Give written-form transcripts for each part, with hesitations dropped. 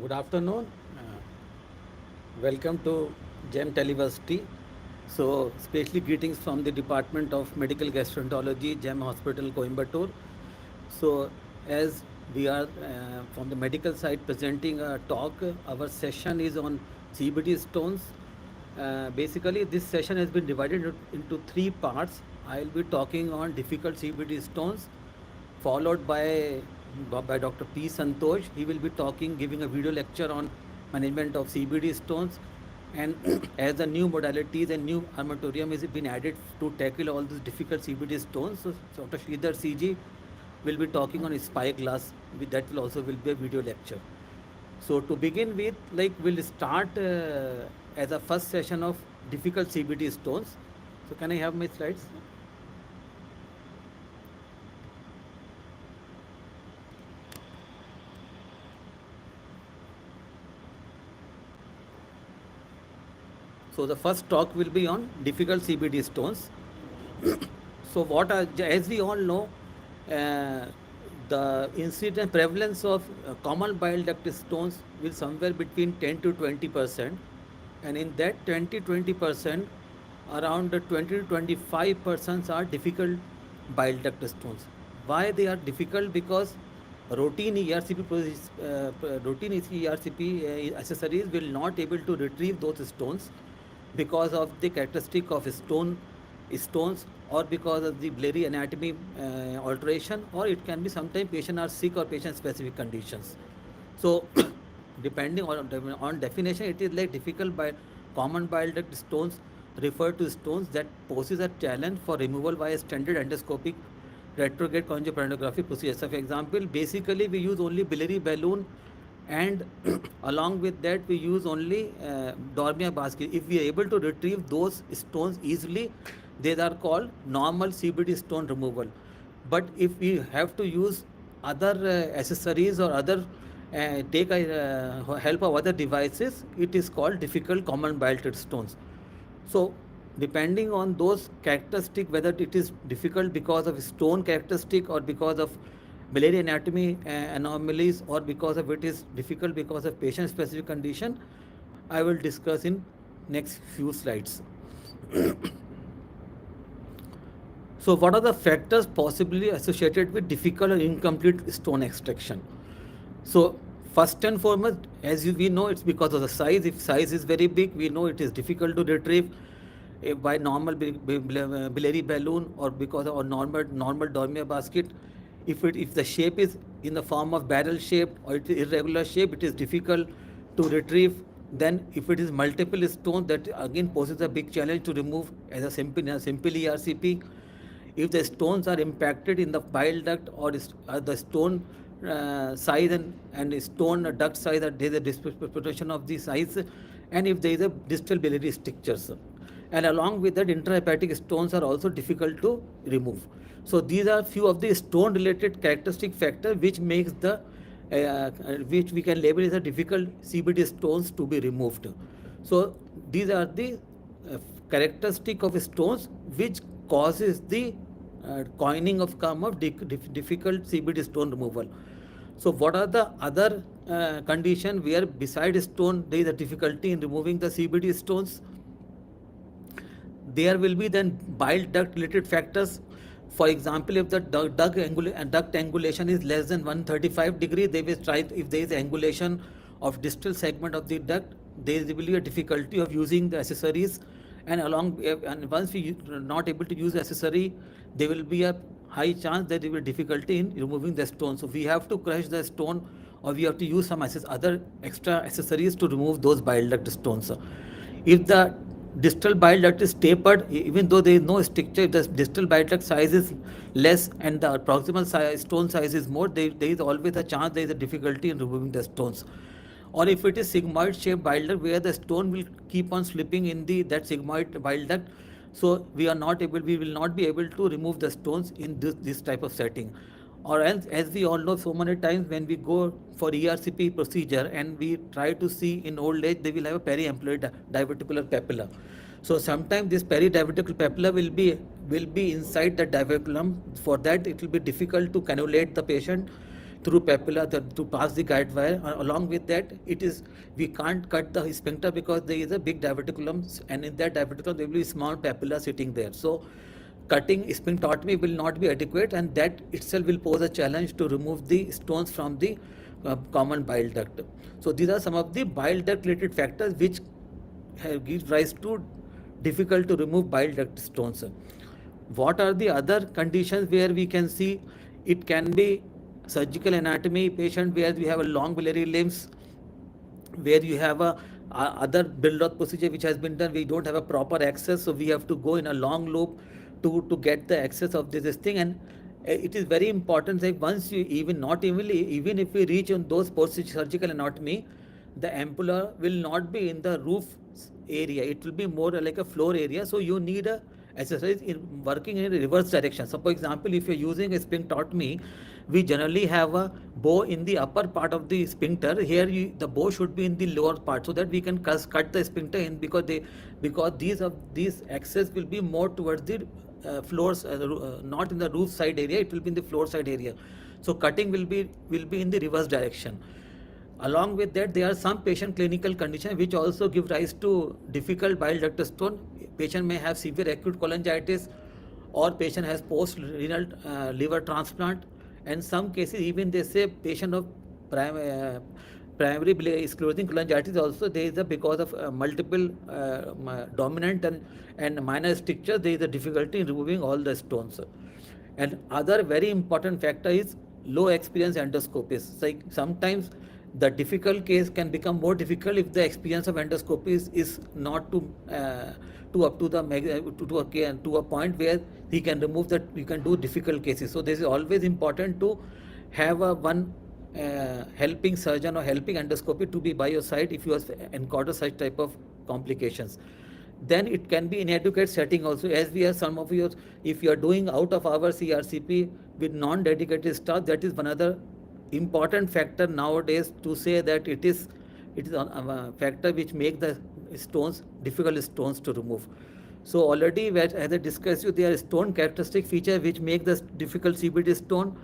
Good afternoon. Welcome to GEM Televersity. So, especially greetings from the Department of Medical Gastroenterology, GEM Hospital, Coimbatore. So, as we are from the medical side presenting a talk, our session is on CBD stones. Basically, this session has been divided into three parts. I'll be talking on difficult CBD stones, followed by Dr. P. Santosh. He will be talking, giving a video lecture on management of CBD stones. And as the new modalities and new armatorium has been added to tackle all these difficult CBD stones, so Dr. Sridhar CG will be talking on spyglass. That will also will be a video lecture. So to begin with, like we'll start as a first session of difficult CBD stones. So can I have my slides? So the first talk will be on difficult CBD stones. So as we all know, uh, the incidence prevalence of common bile duct stones will somewhere between 10 to 20%, and in that 20% around 20 to 25% are difficult bile duct stones. Why they are difficult? Because routine ERCP accessories will not able to retrieve those stones because of the characteristic of stones, or because of the blurry anatomy alteration, or it can be sometimes patient are sick or patient specific conditions. So depending on definition, it is like difficult by common bile duct stones refer to stones that poses a challenge for removal by a standard endoscopic retrograde conjugal procedure. So for example, basically we use only biliary balloon, and along with that we use only Dormia basket. If we are able to retrieve those stones easily, they are called normal CBD stone removal. But if we have to use other accessories or other take help of other devices, it is called difficult common bile duct stones. So depending on those characteristic, whether it is difficult because of stone characteristic or because of biliary anatomy anomalies, or because of it is difficult because of patient specific condition, I will discuss in next few slides. So what are the factors possibly associated with difficult or incomplete stone extraction? So first and foremost, we know, it's because of the size. If size is very big, we know it is difficult to retrieve by normal biliary balloon, or because of normal Dormia basket. If the shape is in the form of barrel shape or it is irregular shape, it is difficult to retrieve. Then if it is multiple stones, that again poses a big challenge to remove as a simple ERCP. If the stones are impacted in the bile duct, or the stone size and stone duct size, that there is a disproportion of the size, and if there is a distal biliary strictures, and along with that intrahepatic stones are also difficult to remove. So these are few of the stone related characteristic factors which makes the which we can label as a difficult CBD stones to be removed. So these are the characteristic of stones which causes the coining of difficult CBD stone removal. So what are the other condition where besides stone there is a difficulty in removing the CBD stones? There will be then bile duct related factors. For example, if the duct angulation is less than 135 degree, they will try, if there is angulation of distal segment of the duct, there will be a difficulty of using the accessories, and once we are not able to use the accessory, there will be a high chance that there will be difficulty in removing the stone. So we have to crush the stone, or we have to use some other extra accessories to remove those bile duct stones. If the distal bile duct is tapered, even though there is no stricture, the distal bile duct size is less and the proximal stone size is more, there is always a chance there is a difficulty in removing the stones. Or if it is sigmoid shaped bile duct, where the stone will keep on slipping in that sigmoid bile duct, so we will not be able to remove the stones in this type of setting. Or else, as we all know, so many times when we go for ERCP procedure and we try to see in old age, they will have a periampullary diverticular papilla. So sometimes this peridivertical papilla will be inside the diverticulum. For that, it will be difficult to cannulate the patient through papilla to pass the guide wire. Along with that, it is we can't cut the sphincter because there is a big diverticulum, and in that diverticulum there will be small papilla sitting there. So cutting sphincterotomy will not be adequate, and that itself will pose a challenge to remove the stones from the common bile duct. So these are some of the bile duct related factors which give rise to difficult to remove bile duct stones. What are the other conditions where we can see it can be surgical anatomy patient where we have a long biliary limbs, where you have a other build-up procedure which has been done, we don't have a proper access, so we have to go in a long loop to get the access of this thing. And it is very important that once you even not even if we reach on those post surgical anatomy, the ampulla will not be in the roof area, it will be more like a floor area. So you need a exercise in working in a reverse direction. So for example, if you're using a sphincterotomy, we generally have a bow in the upper part of the sphincter. Here the bow should be in the lower part so that we can cut the sphincter in, because these access will be more towards the floors, not in the roof side area, it will be in the floor side area. So cutting will be in the reverse direction. Along with that, there are some patient clinical conditions which also give rise to difficult bile duct stone. Patient may have severe acute cholangitis, or patient has post-renal liver transplant, and some cases even they say patient of primary sclerosing cholangitis also there is a because of multiple dominant and minor strictures, there is a difficulty in removing all the stones. And other very important factor is low experience endoscopists. Like sometimes the difficult case can become more difficult if the experience of endoscopy is not to up to the to a point where he can remove that, you can do difficult cases. So this is always important to have a one helping surgeon or helping endoscopy to be by your side if you encounter such type of complications. Then it can be inadequate setting also, as we have some of your, if you are doing out of hours ERCP with non-dedicated staff, that is one other important factor nowadays to say that it is a factor which make the stones difficult stones to remove. So already as I discussed you, there are stone characteristic feature which make the difficult CBD stone.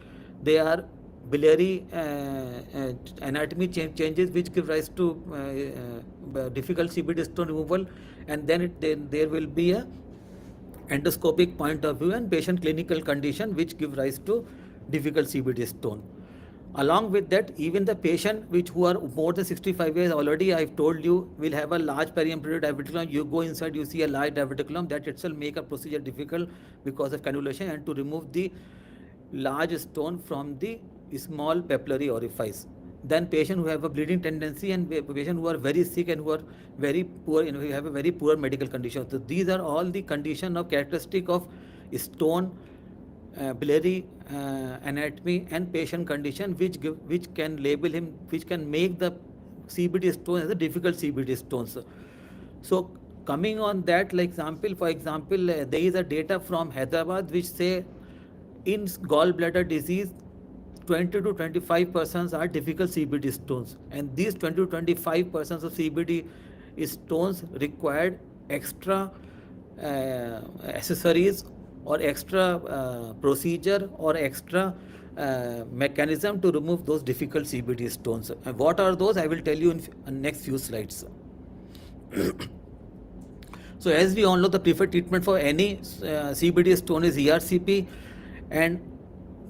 They are biliary anatomy changes which give rise to difficult CBD stone removal, and then there will be a endoscopic point of view and patient clinical condition which give rise to difficult CBD stone. Along with that, even the patient who are more than 65 years, already I've told you, will have a large periampulate diverticulum. You go inside, you see a large diverticulum, that itself make a procedure difficult because of cannulation and to remove the large stone from the small papillary orifice. Then patient who have a bleeding tendency and patient who are very sick and who are very poor, who have a very poor medical condition. So these are all the condition of characteristic of stone, biliary anatomy and patient condition which can label him, which can make the CBD stone as a difficult CBD stones. So coming on that, like example, for example, there is a data from Hyderabad which say in gallbladder disease 20 to 25% are difficult CBD stones, and these 20 to 25% of CBD stones required extra accessories or extra procedure or extra mechanism to remove those difficult CBD stones. And what are those? I will tell you in next few slides. So as we all know, the preferred treatment for any CBD stone is ERCP, and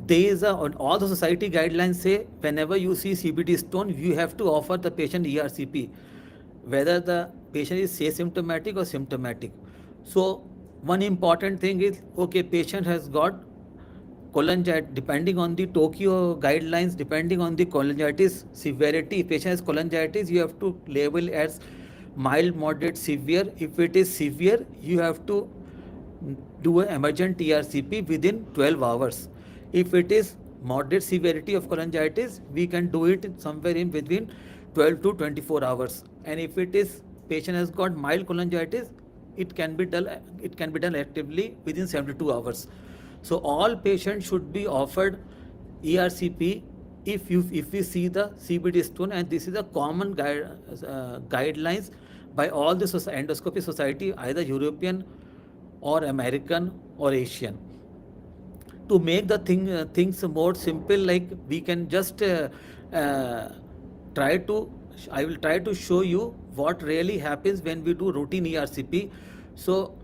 there is all the society guidelines say whenever you see CBD stone, you have to offer the patient ERCP, whether the patient is asymptomatic or symptomatic. So one important thing is, okay, patient has got cholangitis, depending on the Tokyo guidelines, depending on the cholangitis severity. If patient has cholangitis, you have to label as mild, moderate, severe. If it is severe, you have to do an emergent ERCP within 12 hours. If it is moderate severity of cholangitis, we can do it somewhere in between 12 to 24 hours. And if it is patient has got mild cholangitis, it can be done actively within 72 hours. So all patients should be offered ERCP if we see the CBD stone, and this is a common guidelines by all the endoscopy society, either European or American or Asian. to make the things more simple, like we can just uh, try to I will try to show you what really happens when we do routine ERCP. So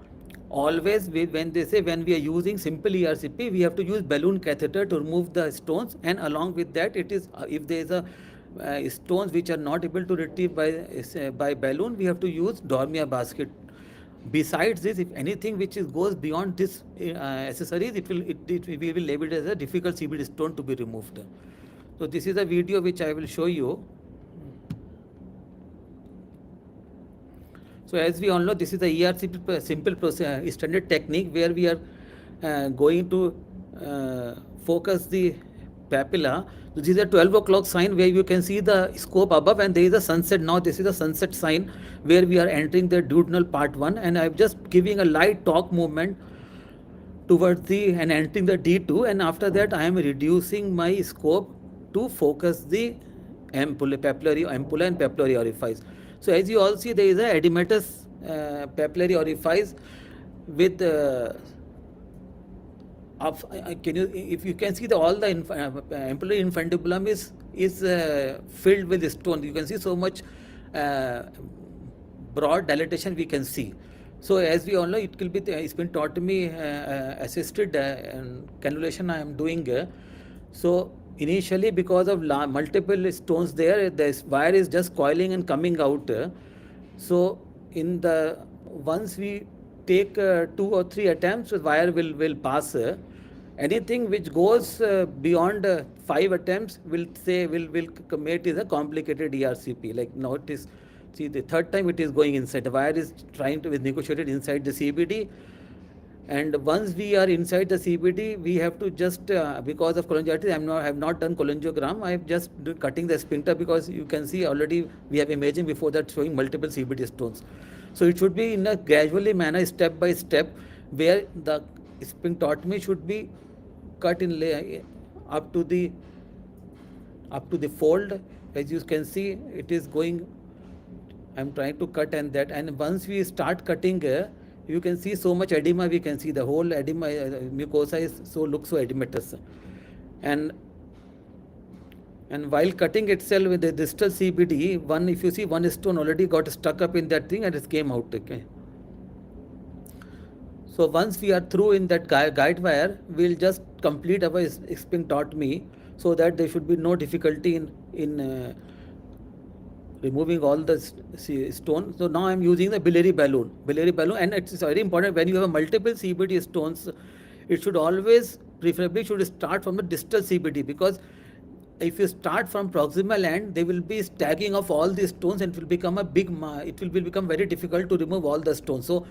always when they say when we are using simple ERCP, we have to use balloon catheter to remove the stones, and along with that, it is if there is a stones which are not able to retrieve by balloon, we have to use Dormia basket. Besides this, if anything which goes beyond this accessories, it will be labeled as a difficult CBD stone to be removed. So this is a video which I will show you. So as we all know, this is the ERCP simple process, standard technique where we are going to focus the papilla. So this is a 12 o'clock sign where you can see the scope above, and there is a sunset. Now this is a sunset sign where we are entering the duodenal part 1, and I'm just giving a light torque movement towards the and entering the D2, and after that I am reducing my scope to focus the papillary ampulla and papillary orifice. So as you all see, there is a edematous papillary orifice with can you if you can see all the ampullary infundibulum is filled with stone. You can see so much broad dilatation we can see. So as we all know, it will be it's been taught to me assisted cannulation I am doing. So initially, because of multiple stones there, the wire is just coiling and coming out. So in the once we take 2 or 3 attempts, the wire will pass. Anything which goes beyond 5 attempts will make it a complicated ERCP. Like now it is, see, the third time it is going inside. The wire is trying to be negotiated inside the CBD. And once we are inside the CBD, we have to just because of cholangitis, I have not done cholangiogram. I am just cutting the sphincter, because you can see already we have imaging before that showing multiple CBD stones. So it should be in a gradually manner, step by step, where the sphincterotomy should be cut in up to the fold. As you can see, it is going. I am trying to cut, and once we start cutting. You can see so much edema. We can see the whole edema mucosa looks so edematous, and while cutting itself with the distal CBD, if you see one stone already got stuck up in that thing and it came out. Okay. So once we are through in that guide wire, we'll just complete our sphincterotomy, so that there should be no difficulty in removing all the stones. So now I am using the biliary balloon, and it's very important when you have multiple CBD stones, it should always preferably should start from the distal CBD, because if you start from proximal end, they will be stacking of all these stones, and it will become become very difficult to remove all the stones. So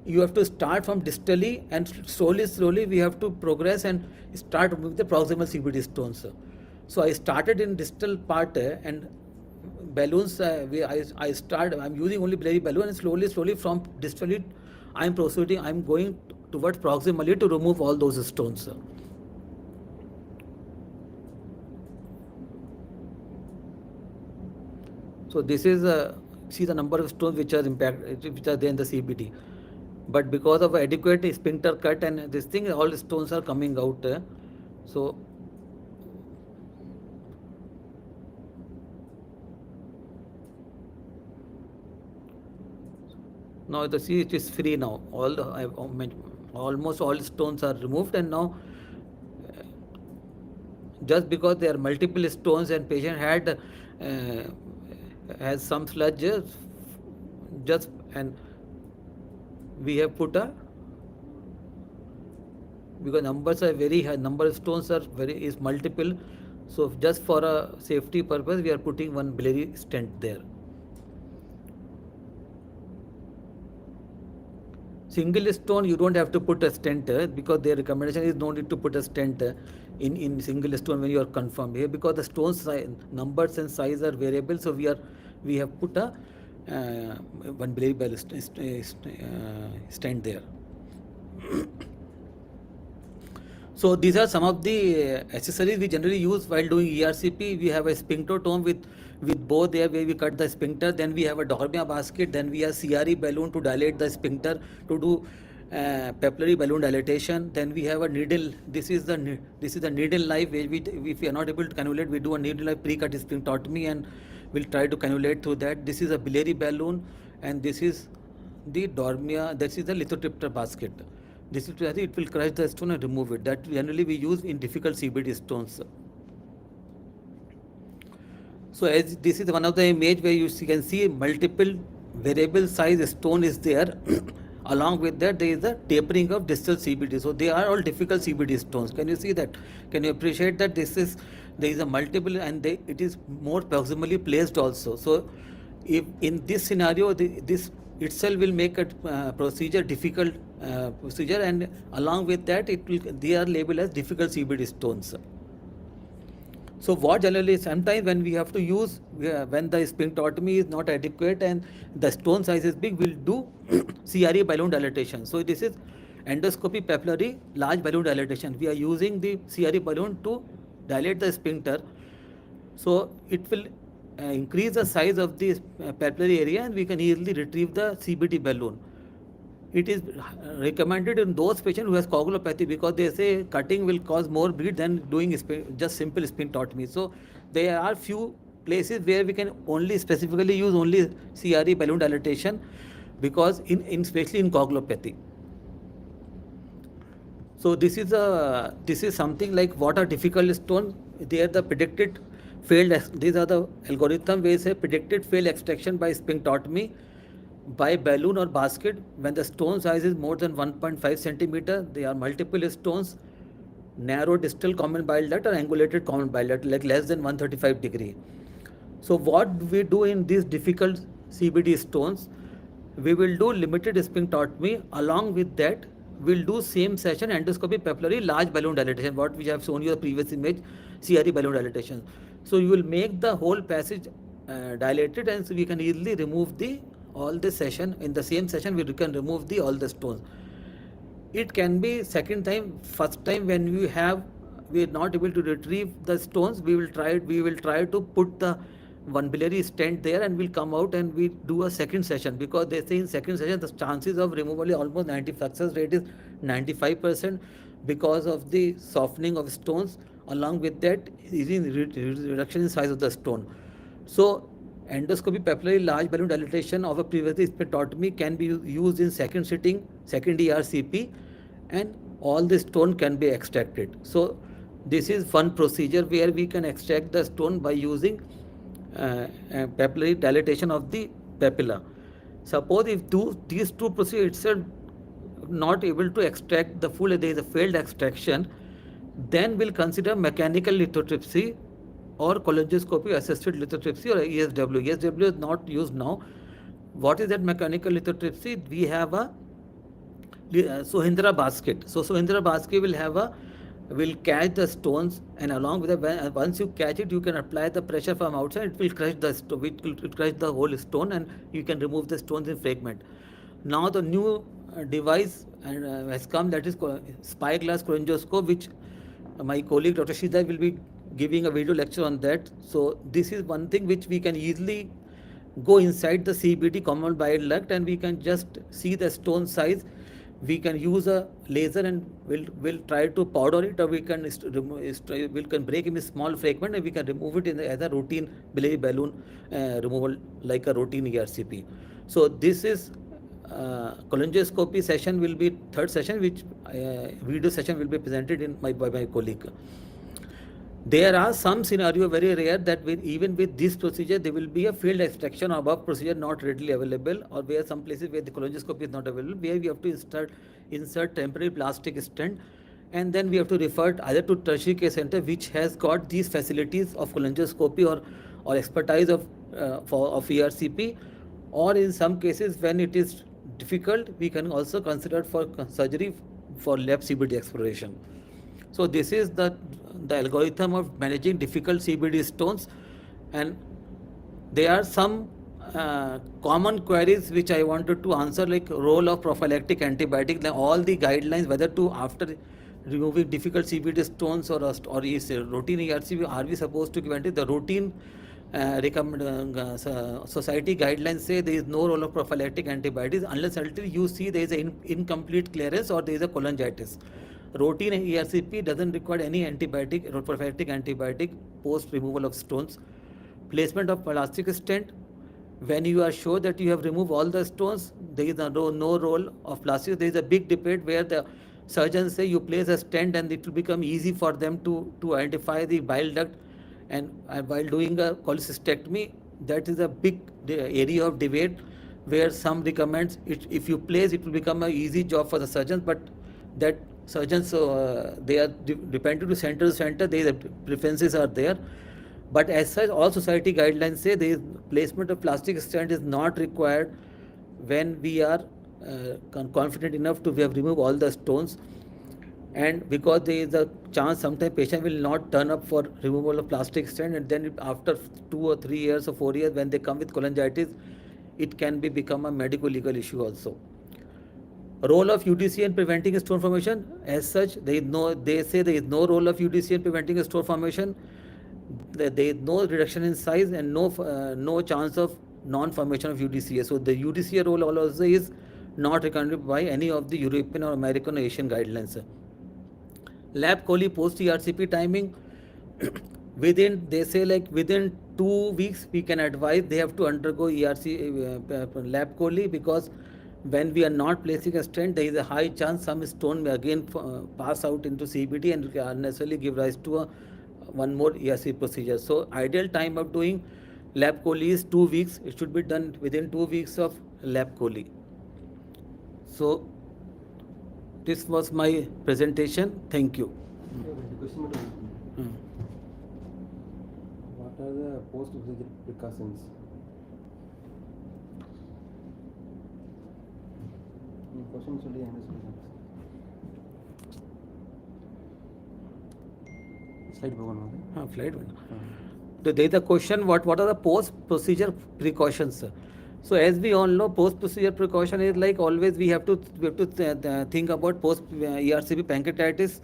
you have to start from distally, and slowly we have to progress and start removing the proximal CBD stones. So I started in distal part, and balloons I'm using only biliary balloon, and slowly from distally I'm going towards proximally to remove all those stones. So this is see the number of stones which are there in the CBD, but because of adequate sphincter cut and this thing, all the stones are coming out. So now the see, it is free now. Almost all stones are removed, and now just because there are multiple stones and patient has some sludge, and we have put because numbers are very high, number of stones is multiple. So just for a safety purpose, we are putting one biliary stent there. Single stone, you don't have to put a stent, because their recommendation is no need to put a stent in single stone when you are confirmed here, because the stone numbers and size are variable. So we have put a one biliary stent there. So these are some of the accessories we generally use while doing ERCP. We have a sphincterotome with bow there, where we cut the sphincter. Then we have a Dormia basket. Then we have CRE balloon to dilate the sphincter, to do papillary balloon dilatation. Then we have a needle. This is the needle knife where if we are not able to cannulate, we do a needle knife pre-cut sphincterotomy and we'll try to cannulate through that. This is a biliary balloon, and this is the dormia. This is the lithotripter basket. This is it will crush the stone and remove it. That generally we use in difficult CBD stones. So as this is one of the image where you can see multiple variable size stone is there. Along with that, there is a tapering of distal CBD. So they are all difficult CBD stones. Can you see that? Can you appreciate that there is a multiple and it is more proximally placed also. So if in this scenario, this itself will make a procedure difficult procedure, and along with that, they are labeled as difficult CBD stones. So what generally sometimes when we have to use, when the sphincterotomy is not adequate and the stone size is big, we'll do CRE balloon dilatation. So this is endoscopy papillary large balloon dilatation. We are using the CRE balloon to dilate the sphincter. So it will increase the size of the papillary area and we can easily retrieve the CBD balloon. It is recommended in those patients who has coagulopathy because they say cutting will cause more bleed than doing just simple sphincterotomy. So there are few places where we can only specifically use only CRE balloon dilatation because especially in coagulopathy. So this is something like what are difficult stones. They are the predicted failed. These are the algorithm where say predicted failed extraction by sphincterotomy by balloon or basket when the stone size is more than 1.5 centimeter. They are multiple stones, narrow distal common bile duct or angulated common bile duct, like less than 135 degree. So what we do in these difficult CBD stones, we will do limited sphincterotomy. Along with that, we'll do same session endoscopy papillary large balloon dilatation, what we have shown you the previous image, CRE balloon dilatation. So you will make the whole passage dilated, and so we can easily remove all the session. In the same session we can remove all the stones. It can be second time. First time when we are not able to retrieve the stones, we will try to put the one biliary stent there and will come out and we do a second session, because they say in second session the chances of removal is almost 90, success rate is 95% because of the softening of stones. Along with that is reduction in size of the stone. So endoscopy papillary large balloon dilatation of a previous sphincterotomy can be used in second sitting, second ERCP, and all the stone can be extracted. So this is one procedure where we can extract the stone by using papillary dilatation of the papilla. Suppose if these two procedures itself not able to extract the full, there is a failed extraction, then we'll consider mechanical lithotripsy or cholangioscopy assisted lithotripsy or ESW. ESW is not used now. What is that mechanical lithotripsy? We have a Sohindra basket. So Sohindra basket will catch the stones, and along with that, once you catch it, you can apply the pressure from outside. It will crush the whole stone, and you can remove the stones in fragment. Now the new device has come, that is spyglass cholangioscope, which my colleague Dr. Shida will be giving a video lecture on that. So this is one thing which we can easily go inside the CBD common bile duct and we can just see the stone size. We can use a laser and we'll try to powder it, or we can break it in small fragment and we can remove it as a routine biliary balloon removal, like a routine ERCP. So this is cholangioscopy session will be third session, which video session will be presented by my colleague. There are some scenario very rare that even with this procedure there will be a failed extraction above procedure not readily available, or where some places where the cholangioscopy is not available, where we have to insert temporary plastic stent, and then we have to refer either to tertiary care center which has got these facilities of cholangioscopy or expertise of ERCP, or in some cases when it is difficult we can also consider for surgery for left CBD exploration. So this is the algorithm of managing difficult CBD stones, and there are some common queries which I wanted to answer, like role of prophylactic antibiotic. All the guidelines whether to after removing difficult CBD stones or is routine ERCP, are we supposed to give the routine society guidelines say there is no role of prophylactic antibiotics unless until you see there is an incomplete clearance or there is a cholangitis. Routine ERCP doesn't require any antibiotic, prophylactic antibiotic post removal of stones. Placement of plastic stent. When you are sure that you have removed all the stones, there is no role of plastic. There is a big debate where the surgeons say you place a stent and it will become easy for them to identify the bile duct. And while doing a cholecystectomy, that is a big area of debate where some recommends if you place it will become an easy job for the surgeons, but that surgeons they are dependent to center, their preferences are there. But as such, all society guidelines say the placement of plastic stent is not required when we are confident enough to we have removed all the stones. And because there is a chance sometimes patient will not turn up for removal of plastic stent, and then after 2 or 3 years or 4 years when they come with cholangitis, it can become a medical legal issue also. Role of UTC in preventing stone formation. As such, they say there is no role of UTC in preventing stone formation. There is no reduction in size and no chance of non-formation of UTCA. So the UTCA role also is not recommended by any of the European or American or Asian guidelines. Lab chole post ERCP timing. They say within 2 weeks we can advise they have to undergo lab chole, because when we are not placing a stent, there is a high chance some stone may again pass out into CBD and unnecessarily give rise to one more ERCP procedure. So ideal time of doing lab chole is 2 weeks. It should be done within 2 weeks of lab chole. So this was my presentation. Thank you. What are the post-procedure precautions? Question சொல்லி slide போகணும். Slide. There is a question, what are the post-procedure precautions? So as we all know, post-procedure precaution is like always we have to think about post-ERCP pancreatitis.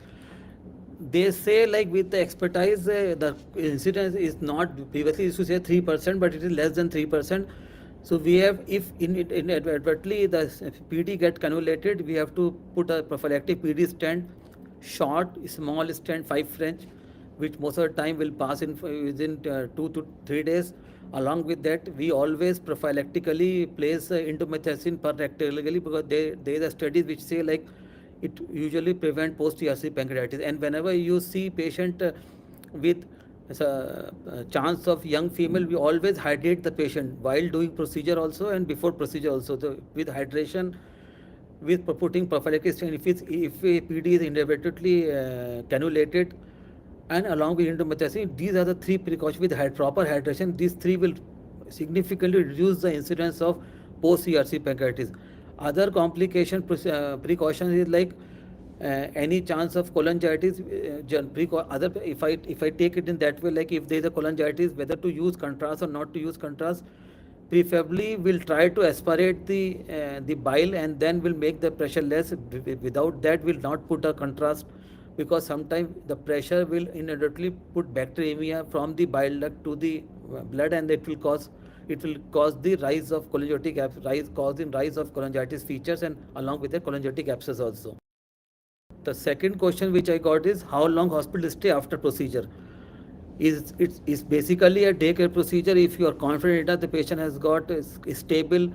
They say with the expertise, the incidence is not, previously used to say 3%, but it is less than 3%. So we have, if inadvertently the PD get cannulated, we have to put a prophylactic PD stent, short, small stent, 5 French, which most of the time will pass within 2 to 3 days. Along with that, we always prophylactically place indomethacin rectally, because there is a studies which say it usually prevent post-ERCP pancreatitis. And whenever you see patient with a chance of young female, we always hydrate the patient while doing procedure also and before procedure also. So with hydration, with putting prophylactic stent, if a PD is inadvertently cannulated, and along with indomethacin, these are the 3 precautions. With proper hydration, these 3 will significantly reduce the incidence of post-ERCP pancreatitis. Other complication precautions is any chance of cholangitis. If I take it in that way, if there is a cholangitis, whether to use contrast or not to use contrast, preferably we'll try to aspirate the bile and then we'll make the pressure less. Without that, we'll not put a contrast, because sometimes the pressure will inadvertently put bacteremia from the bile duct to the blood, and it will cause the rise of cholangitis features, and along with the cholangitis abscess also. The second question which I got is how long hospital stay after procedure. It's basically a day care procedure. If you are confident that the patient has got a stable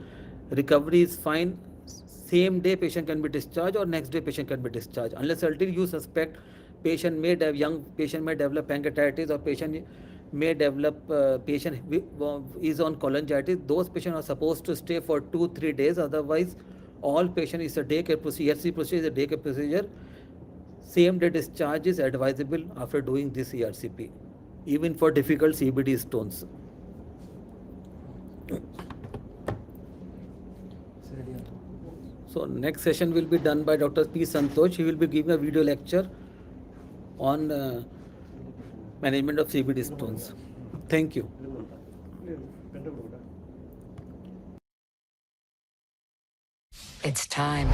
recovery is fine, same day patient can be discharged or next day patient can be discharged, unless until you suspect young patient may develop pancreatitis, or patient may develop is on cholangitis. Those patients are supposed to stay for 2-3 days. Otherwise, all patient is a day care procedure. ERCP procedure is a day care procedure. Same day discharge is advisable after doing this ERCP, even for difficult CBD stones. So next session will be done by Dr. P. Santosh. He will be giving a video lecture on management of CBD stones. Thank you. It's time.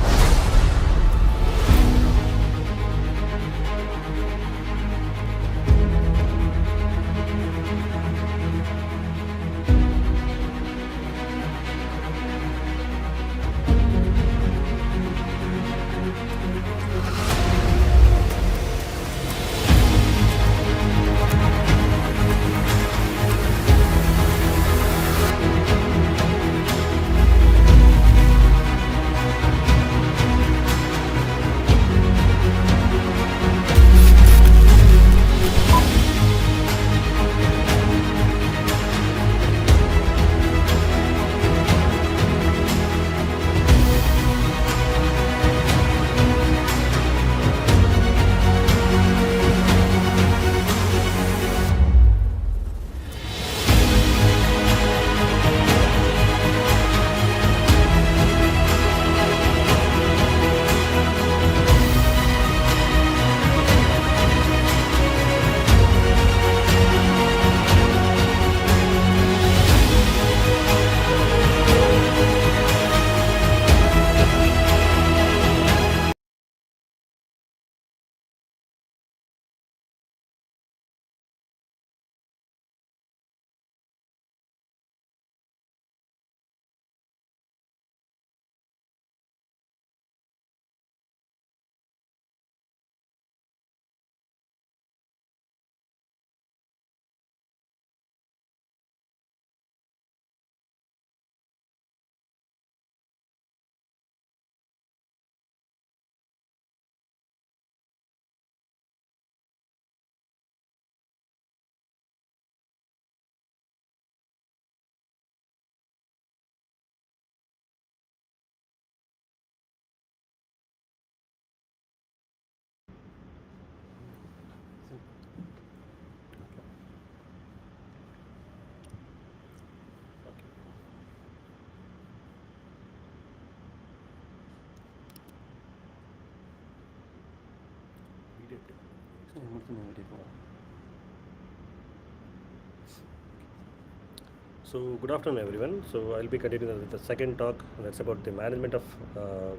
So good afternoon everyone. So I'll be continuing with the second talk. That's about the management of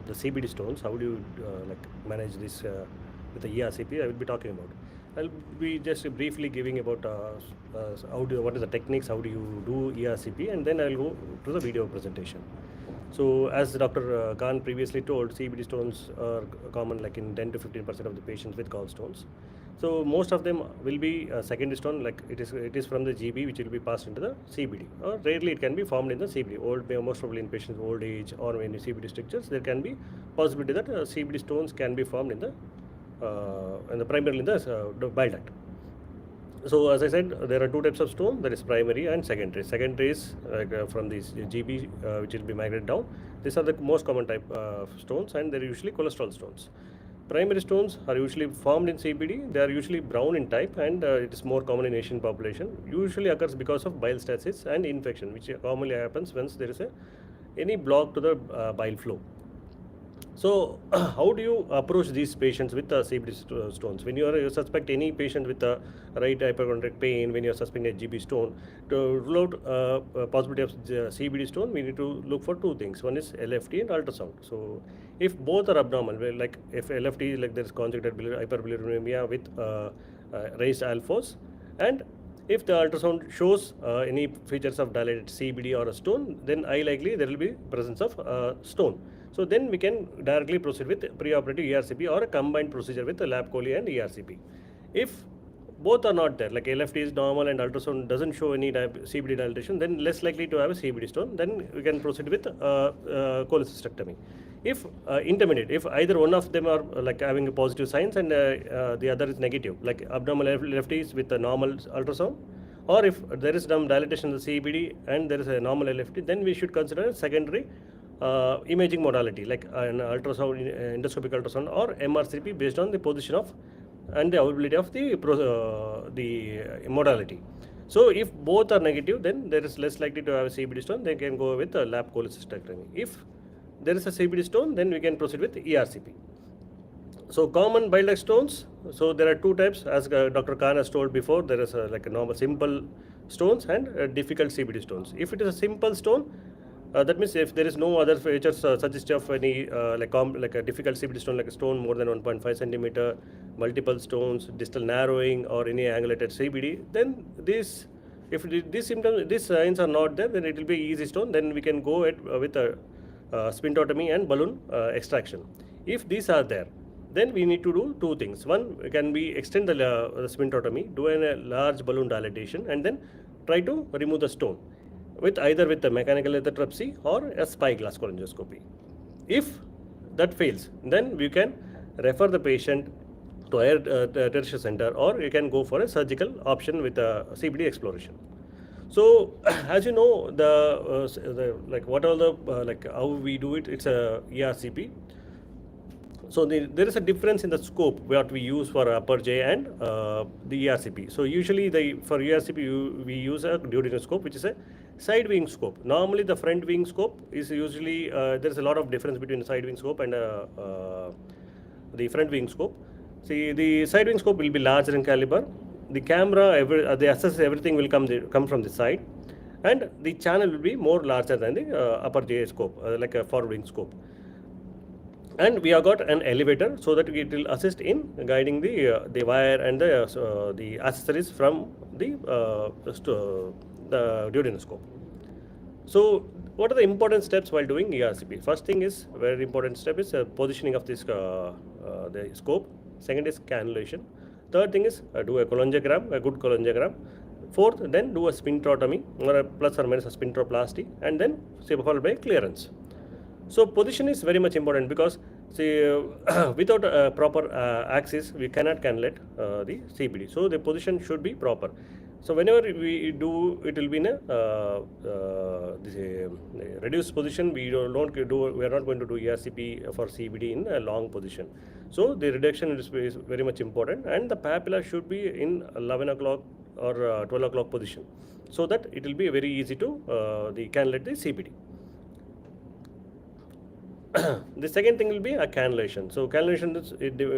the CBD stones. How do you like manage this with the ERCP? I will be talking about. I'll be just briefly giving about what is the techniques, how do you do ERCP, and then I'll go to the video presentation. So as Dr. Khan previously told, CBD stones are common like in 10 to 15% of the patients with gallstones. So most of them will be secondary stone, like it is from the GB which will be passed into the CBD, or rarely it can be formed in the CBD. Most probably in patients old age or in CBD structures, there can be possibility that CBD stones can be formed in the primarily in the bile duct. So as I said, there are two types of stone. There is primary and secondary. Secondary is from these GB, which will be migrated down. These are the most common type of stones, and they're usually cholesterol stones. Primary stones are usually formed in CBD. They are usually brown in type, and it is more common in Asian population. Usually occurs because of bile stasis and infection, which commonly happens once there is any block to the bile flow. So, how do you approach these patients with CBD stones? When you suspect any patient with right hypochondriac pain, when you suspect a GB stone, to rule out possibility of CBD stone, we need to look for two things. One is LFT and ultrasound. So, if both are abnormal, well, like if LFT, like there is conjugated hyperbilirubinemia with raised alphos, and if the ultrasound shows any features of dilated CBD or a stone, then high likely there will be presence of stone. So then we can directly proceed with preoperative ERCP or a combined procedure with the lab chole and ERCP. If both are not there, like LFT is normal and ultrasound doesn't show any CBD dilatation, then less likely to have a CBD stone, then we can proceed with cholecystectomy. If intermediate, if either one of them are like having a positive signs and the other is negative, like abnormal LFT is with a normal ultrasound, or if there is some dilatation in the CBD and there is a normal LFT, then we should consider secondary imaging modality like an ultrasound, endoscopic ultrasound or MRCP based on the position of and the availability of the modality. So if both are negative, then there is less likely to have a CBD stone. They can go with a lap cholecystectomy. If there is a CBD stone, then we can proceed with ERCP. So common bile duct stones. So there are two types, as Dr. Khan has told before. There is like a normal simple stones and difficult CBD stones. If it is a simple stone, that means if there is no other features suggestive of any like a difficult CBD stone, like a stone more than 1.5 centimeter, multiple stones, distal narrowing, or any angulated CBD, then these symptoms, these signs are not there, then it will be easy stone. Then we can go with a sphincterotomy and balloon extraction. If these are there, then we need to do two things. One, can we extend the sphincterotomy, do a large balloon dilatation, and then try to remove the stone with either with the mechanical lithotripsy or a spyglass cholangioscopy. If that fails, then we can refer the patient to a tertiary center, or you can go for a surgical option with a CBD exploration. So, as you know, like what are the like how we do it? It's a ERCP. So there is a difference in the scope what we use for upper J and the ERCP. So usually for ERCP we use a duodenoscope, which is a side wing scope. Normally the front wing scope is usually there is a lot of difference between the side wing scope and the front wing scope. See, the side wing scope will be larger in caliber. The camera, the access, everything will come from the side, and the channel will be more larger than the upper J scope, like a forward wing scope. And we have got an elevator so that it will assist in guiding the wire and the accessories from the duodenoscope. So what are the important steps while doing ERCP? First thing is, very important step is positioning of this the scope. Second is cannulation. Third thing is do a cholangiogram, a good cholangiogram. Fourth, then do a sphincterotomy or a plus or minus a sphincteroplasty, and then followed by clearance. So position is very much important because without a proper axis we cannot cannulate the CBD. So the position should be proper. So whenever we do, it will be in a reduced position. We are not going to do ERCP for CBD in a long position. So the reduction is very much important, and the papilla should be in 11 o'clock or 12 o'clock position, so that it will be very easy to cannulate the CBD. The second thing will be a cannulation. So cannulation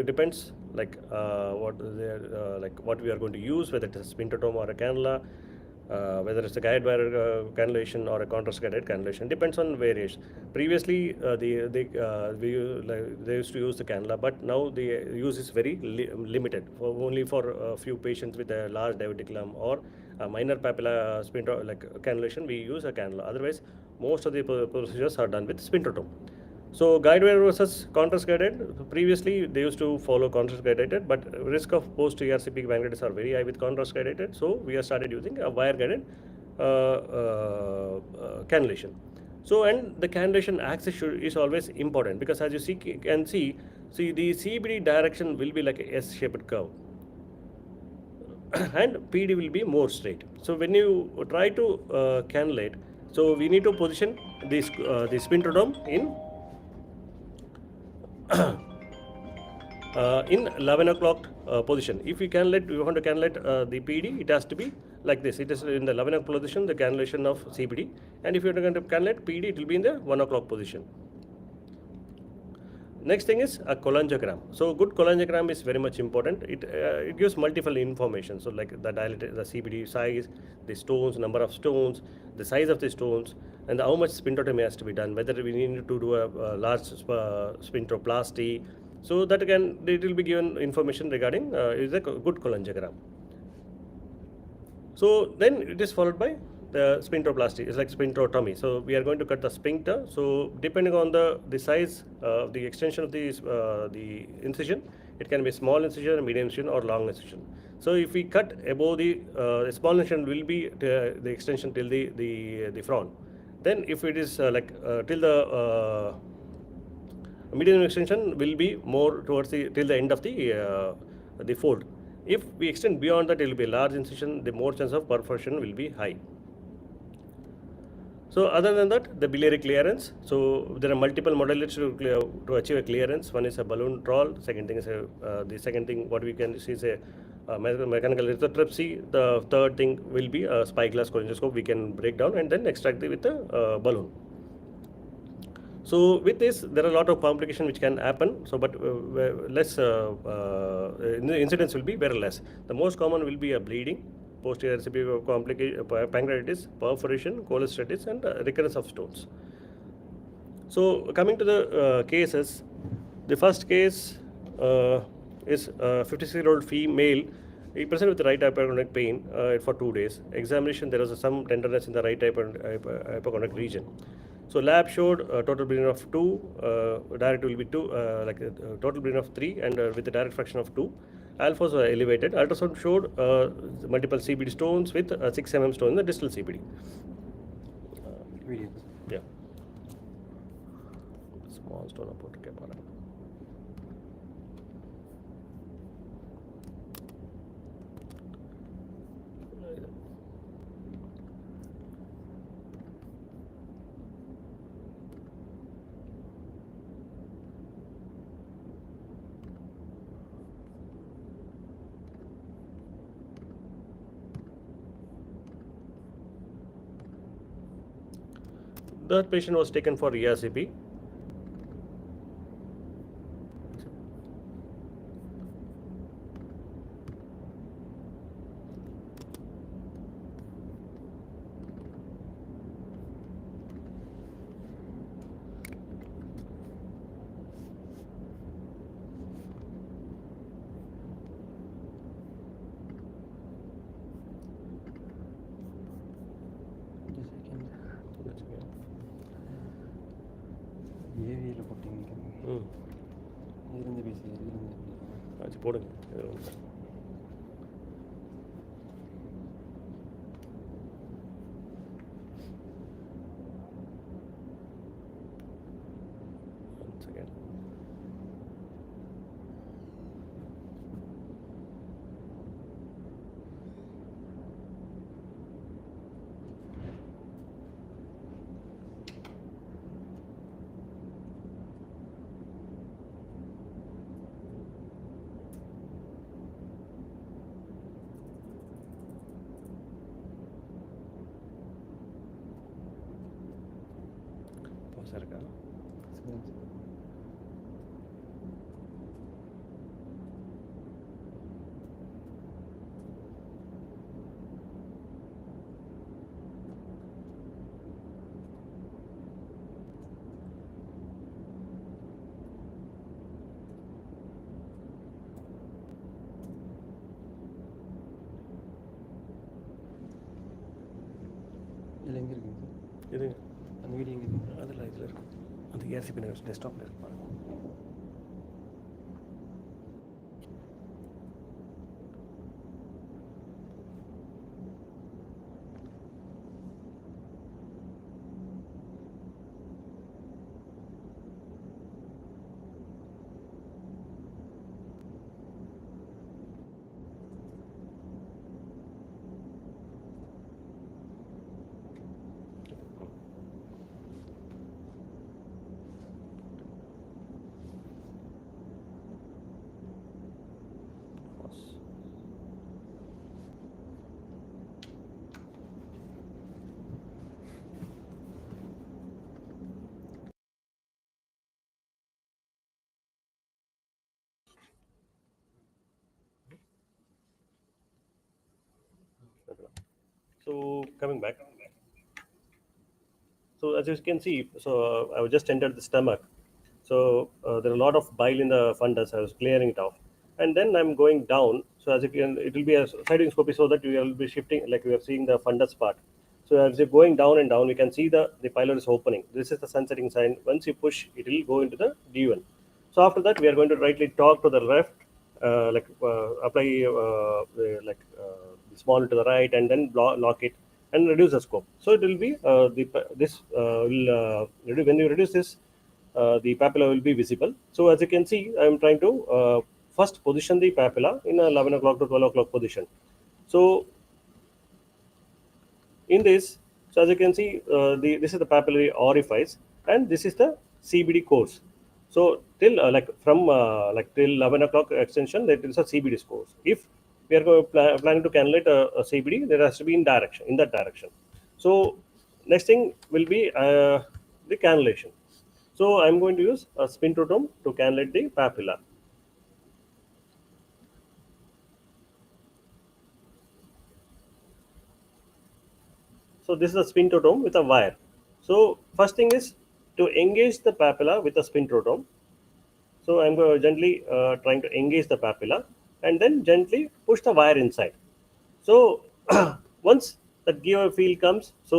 depends like what we are going to use, whether it is a sphincterotome or a cannula, whether it's a guide wire cannulation or a contrast guided cannulation, depends on variation. Previously, they used to use the cannula, but now the use is very limited. Only for a few patients with a large diverticulum or a minor papilla like cannulation, we use a cannula. Otherwise, most of the procedures are done with sphincterotome. So guide wire versus contrast guided. Previously, they used to follow contrast guided, but risk of post ERCP pancreatitis are very high with contrast guided. So we have started using a wire guided cannulation. So and the cannulation axis is always important, because as you can see the CBD direction will be like a S-shaped curve. And PD will be more straight. So when you try to cannulate, so we need to position this the sphincterotome in 11 o'clock position. If you want to cannulate the PD, it has to be like this. It is in the 11 o'clock position, the cannulation of CBD. And if you are going to cannulate PD, it will be in the 1 o'clock position. Next thing is a cholangiogram. So good cholangiogram is very much important. It gives multiple information. So like the CBD size, the stones, number of stones, the size of the stones, and how much sphincterotomy has to be done. Whether we need to do a large sphincteroplasty. So that again, it will be given information regarding is a good cholangiogram. So then it is followed by the sphincteroplasty. It's like sphincterotomy. So we are going to cut the sphincter. So depending on the size, the extension of the incision, it can be small incision, medium incision, or long incision. So if we cut above the small incision will be the extension till the front. Then if it is till the median extension will be more towards till the end of the fold. If we extend beyond that, it will be a large incision. The more chance of perforation will be high. So other than that, the biliary clearance. So there are multiple modalities to achieve a clearance. One is a balloon trawl. Second thing is the second thing what we can see is a mechanical erythrotripsy. The third thing will be a spyglass cholangioscope. We can break down and then extract it with a balloon. So with this, there are a lot of complications which can happen. So, but less incidence will be very less. The most common will be a bleeding, posterior recipe complication, pancreatitis, perforation, cholestasis, and recurrence of stones. So coming to the cases, the first case is a 56-year-old female. He presented with right hypochondriac pain for 2 days. Examination, there was some tenderness in the right hypochondriac region. So lab showed total bleeding of 2, direct will be 2, total bleeding of 3, and with a direct fraction of 2. Alphas were elevated. Ultrasound showed multiple CBD stones with 6 mm stone in the distal CBD. Yeah. Small stone about Kepara. That patient was taken for ERCP. ஏவியில் போட்டிங்க இருந்து பேசி அது போடுங்க. இருக்கா? இதில் எங்கே இருக்குங்க sir இது அந்த வீடியோ எங்கே இருக்குங்க அதில் இதில் இருக்கும் அந்த ஏஆர்சிபி டெஸ்க்டாப்பில் இருக்கு பாருங்க. So coming back, so as you can see, so I just entered the stomach. So there are a lot of bile in the fundus. I was clearing it off, and then I'm going down. So as you can, it will be a side endoscopy so that you will be shifting, like we are seeing the fundus part. So as you're going down and down, we can see the pylorus opening. This is the sun setting sign. Once you push, it will go into the D1. So after that, we are going to rightly talk to the left, apply small to the right, and then lock it and reduce the scope. So it will be this will when you reduce this, the papilla will be visible. So as you can see, I am trying to first position the papilla in a 11 o'clock to 12 o'clock position. So in this, so as you can see, this is the papillary orifice, and this is the CBD course. So till till 11 o'clock extension, that is a CBD course. If we are planning to cannulate a CBD, there has to be in that direction. So next thing will be the cannulation. So I'm going to use a spintrotome to cannulate the papilla. So this is a spintrotome with a wire. So first thing is to engage the papilla with a spintrotome. So I'm gently trying to engage the papilla and then gently push the wire inside. So once that give feel comes, so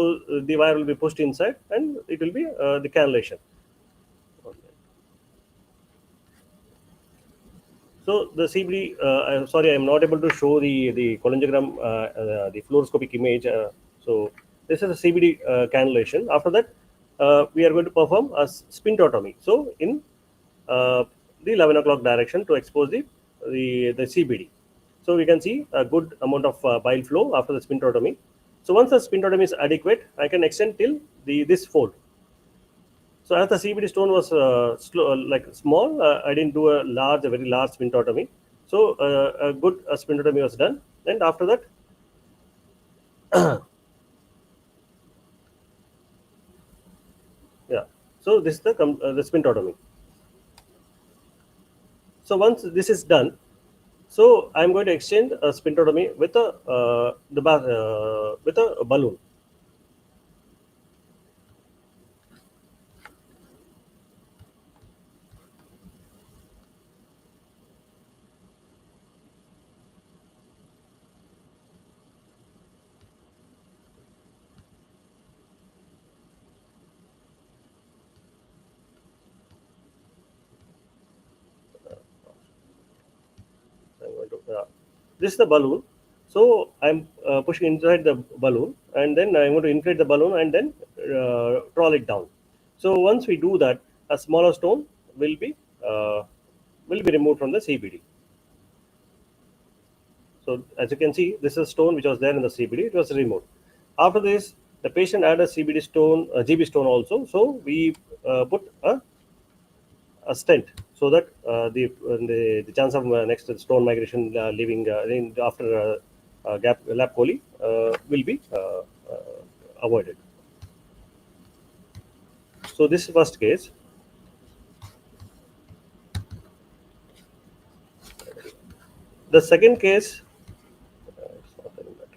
the wire will be pushed inside and it will be the cannulation. So the CBD, I'm sorry, I'm not able to show the cholangiogram, the fluoroscopic image. So this is a CBD cannulation. After that, we are going to perform a spintotomy. So in the 11 o'clock direction to expose the CBD. So we can see a good amount of bile flow after the spintotomy. So once the spintotomy is adequate, I can extend till this fold. So as the CBD stone was like small, I didn't do a very large spintotomy. So a good spintotomy was done, and after that, yeah. So this is the spintotomy. So once this is done, so I'm going to extend a spintotomy with with a balloon. I'm going to, this is the balloon. So I'm pushing inside the balloon, and then I'm going to inflate the balloon and then roll it down. So once we do that, a smaller stone uh, will be removed from the CBD. So as you can see, this is a stone which was there in the CBD. It was removed. After this, the patient had a CBD stone, a GB stone also. So we put a stent so that the chance of next stone migration leaving after gap lap chole will be avoided. So this is first case. The second case, it's not telling that.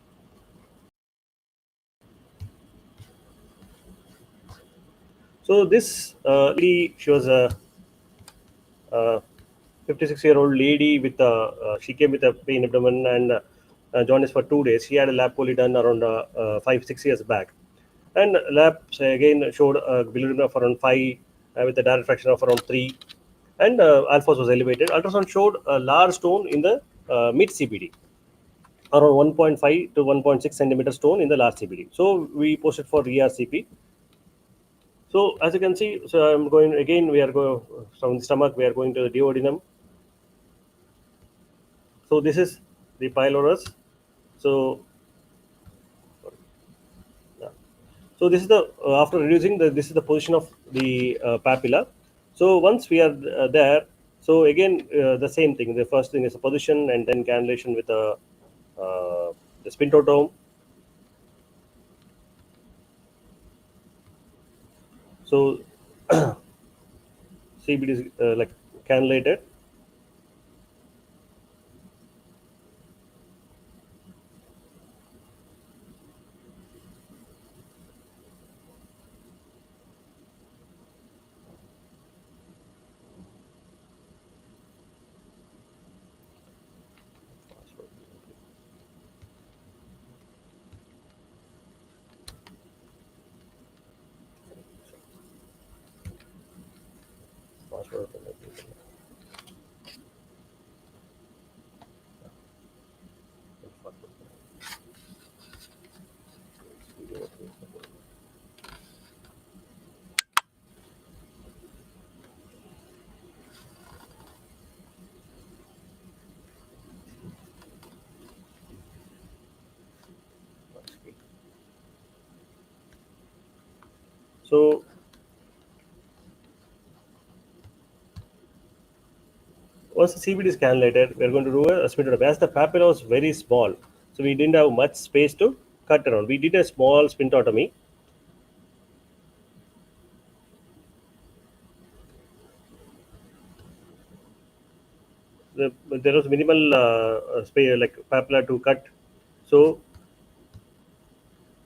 So this lady, she was a 56-year-old lady with she came with a pain abdomen and jaundice for 2 days. She had a lap chole done around 5-6 years back. And labs again showed bilirubin of around 5 with a direct fraction of around 3, and alphas was elevated. Ultrasound showed a large stone in the mid CBD, around 1.5 to 1.6 centimeter stone in the large CBD. So we posted for ERCP. So as you can see, so I'm going again. We are going from the stomach. We are going to the duodenum. So this is the pylorus. So yeah. So this is the after reducing the this is the position of the papilla. So once we are there, so again the same thing. The first thing is a position, and then cannulation with the spintotome. So CBD is like cannulated. So once the CBD is cannulated, we are going to do a spintotome. As the papilla was very small, so we didn't have much space to cut around. We did a small spintotomy. There was minimal space like papilla to cut, so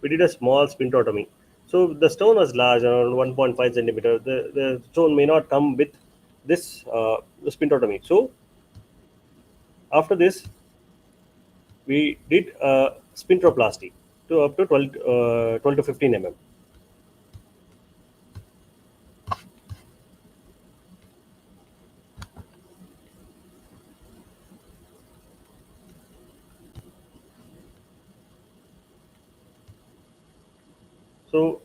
we did a small spintotomy. So the stone was large, around 1.5 centimeter. The stone may not come with this spintotomy. So after this, we did spintroplasty to up to 12 to 15 mm. So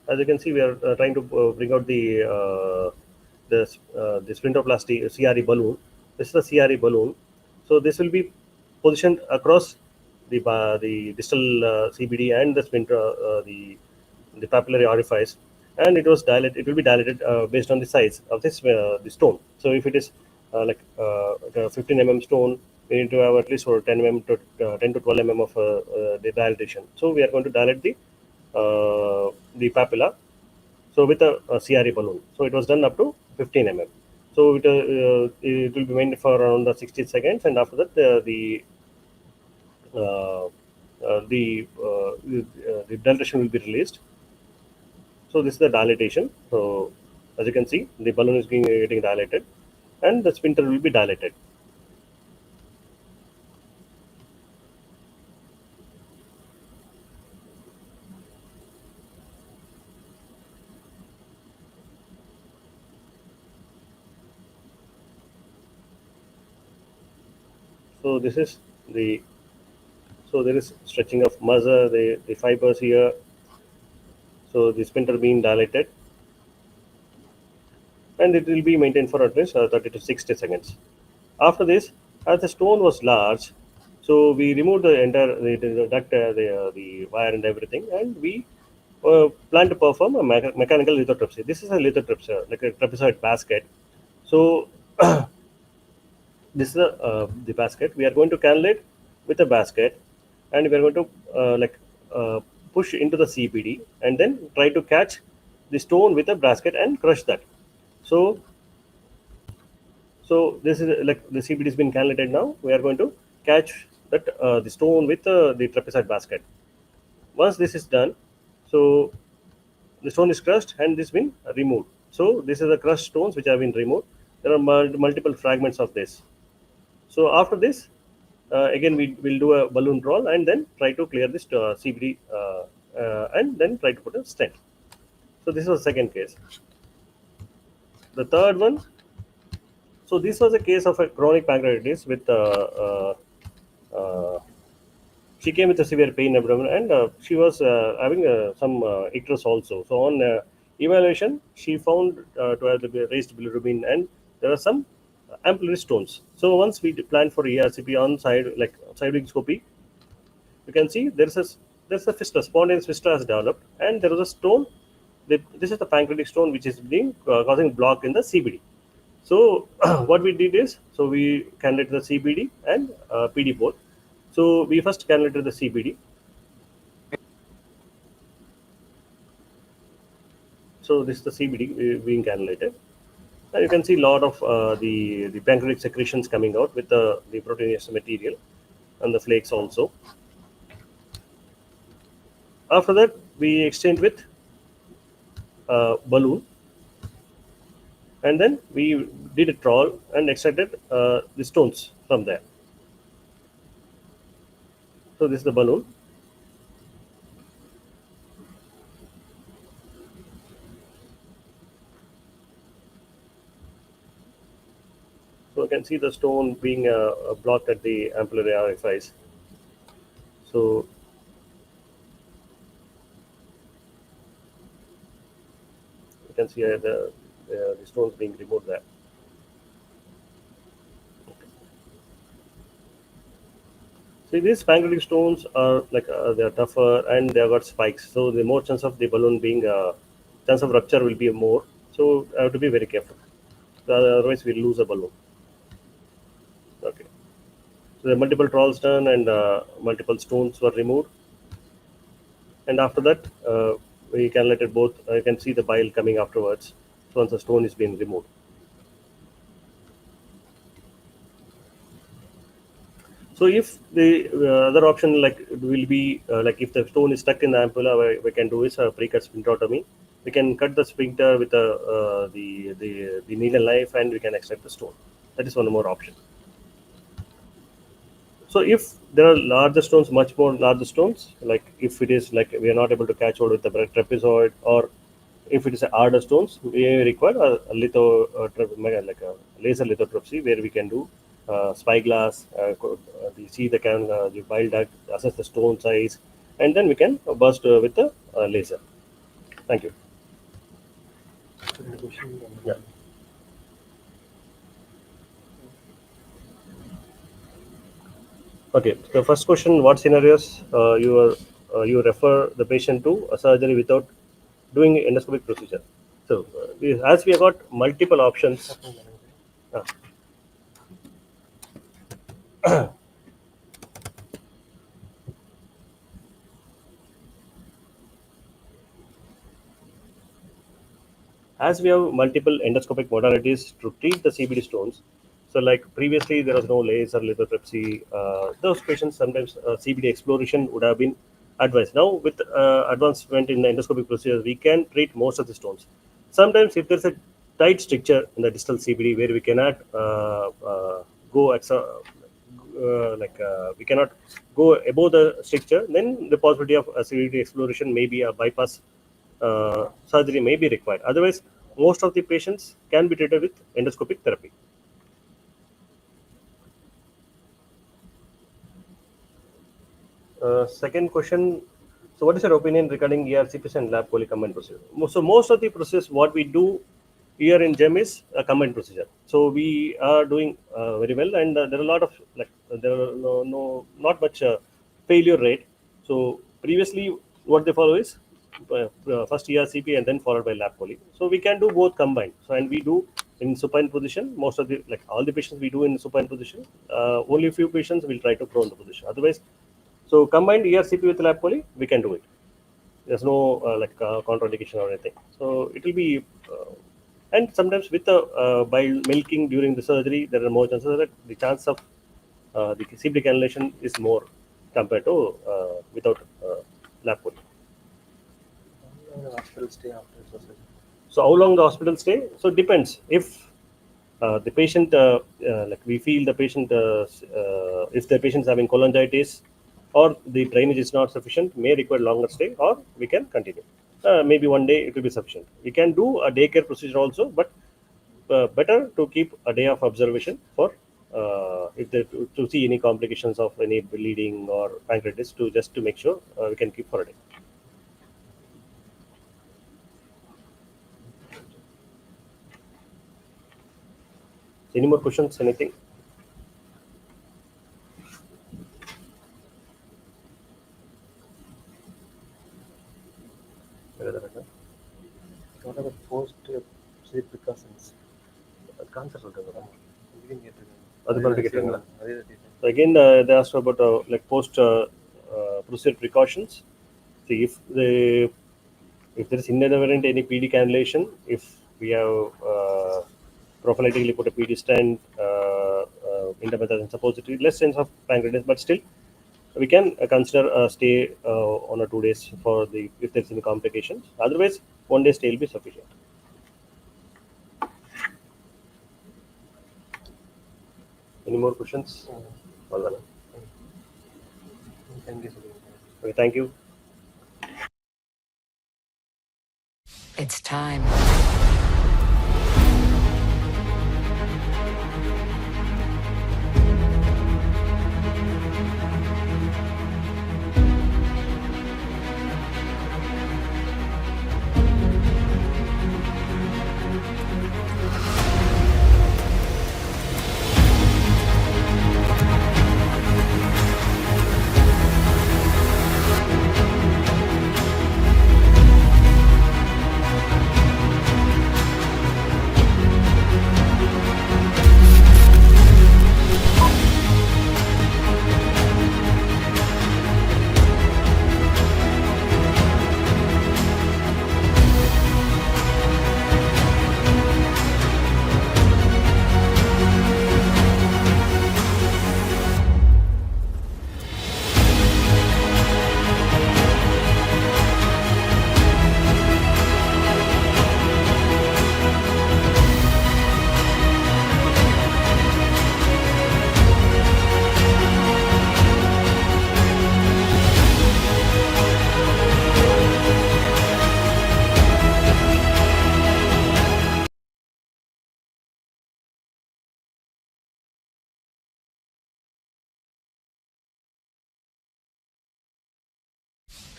as you can see, we are trying to bring out the splintoplasty CRE balloon. This is the CRE balloon. So this will be positioned across the distal CBD and the the papillary orifice, and it was dilated. It will be dilated based on the size of this the stone. So if it is like a 15 mm stone, we need to have at least for 10 mm to 10 to 12 mm of the dilatation. So we are going to dilate the papilla, so with a CRE balloon. So it was done up to 15 mm. So it will be maintained for around 60 seconds, and after that uh, the dilatation will be released. So this is the dilatation. So as you can see, the balloon is getting dilated, and the sphincter will be dilated. So this is the so there is stretching of muscle, the fibers here. So the sphincter being dilated, and it will be maintained for at least 30 to 60 seconds. After this, as the stone was large, so we removed the entire the duct, the wire and everything, and we plan to perform a mechanical lithotripsy. This is a lithotripsy, like a trapezoid basket. So this is the basket. We are going to cannulate with a basket, and we are going to uh, push into the CPD, and then try to catch the stone with a basket and crush that. So this is like the CPD has been cannulated now. We are going to catch that the stone with the trapezoid basket. Once this is done, so the stone is crushed and this been removed. So this is the crushed stones which have been removed. There are multiple fragments of this. So after this, again we will do a balloon draw and then try to clear this CBD and then try to put a stent. So this was the second case. The third one, so this was a case of a chronic pancreatitis with uh, she came with a severe pain abdomen and she was having some icterus also. So on evaluation, she found to have the raised bilirubin and there are some ampullary stones. So once we planned for ERCP on side like side scopy, you can see there's a fistula, spontaneous fistula has developed, and there was a stone. This is the pancreatic stone which is being causing block in the CBD. So what we did is, so we cannulated the CBD and PD both. So we first cannulated the CBD. So this is the CBD being cannulated. And you can see a lot of the pancreatic secretions coming out with the proteinous material and the flakes also. After that, we exchange with balloon, and then we did a trawl and extracted the stones from there. So this is the balloon. So you can see the stone being blocked at the ampullary orifice. So you can see the stones being removed there. See, these pancreatic stones are like they are tougher and they have got spikes. So the more chance of the balloon being chance of rupture will be more. So I have to be very careful. Otherwise, we lose a balloon. Okay. So the multiple trawls done and multiple stones were removed. And after that, we cannulated both. You can see the bile coming afterwards. So once the stone is being removed. So if the other option like will be like if the stone is stuck in the ampulla, we can do is a pre-cut sphincterotomy. We can cut the sphincter with the needle knife and we can extract the stone. That is one more option. So if there are larger stones, much more larger stones, like if it is like we are not able to catch hold with the trapezoid, or if it is a harder stones, we require a like a laser lithotripsy where we can do spyglass, see the bile duct, assess the stone size, and then we can burst with the laser. Thank you. Second question. Yeah. Okay. The first question: what scenarios you refer the patient to a surgery without doing endoscopic procedure? So, as we have got multiple options, uh, as we have multiple endoscopic modalities to treat the CBD stones. So, like previously, there was no laser lithotripsy. Those patients sometimes CBD exploration would have been advised. Now, with advancement in the endoscopic procedure, we can treat most of the stones. Sometimes, if there's a tight stricture in the distal CBD where we cannot go we cannot go above the stricture, then the possibility of CBD exploration may be a bypass surgery may be required. Otherwise, most of the patients can be treated with endoscopic therapy. Second question. So, what is your opinion regarding ERCPs and lab poly combined procedure? So, most of the procedures what we do here in GEM is a combined procedure. So, we are doing very well, and there are a lot of there are not much failure rate. So, previously, what they follow is first ERCP and then followed by lab poly. So, we can do both combined. So, and we do in supine position. Most of the all the patients we do in supine position. Only a few patients will try to prone the position. Otherwise, so combined ERCP with lab poly, we can do it. There's no contraindication or anything. So it will be, and sometimes with the by milking during the surgery, there are more chances that the chance of the CBD cannulation is more compared to without lab poly. Hospital stay after surgery. So how long the hospital stay? So it depends. If the patient, like we feel the patient, if the patient is having cholangitis or the drainage is not sufficient, may require longer stay, or we can continue. Maybe one day it will be sufficient. We can do a daycare procedure also, but better to keep a day of observation for if they to see any complications of any bleeding or pancreatitis, to just to make sure we can keep for a day. Any more questions? Anything? What are the post sleep precautions? Cancer சொல்றீங்களா? Again, கேட்டிருக்காங்க. அது மறுபடியும் கேட்டாங்களா? அதே தான் கேட்டேன். Again, they asked about like post procedure precautions. See, if there is inadvertent any PD cannulation, if we have prophylactically put a PD stent, intravenous suppository, less sense of pancreatitis, but still we can consider a stay 1 or 2 days for the if there's any complications. Otherwise, 1 day stay will be sufficient. Any more questions? All done. Thank you, sir. Okay, thank you. It's time.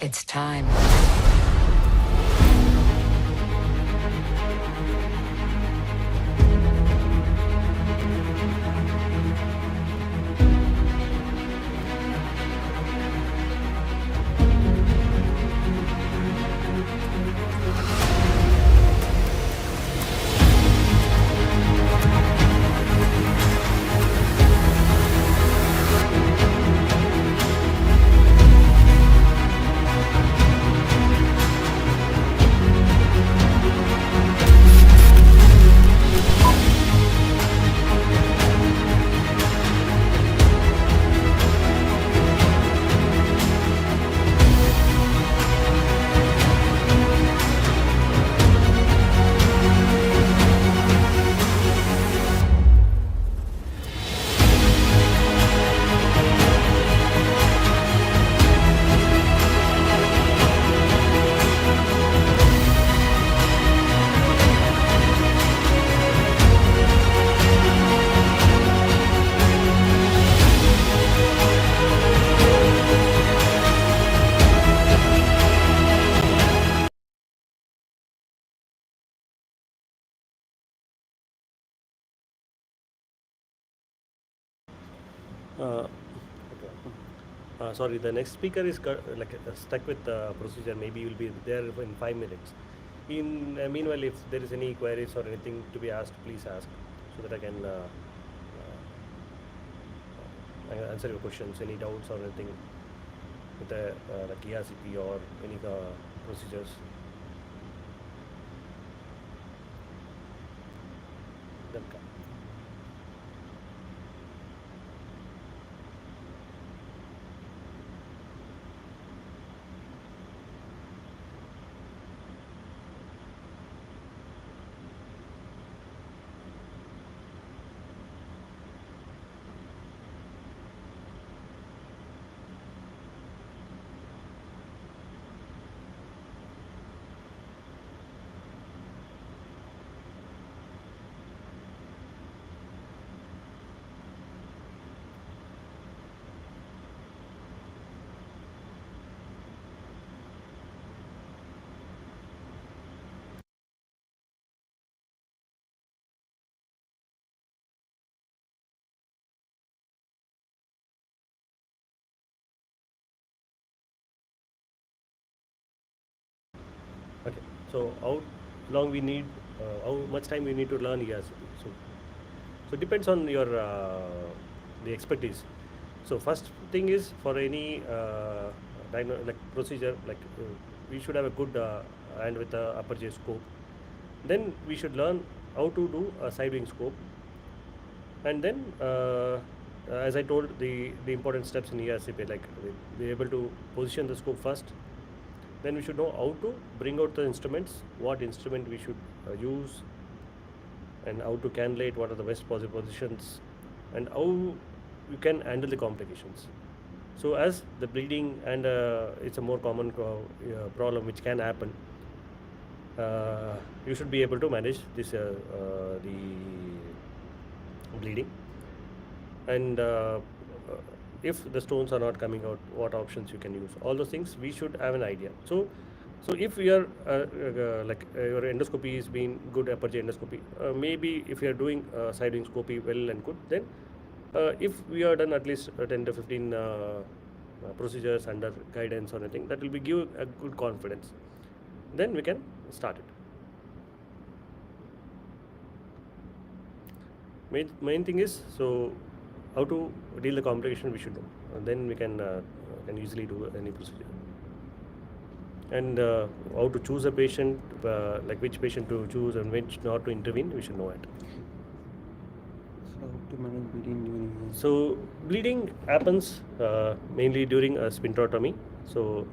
It's time. Okay. Sorry, the next speaker is stuck with the procedure. Maybe you'll be there in 5 minutes. In meanwhile, if there is any queries or anything to be asked, please ask so that I can answer your questions. Any doubts or anything with the like ERCP or any procedures. Welcome. So how long we need, how much time we need to learn ERCP. So it depends on your the expertise. So first thing is for any like procedure, like we should have a good hand with the upper J scope. Then we should learn how to do a side wing scope, and then as I told, the important steps in ERCP, like we able to position the scope first. Then we should know how to bring out the instruments, what instrument we should use, and how to cannulate, what are the best possible positions, and how you can handle the complications. So as the bleeding and it's a more common problem which can happen, you should be able to manage this the bleeding. And if the stones are not coming out, what options you can use, all those things we should have an idea. So if we are your endoscopy is being good, upper J endoscopy, maybe if you are doing side wing scopy well and good, then if we are done at least 10 to 15 procedures under guidance or anything, that will be give a good confidence. Then we can start it. Main thing is, so how to deal the complication we should know, and then we can easily do any procedure. And how to choose a patient, like which patient to choose and which not to intervene, we should know it. So how to manage bleeding during So bleeding happens mainly during a sphincterotomy. So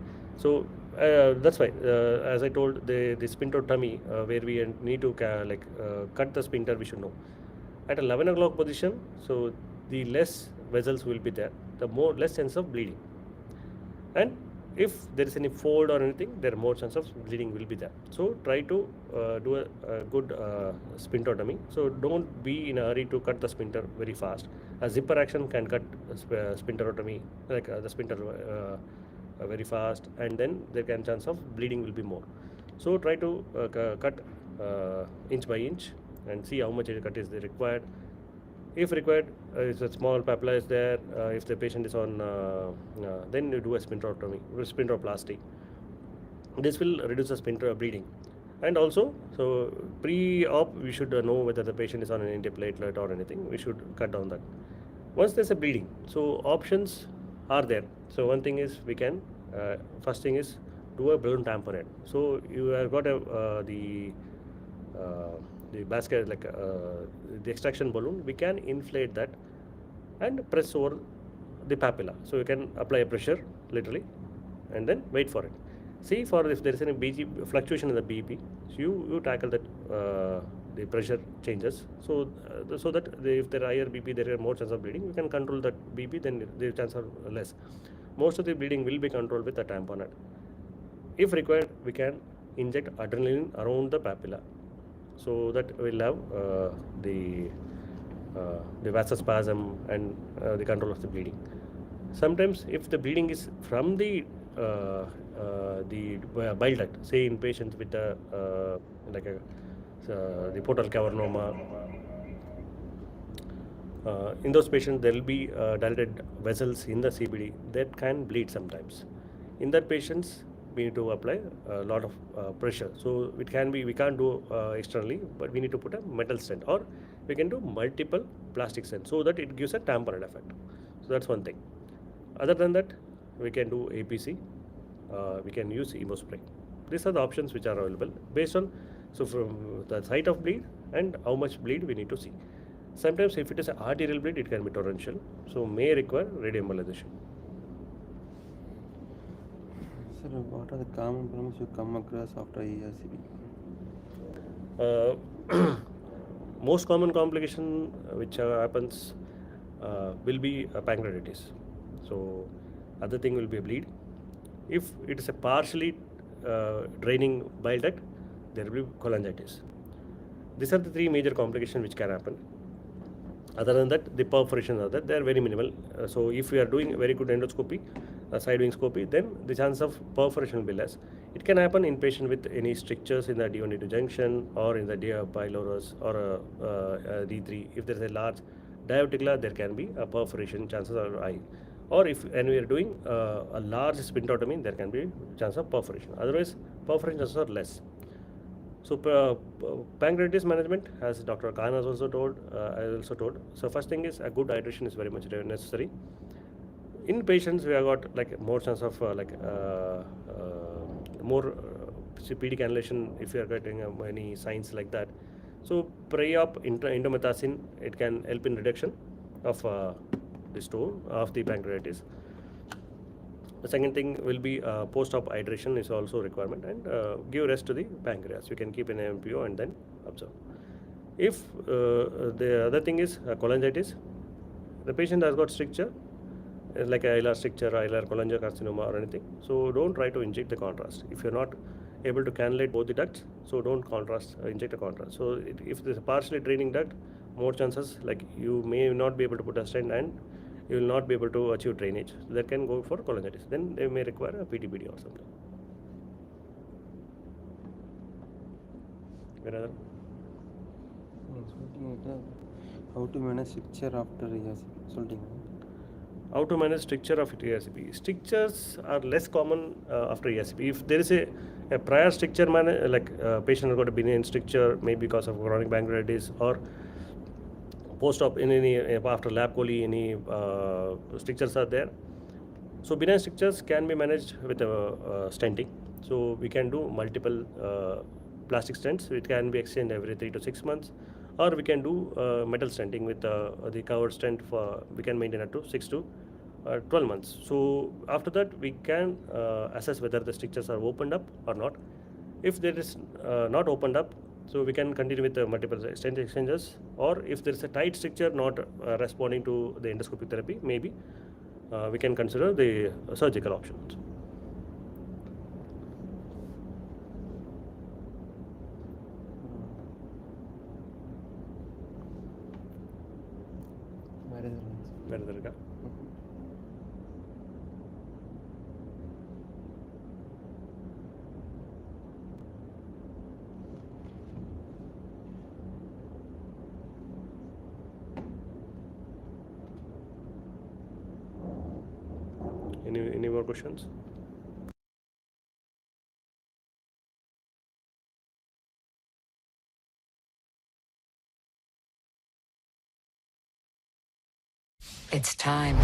that's why, as I told, the sphincterotomy where we need to cut the sphincter, we should know at 11 o'clock position. So the less vessels will be there, the more less chance of bleeding. And if there is any fold or anything, there are more chance of bleeding will be there. So try to do a good sphincterotomy. So don't be in a hurry to cut the sphincter very fast. A zipper action can cut sphincterotomy, like the sphincter very fast, and then there can chance of bleeding will be more. So try to cut inch by inch and see how much cut is required. If required, if a small papilla is there, if the patient is on, then you do a sphincteroplasty. This will reduce the sphincter bleeding. And also, so pre-op, we should know whether the patient is on an antiplatelet or anything. We should cut down that. Once there's a bleeding, so options are there. So one thing is we can, first thing is do a balloon tamponade. So you have got the basket, like the extraction balloon, we can inflate that and press over the papilla. So you can apply a pressure literally and then wait for it. See for if there is any BG fluctuation in the BP, so you tackle that the pressure changes. So so that if there are higher BP, there are more chance of bleeding. You can control that BP, then the chance are less. Most of the bleeding will be controlled with a tamponade. If required, we can inject adrenaline around the papilla, so that we'll have the vasospasm and the control of the bleeding. Sometimes if the bleeding is from the bile duct, say in patients with the portal cavernoma, in those patients there will be dilated vessels in the CBD that can bleed sometimes. In that patients, we need to apply a lot of pressure. So it can be, we can't do externally, but we need to put a metal stent, or we can do multiple plastic stents, so that it gives a tamponade effect. So that's one thing. Other than that, we can do APC, we can use hemospray. These are the options which are available based on, so from the site of bleed and how much bleed we need to see. Sometimes if it is an arterial bleed, it can be torrential, so may require radioembolization. Sir, what are the common problems you come across after ERCP? Most common complication which happens will be pancreatitis. So other thing will be a bleed. If it is a partially draining bile duct, there will be cholangitis. These are the three major complications which can happen. Other than that, the perforations are there, they are very minimal. So if we are doing very good endoscopy, side wing scopy, then the chance of perforation will be less. It can happen in patient with any strictures in the D1 D2 junction, or in the dia pylorus, or D3. If there is a large diverticular, there can be a perforation, chances are high. Or if we are doing a large sphincterotomy, there can be chance of perforation. Otherwise, perforation chances are less. So pancreatitis management, as Dr. Khan has also told, I also told. So first thing is a good hydration is very much necessary. In patients, we have got like more chance of more PD cannulation if you are getting any signs like that. So pre-op indomethacin, it can help in reduction of the stone of the pancreatitis. The second thing will be post-op hydration is also a requirement, and give rest to the pancreas. You can keep an MPO and then observe. If the other thing is cholangitis, the patient has got stricture, like a hilar stricture, hilar cholangiocarcinoma or anything. So don't try to inject the contrast. If you're not able to cannulate both the ducts, so don't inject a contrast. So if there's a partially draining duct, more chances like you may not be able to put a stent and you will not be able to achieve drainage. So that can go for cholangitis. Then they may require a PTBD or something. Another? How to manage stricture after ERCP? How to manage stricture of ERCP? Strictures are less common after ERCP. If there is a prior stricture, like patient has got a benign stricture, maybe because of chronic pancreatitis or post-op in any after lab chole, any strictures are there. So benign strictures can be managed with stenting. So we can do multiple plastic stents. It can be exchanged every 3 to 6 months, or we can do metal stenting with the covered stent. We can maintain up to 6 to 12 months. So after that, we can assess whether the strictures are opened up or not. If there is not opened up, so we can continue with the multiple stent exchanges, or if there is a tight stricture not responding to the endoscopic therapy, maybe we can consider the surgical options. Where is the regard? Any more questions? It's time.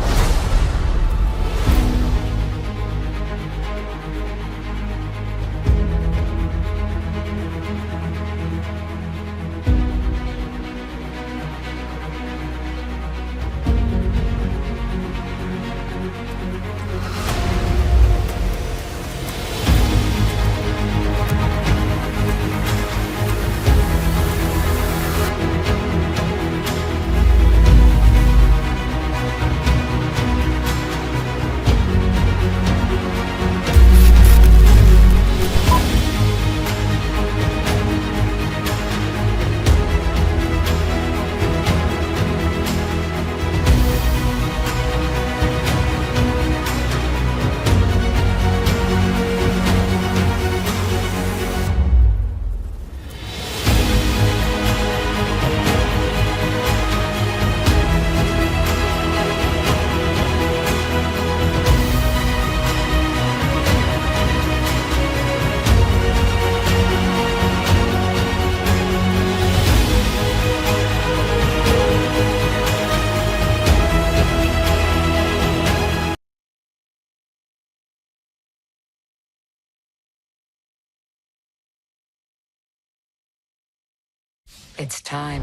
It's time.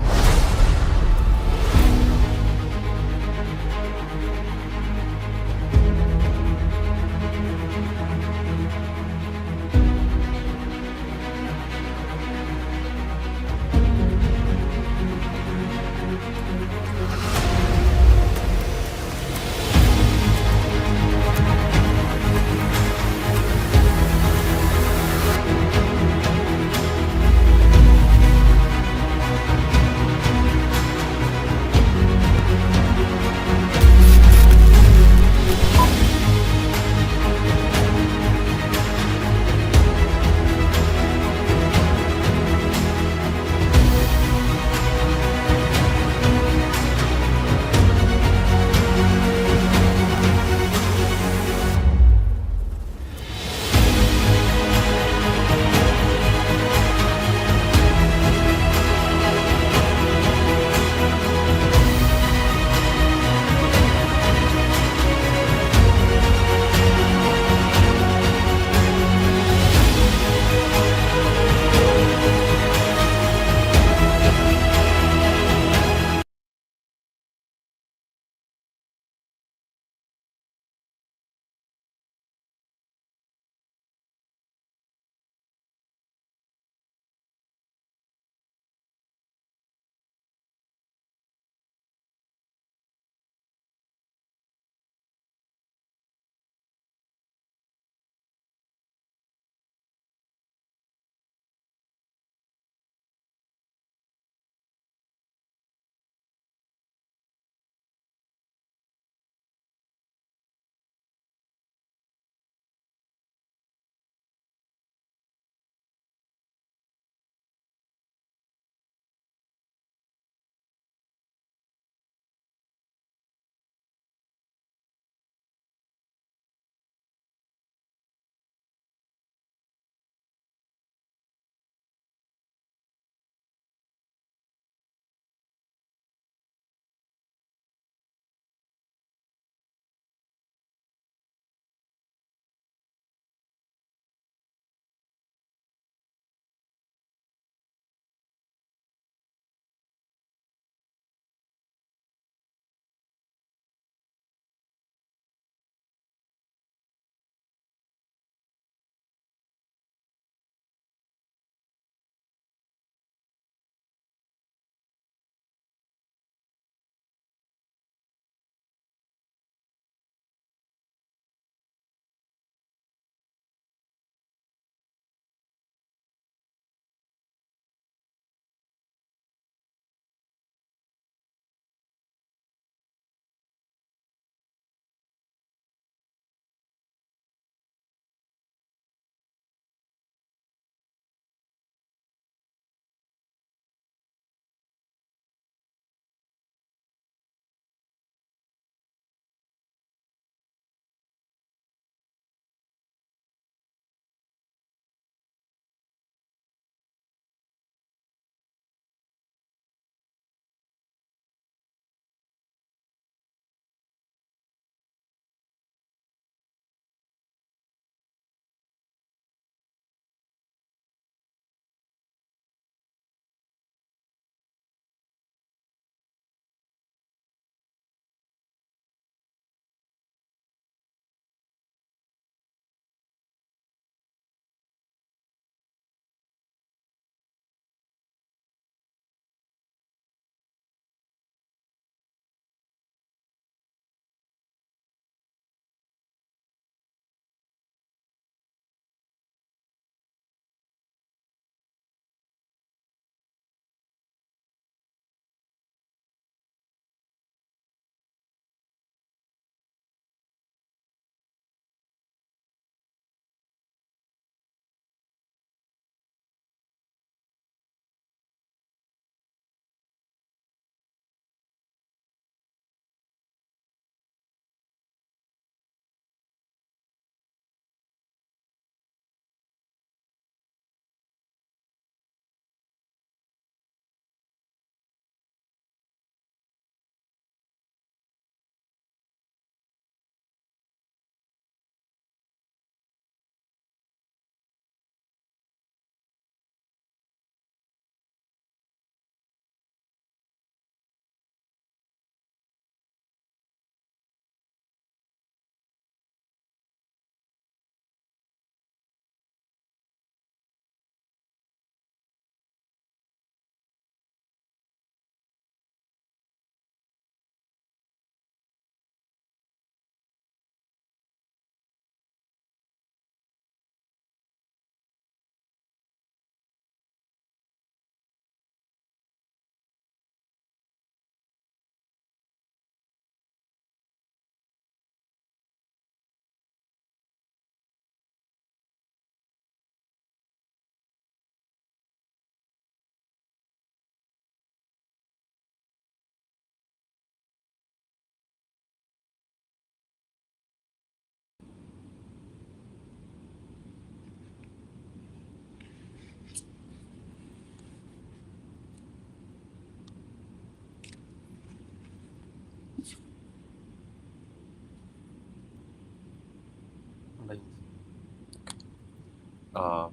Uh,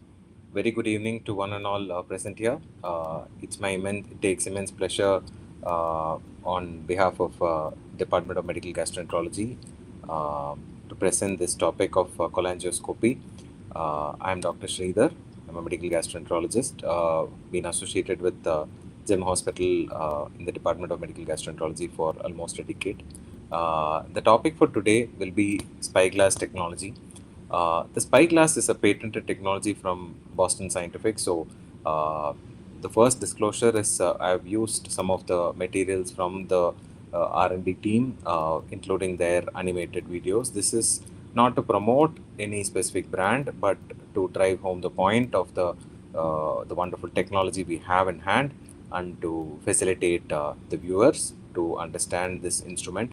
Very good evening to one and all present here. It takes immense pleasure on behalf of Department of Medical Gastroenterology uh, to present this topic of cholangioscopy. I'm Dr. Sridhar. I'm a medical gastroenterologist, been associated with Gem Hospital in the Department of Medical Gastroenterology for almost a decade. The topic for today will be spyglass technology. The spyglass is a patented technology from Boston Scientific. So, uh, the first disclosure is I have used some of the materials from the R&D team, including their animated videos. This is not to promote any specific brand, but to drive home the point of the wonderful technology we have in hand, and to facilitate the viewers to understand this instrument,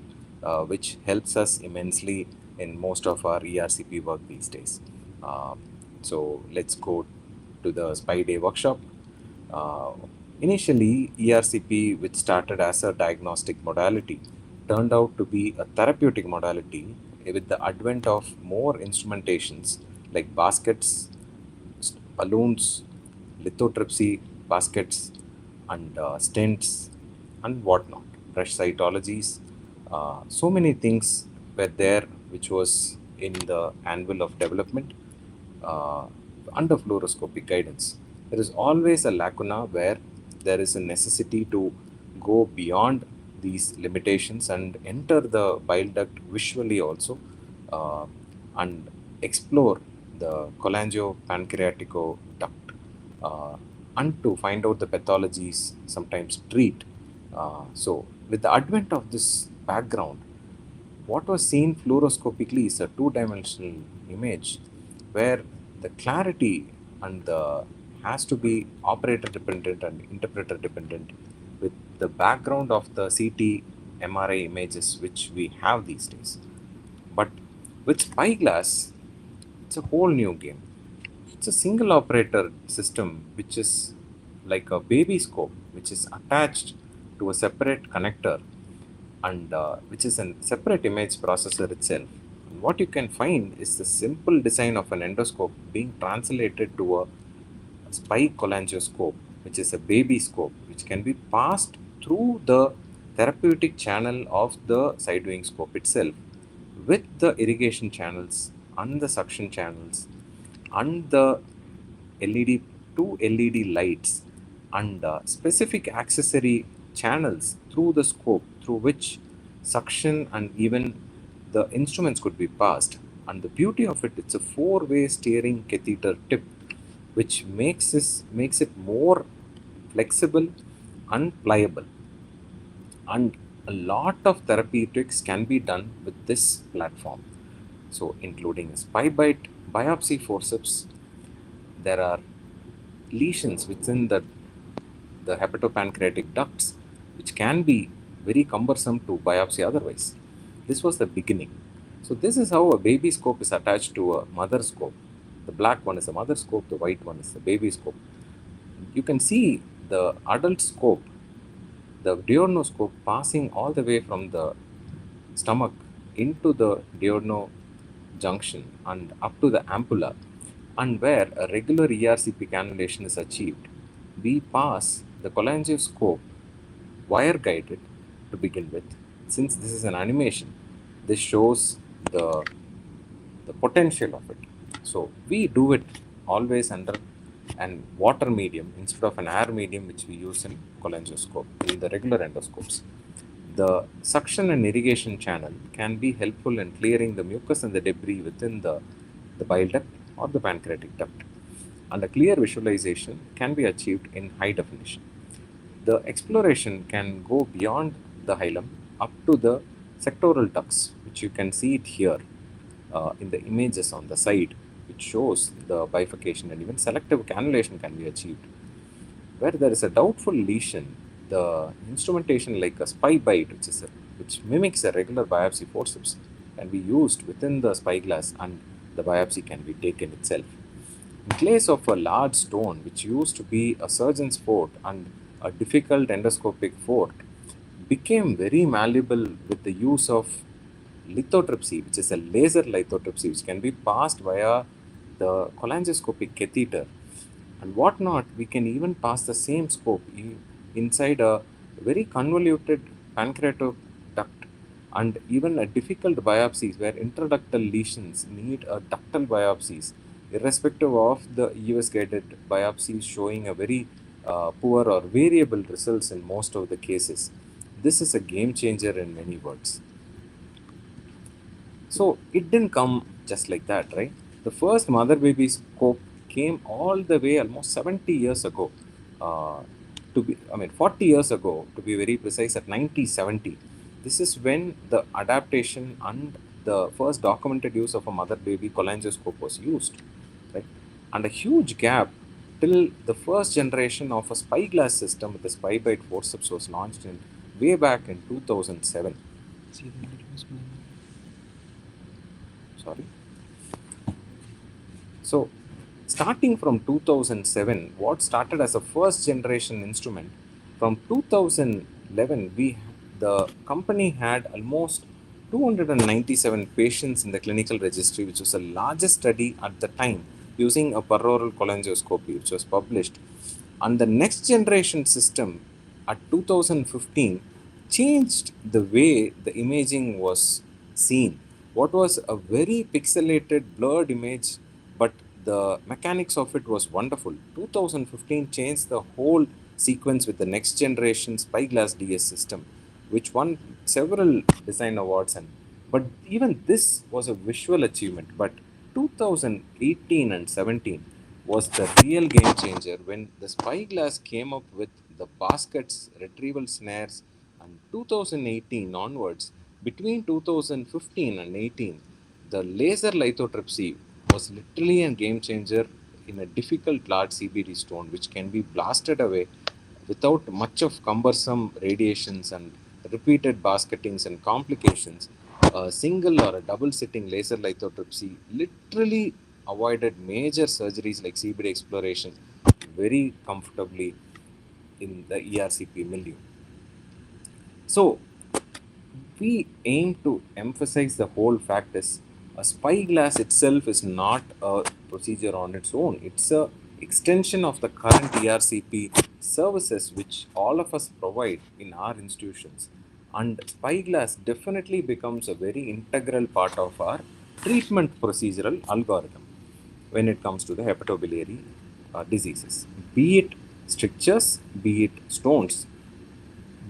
which helps us immensely in most of our ERCP work these days. Uh, so let's go to the Spy Day workshop. Uh, Initially, ERCP, which started as a diagnostic modality, turned out to be a therapeutic modality with the advent of more instrumentations like baskets, balloons, lithotripsy baskets, and stents, and whatnot, fresh cytologies. So many things were there which was in the anvil of development uh, under fluoroscopic guidance. There is always a lacuna where there is a necessity to go beyond these limitations and enter the bile duct visually also, uh, and explore the cholangiopancreatico duct, uh, and to find out the pathologies, sometimes treat. So, with the advent of this background, what was seen fluoroscopically is a two-dimensional image where the clarity and the has to be operator dependent and interpreter dependent with the background of the CT MRI images which we have these days. But with spyglass, it's a whole new game. It's a single operator system which is like a baby scope which is attached to a separate connector, and which is a separate image processor itself. And what you can find is the simple design of an endoscope being translated to a spy cholangioscope, which is a baby scope, which can be passed through the therapeutic channel of the side wing scope itself, with the irrigation channels and the suction channels and the LED, two LED lights, and specific accessory channels through the scope through which suction and even the instruments could be passed. And the beauty of it, it's a four-way steering catheter tip, which makes it more flexible and pliable. And a lot of therapeutics can be done with this platform. So, including a spy bite, biopsy forceps, there are lesions within the hepatopancreatic ducts, which can be very cumbersome to biopsy otherwise. This was the beginning. So, this is how a baby scope is attached to a mother scope. The black one is a mother scope, the white one is the baby scope. You can see the adult scope, the duodenoscope, passing all the way from the stomach into the duodenal junction and up to the ampulla, and where a regular ERCP cannulation is achieved. We pass the cholangioscope wire guided to begin with. Since this is an animation, this shows the potential of it. So we do it always under an water medium instead of an air medium, which we use in cholangioscope in the regular endoscopes. The suction and irrigation channel can be helpful in clearing the mucus and the debris within the bile duct or the pancreatic duct, and a clear visualization can be achieved in high definition. The exploration can go beyond the hilum up to the sectoral ducts, which you can see it here in the images on the side, which shows the bifurcation, and even selective cannulation can be achieved. Where there is a doubtful lesion, the instrumentation like a spy bite, which mimics a regular biopsy forceps, can be used within the spyglass, and the biopsy can be taken itself. In place of a large stone, which used to be a surgeon's fort and a difficult endoscopic fort, became very malleable with the use of lithotripsy, which is a laser lithotripsy, which can be passed via the cholangioscopic catheter. And what not, we can even pass the same scope inside a very convoluted pancreatic duct, and even a difficult biopsies where intraductal lesions need a ductal biopsies, irrespective of the US guided biopsies showing a very poor or variable results in most of the cases. This is a game changer in many words. So it didn't come just like that, right? The first mother baby scope came all the way almost 70 years ago. I mean, 40 years ago, to be very precise, at 1970. This is when the adaptation and the first documented use of a mother baby cholangioscope was used, right? And a huge gap till the first generation of a spyglass system with the spy-bite forceps was launched in way back in 2007. See the videos, man. Sorry. So, starting from 2007, what started as a first generation instrument, from 2011, the company had almost 297 patients in the clinical registry, which was the largest study at the time using a peroral cholangioscopy, which was published. And the next generation system at 2015 changed the way the imaging was seen. What was a very pixelated, blurred image, but the mechanics of it was wonderful. 2015 changed the whole sequence with the next generation Spyglass DS system, which won several design awards. But even this was a visual achievement. But 2018 and 17 was the real game changer when the Spyglass came up with the baskets, retrieval snares, and 2018 onwards, between 2015 and 18, the laser lithotripsy was literally a game changer in a difficult large CBD stone, which can be blasted away without much of cumbersome radiations and repeated basketings and complications. A single or a double sitting laser lithotripsy literally avoided major surgeries like CBD exploration very comfortably in the ERCP milieu. So, we aim to emphasize the whole fact is a spyglass itself is not a procedure on its own. It's a extension of the current ERCP services which all of us provide in our institutions. And spyglass definitely becomes a very integral part of our treatment procedural algorithm when it comes to the hepatobiliary diseases. Be it strictures, be it stones,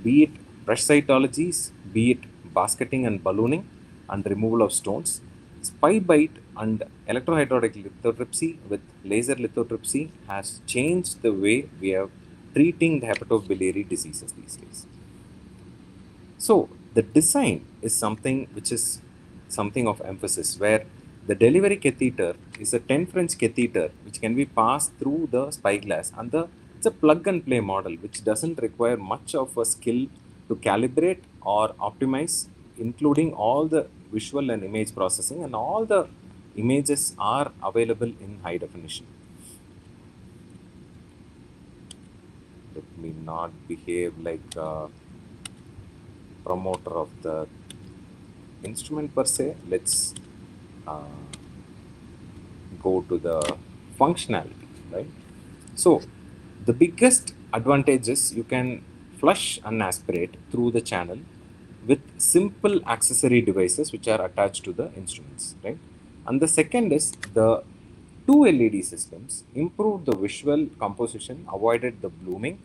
be it brush cytologies, be it basketing and ballooning and removal of stones, spy bite and electrohydrotic lithotripsy with laser lithotripsy has changed the way we are treating the hepatobiliary diseases these days. So the design is something which is something of emphasis, where the delivery catheter is a 10 French catheter which can be passed through the spyglass, and it's a plug and play model which doesn't require much of a skill to calibrate or optimize, including all the visual and image processing, and all the images are available in high definition. Let me not behave like a promoter of the instrument per se. Let's go to the functionality, right? So the biggest advantage is you can flush and aspirate through the channel with simple accessory devices which are attached to the instruments, right? And the second is the two LED systems improved the visual composition, avoided the blooming,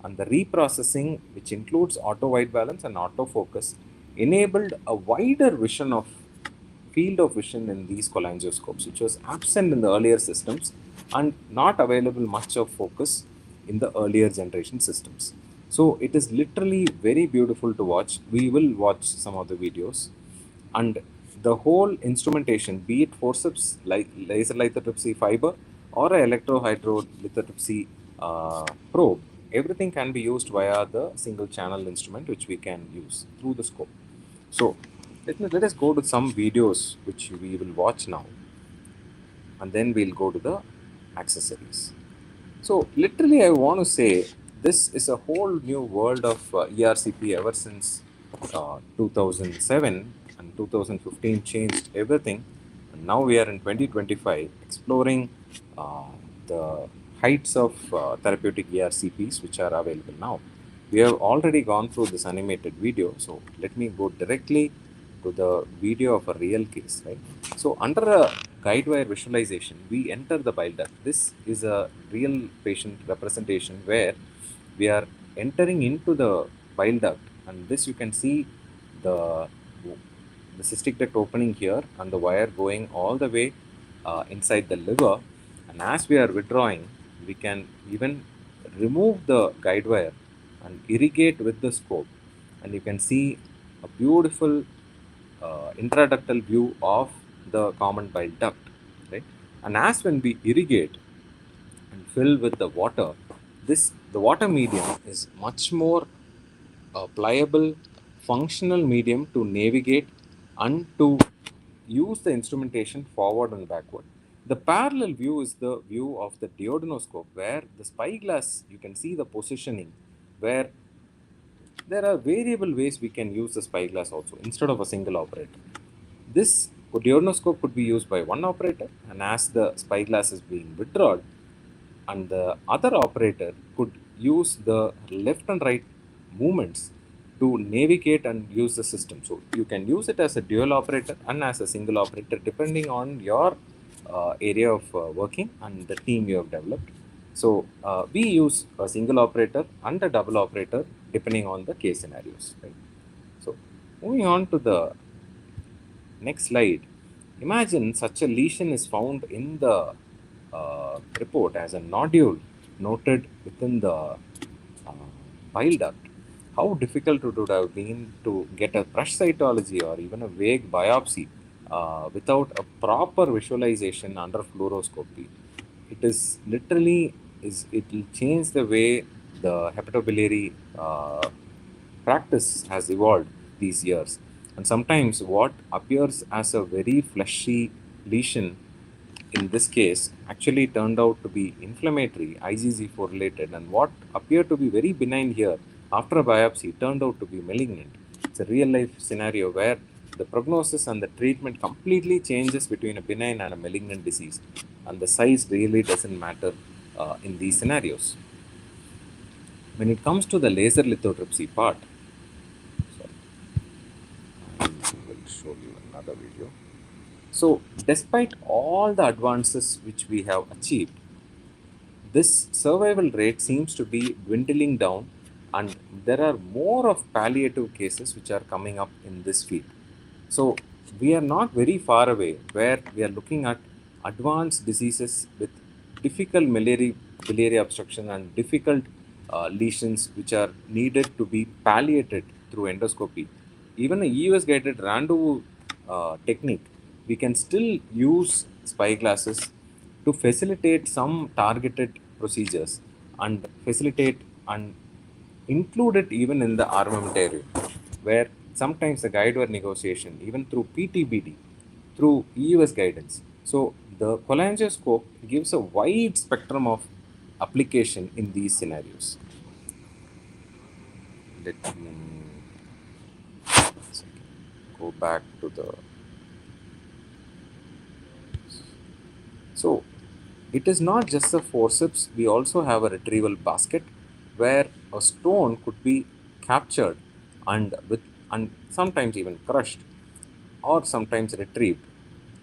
and the reprocessing, which includes auto white balance and autofocus, enabled a wider vision of field of vision in these cholangioscopes, which was absent in the earlier systems and not available much of focus in the earlier generation systems. So it is literally very beautiful to watch. We will watch some of the videos, and the whole instrumentation, be it forceps, like laser lithotripsy fiber, or a electrohydrolithotripsy probe, everything can be used via the single channel instrument which we can use through the scope. So let us go to some videos which we will watch now, and then we'll go to the accessories. So literally I want to say this is a whole new world of ERCP ever since 2007, and 2015 changed everything. And now we are in 2025 exploring uh, the heights of therapeutic ERCPs which are available now. We have already gone through this animated video, so let me go directly to the video of a real case, right? So under a guide wire visualization, we enter the bile duct. This is a real patient representation where we are entering into the bile duct, and this you can see the the cystic duct opening here and the wire going all the way inside the liver. And as we are withdrawing, we can even remove the guide wire and irrigate with the scope, and you can see a beautiful intraductal view of the common bile duct, right? And as when we irrigate and fill with the water, the water medium is much more pliable, functional medium to navigate and to use the instrumentation forward and backward. The parallel view is the view of the duodenoscope, where the spyglass, you can see the positioning, where there are variable ways we can use the spyglass also instead of a single operator. This duodenoscope could be used by one operator, and as the spyglass is being withdrawn, and the other operator could use the left and right movements to navigate and use the system. So you can use it as a dual operator and as a single operator depending on your area of working and the team you have developed. So we use a single operator and a double operator depending on the case scenarios. Right? So moving on to the next slide. Imagine such a lesion is found in the report as a nodule noted within the bile duct. How difficult it would have been to get a brush cytology or even a vague biopsy without a proper visualization under fluoroscopy. It is literally it will change the way the hepatobiliary practice has evolved these years. And sometimes what appears as a very fleshy lesion in this case actually turned out to be inflammatory, IgG4 related, and what appeared to be very benign here after a biopsy turned out to be malignant. It's a real life scenario where the prognosis and the treatment completely changes between a benign and a malignant disease, and the size really doesn't matter in these scenarios. When it comes to the laser lithotripsy part, sorry, I will show you another video. So, despite all the advances which we have achieved, this survival rate seems to be dwindling down, and there are more of palliative cases which are coming up in this field. So, we are not very far away where we are looking at advanced diseases with difficult biliary obstruction and difficult lesions which are needed to be palliated through endoscopy. Even a EUS guided rendezvous technique, we can still use spyglasses to facilitate some targeted procedures and facilitate and include it even in the armamentarium, where sometimes the guide wire negotiation, even through PTBD, through EUS guidance. So the cholangioscope gives a wide spectrum of application in these scenarios. Let me go back to the. So it is not just a forceps, we also have a retrieval basket where a stone could be captured and with and sometimes even crushed or sometimes retrieved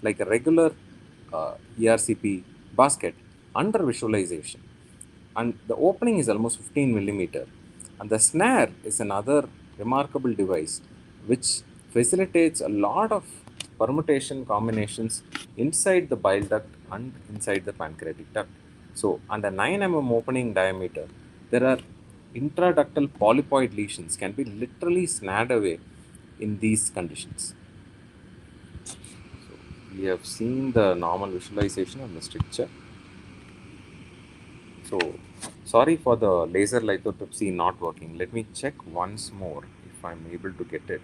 like a regular ERCP basket under visualization. And the opening is almost 15 millimeter. And the snare is another remarkable device which facilitates a lot of permutation combinations inside the bile duct and inside the pancreatic duct. So, under 9 mm opening diameter, there are intraductal polypoid lesions can be literally snared away in these conditions. So, we have seen the normal visualization of the stricture. So, sorry for the laser lithotripsy not working. Let me check once more if I'm able to get it.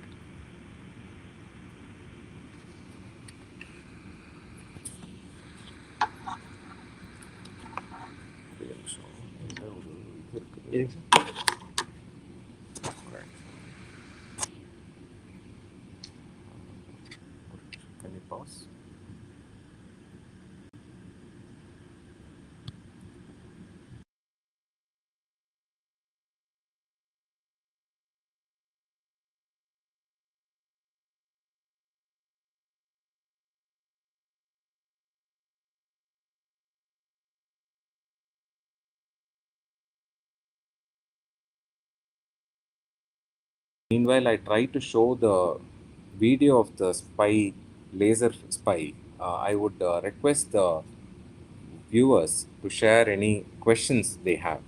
Pause. Meanwhile, I try to show the video of the spy, laser spy. I would request the viewers to share any questions they have.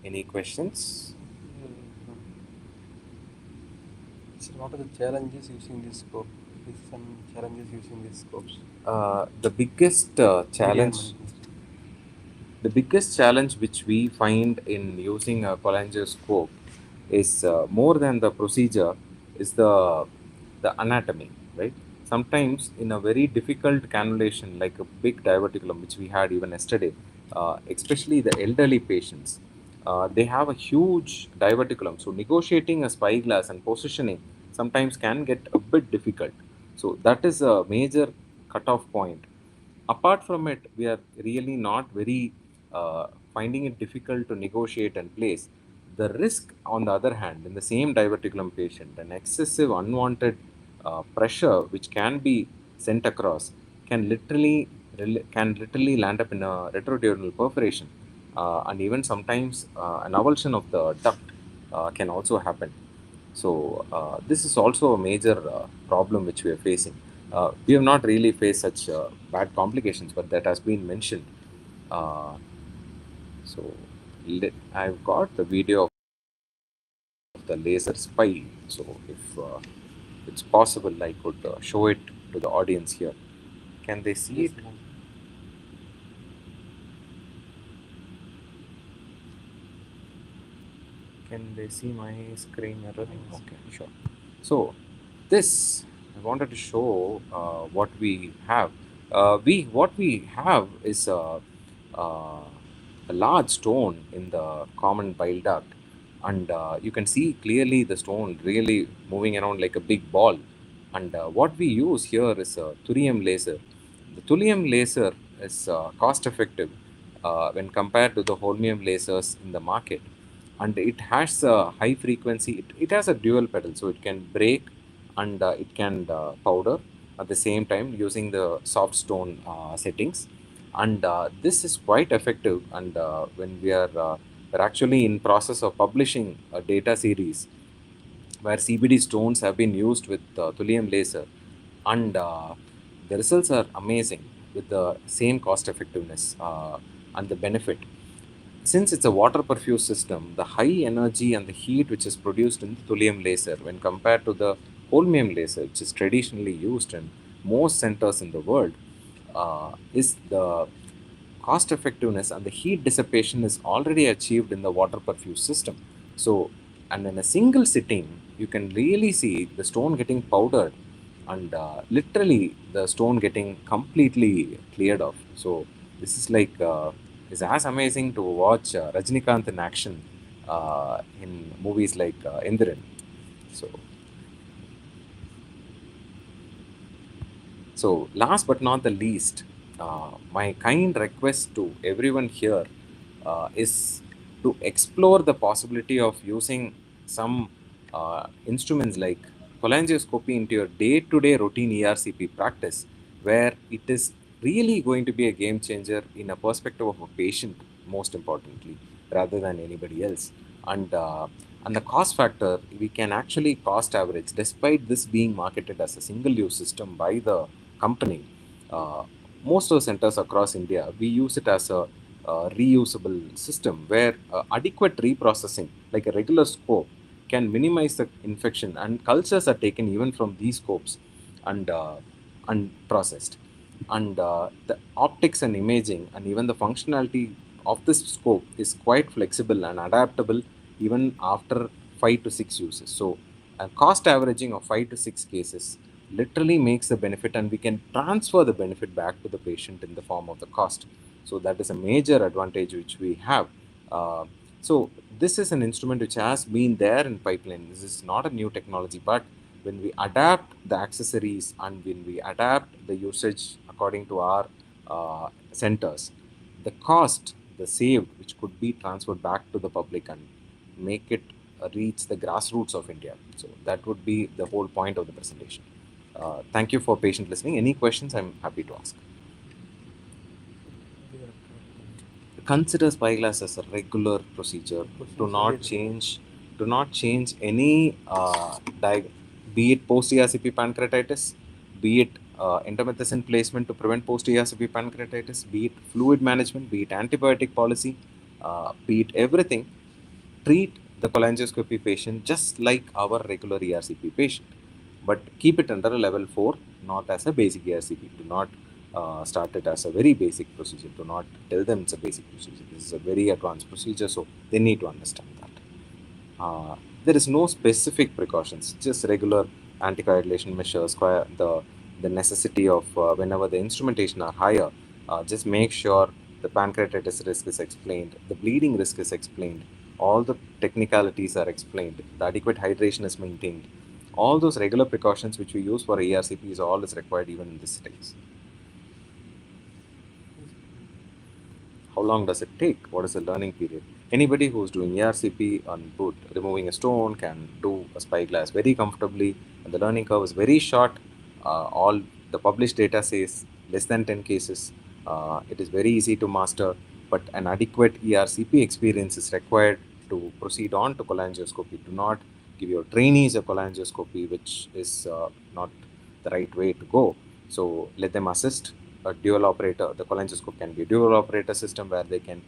Any questions? Sir, what are the challenges using this scope? Is some challenges using these scopes? The biggest Media challenge management. The biggest challenge which we find in using a cholangioskop is more than the procedure is the anatomy, right? Sometimes in a very difficult cannulation like a big diverticulum which we had even yesterday, especially the elderly patients, they have a huge diverticulum. So negotiating a spyglass and positioning sometimes can get a bit difficult. So that is a major cutoff point. Apart from it, we are really not very finding it difficult to negotiate and place. The risk, on the other hand, in the same diverticulum patient, an excessive unwanted pressure which can be sent across can literally land up in a retroduodenal perforation, and even sometimes an avulsion of the duct can also happen. So this is also a major problem which we are facing. We have not really faced such bad complications, but that has been mentioned. Uh, so I've got the video of the laser spy. So if it's possible, I could show it to the audience here. Can they see Yes, it? sir. Can they see my screen mirroring? Okay, sure. So this I wanted to show what we have. We what we have is uh, a large stone in the common bile duct, and you can see clearly the stone really moving around like a big ball. And what we use here is a thulium laser. The thulium laser is cost effective when compared to the holmium lasers in the market, and it has a high frequency. It has a dual pedal, so it can break and it can powder at the same time using the soft stone settings. And this is quite effective. And when we're actually in process of publishing a data series where CBD stones have been used with thulium laser, and the results are amazing with the same cost effectiveness and the benefit. Since it's a water perfuse system, the high energy and the heat which is produced in the thulium laser when compared to the holmium laser, which is traditionally used in most centers in the world, is the cost effectiveness and the heat dissipation is already achieved in the water perfuse system. So, and in a single sitting, you can really see the stone getting powdered and literally the stone getting completely cleared off. So, this is like is as amazing to watch Rajnikant in action in movies like Indiran. So, so, last but not the least, my kind request to everyone here is to explore the possibility of using some instruments like cholangioscopy into your day to day routine ERCP practice, where it is really going to be a game changer in a perspective of a patient, most importantly, rather than anybody else. And And the cost factor, we can actually cost average, despite this being marketed as a single use system by the company. Uh, Most of the centers across India, we use it as a reusable system where adequate reprocessing, like a regular scope, can minimize the infection, and cultures are taken even from these scopes and unprocessed. And the optics and imaging and even the functionality of this scope is quite flexible and adaptable even after 5 to 6 uses. So a cost averaging of 5 to 6 cases literally makes the benefit, and we can transfer the benefit back to the patient in the form of the cost. So that is a major advantage which we have. Uh, so this is an instrument which has been there in pipeline. This is not a new technology, but when we adapt the accessories and when we adapt the usage according to our centers, the cost, the saved, which could be transferred back to the public and make it reach the grassroots of India. So that would be the whole point of the presentation. Thank you for patient listening. Any questions? I'm happy to ask. Consider spyglass as a regular procedure. Do not change. Do not change any be it post ERCP pancreatitis, be it indomethacin placement to prevent post ERCP pancreatitis, be it fluid management, be it antibiotic policy, be it everything. Treat the cholangioscopy patient just like our regular ERCP patient, but keep it under a level 4, not as a basic ERCP. Do not start it as a very basic procedure. Do not tell them it's a basic procedure. This is a very advanced procedure, so they need to understand that. There is no specific precautions, just regular anticoagulation measures. The necessity of whenever the instrumentation are higher, just make sure the pancreatitis risk is explained, the bleeding risk is explained, all the technicalities are explained, the adequate hydration is maintained. All those regular precautions which we use for ERCP is all is required even in this stage. How long does it take? What is the learning period? Anybody who's doing ERCP on boot, removing a stone, can do a spyglass very comfortably, and the learning curve is very short. All the published data says less than 10 cases. It is very easy to master, but an adequate ERCP experience is required to proceed on to cholangioscopy. Do not give your trainees a cholangioscopy, which is not the right way to go. So let them assist a dual operator. The cholangioscope can be a dual operator system where they can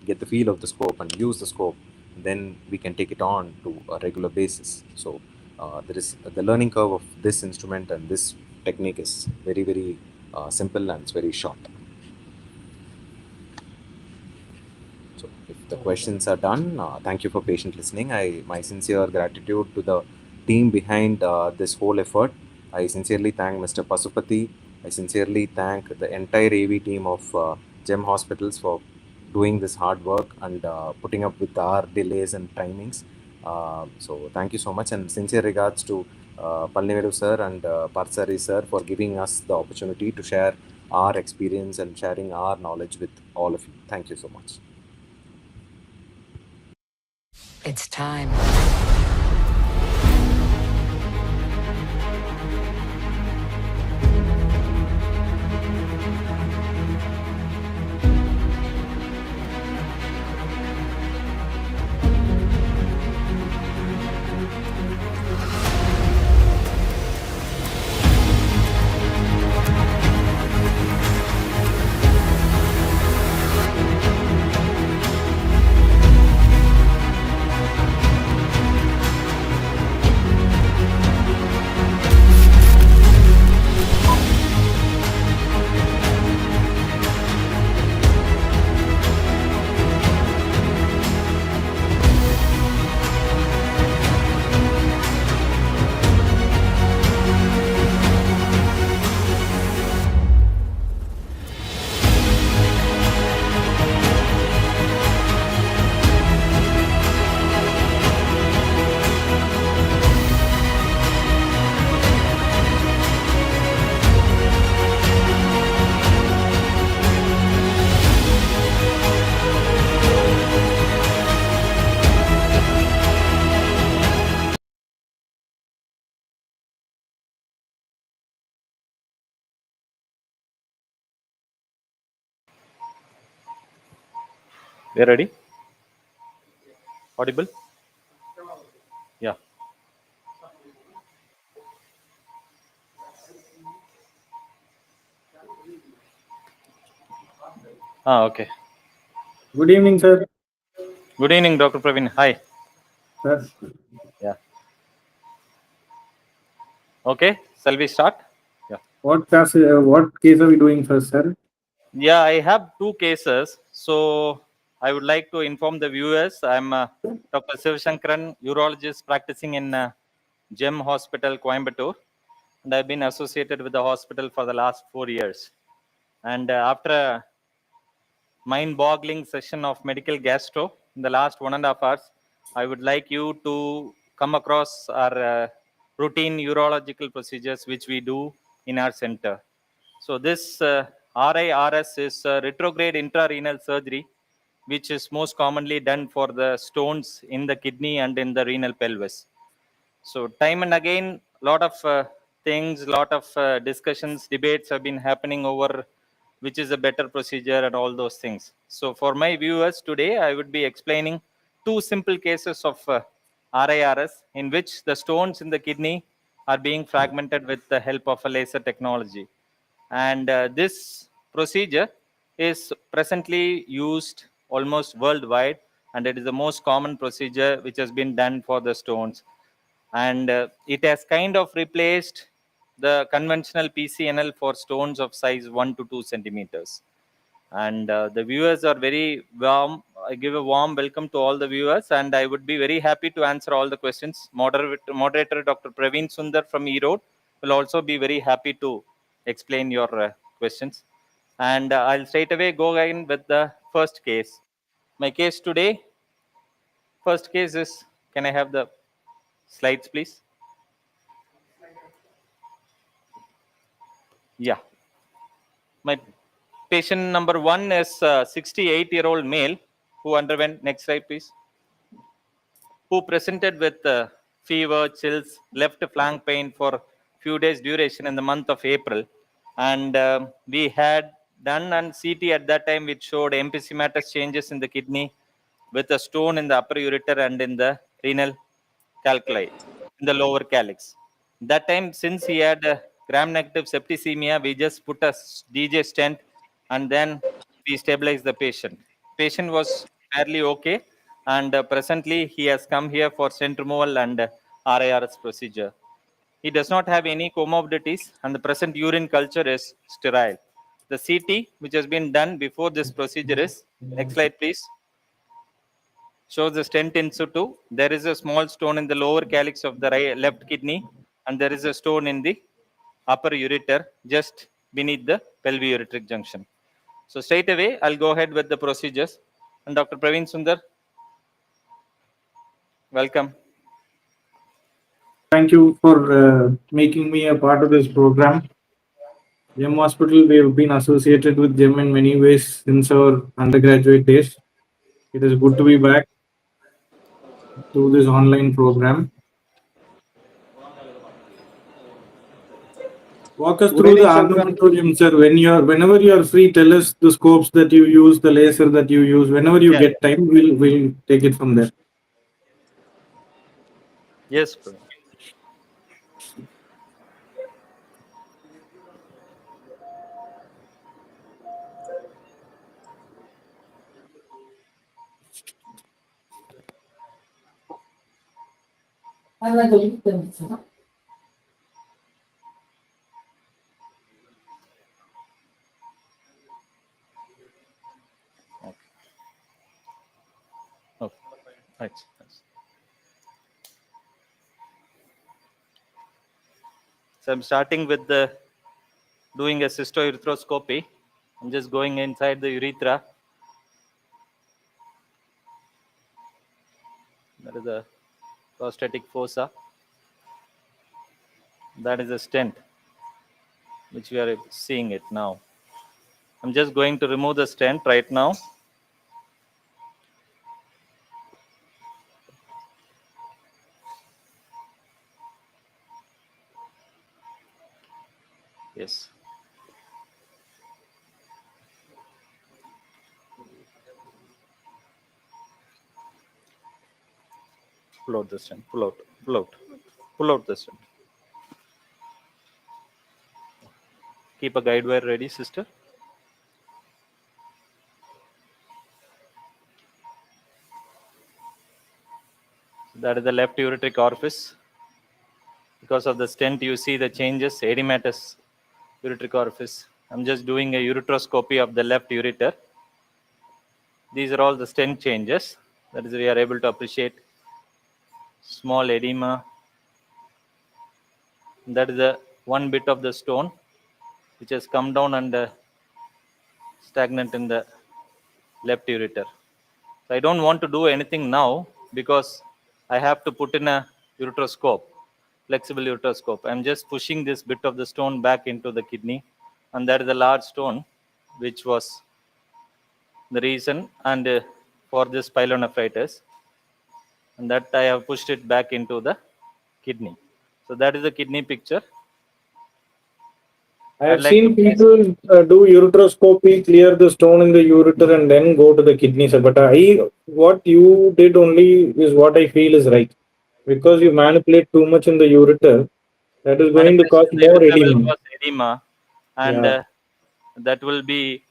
get the feel of the scope and use the scope. Then we can take it on to a regular basis. So there is the learning curve of this instrument and this technique is very simple, and it's very short. So if the questions are done, thank you for patient listening. My sincere gratitude to the team behind this whole effort. I sincerely thank Mr. Pasupati. I sincerely thank the entire AV team of GEM Hospitals for doing this hard work and putting up with our delays and timings. So thank you so much, and sincere regards to Palnivedu sir and Parsari sir for giving us the opportunity to share our experience and sharing our knowledge with all of you. Thank you so much. It's time. We are ready? Audible? Okay. Good evening, sir. Good evening, Dr. Praveen. Hi. Sir, Yeah. Okay. Shall we start? Yeah. what case are we doing first, sir? Yeah, I have two cases. So I would like to inform the viewers. I'm Dr. Sivashankaran, urologist practicing in GEM Hospital, Coimbatore. And I've been associated with the hospital for the last 4 years. And after a mind-boggling session of medical gastro in the last 1.5 hours, I would like you to come across our routine urological procedures which we do in our center. So this RIRS is retrograde intrarenal surgery, which is most commonly done for the stones in the kidney and in the renal pelvis. So time and again, lot of things, lot of discussions, debates have been happening over which is a better procedure and all those things. So for my viewers today, I would be explaining two simple cases of RIRS in which the stones in the kidney are being fragmented with the help of a laser technology. And this procedure is presently used almost worldwide, and it is the most common procedure which has been done for the stones. And it has kind of replaced the conventional PCNL for stones of size 1 to 2 centimeters. And the viewers are very warm. I give a warm welcome to all the viewers, and I would be very happy to answer all the questions. Moderator Dr. Praveen Sundar from Erode will also be very happy to explain your questions. And I'll straight away go in with the first case. My case today, first case is, can I have the slides, please? Yeah. My patient number one is a 68-year-old male who underwent, next slide, please, who presented with fever, chills, left flank pain for few days duration in the month of April. And we had done an CT at that time, which showed emphysematous changes in the kidney with a stone in the upper ureter and in the renal calculi, in the lower calyx. That time, since he had gram-negative septicemia, we just put a DJ stent and then we stabilized the patient. Patient was fairly okay, and presently he has come here for stent removal and RIRS procedure. He does not have any comorbidities, and the present urine culture is sterile. The CT, which has been done before this procedure, is, next slide, please, shows the stent in situ. There is a small stone in the lower calyx of the left kidney, and there is a stone in the upper ureter just beneath the pelviureteric junction. So straight away, I'll go ahead with the procedures. And Dr. Praveen Sundar, welcome. Thank you for making me a part of this program. GEM Hospital, we have been associated with GEM in many ways since our undergraduate days. It is good to be back to this online program. Walk us Good through the evening, Shankar. armamentarium, sir. Whenever you are free, tell us the scopes that you use, the laser that you use. Whenever you Yeah. get time, we'll take it from there. Yes, Praveen. Okay. Right. So I'm starting with the doing a cystourethropy. I'm just going inside the urethra. That is a prostatic fossa. That is a stent, which we are seeing it now. I'm just going to remove the stent right now. Yes. Pull out the stent. Pull out. Pull out. Pull out the stent. Keep a guide wire ready, sister. That is the left ureteric orifice. Because of the stent, you see the changes, edematous ureteric orifice. I'm just doing a ureteroscopy of the left ureter. These are all the stent changes. That is, we are able to appreciate small edema. That is the one bit of the stone which has come down and stagnant in the left ureter. So I don't want to do anything now because I have to put in a ureteroscope, flexible ureteroscope. I'm just pushing this bit of the stone back into the kidney, and that is a large stone, which was the reason and for this pyelonephritis, and that I have pushed it back into the kidney. So that is the kidney picture. I I'd have like seen to people do ureteroscopy, clear the stone in the ureter, and then go to the kidney. Sir. But what you did only is what I feel is right. Because you manipulate too much in the ureter, that is going to manipulation cause in the more urethra will edema. cause edema, and Yeah, that will be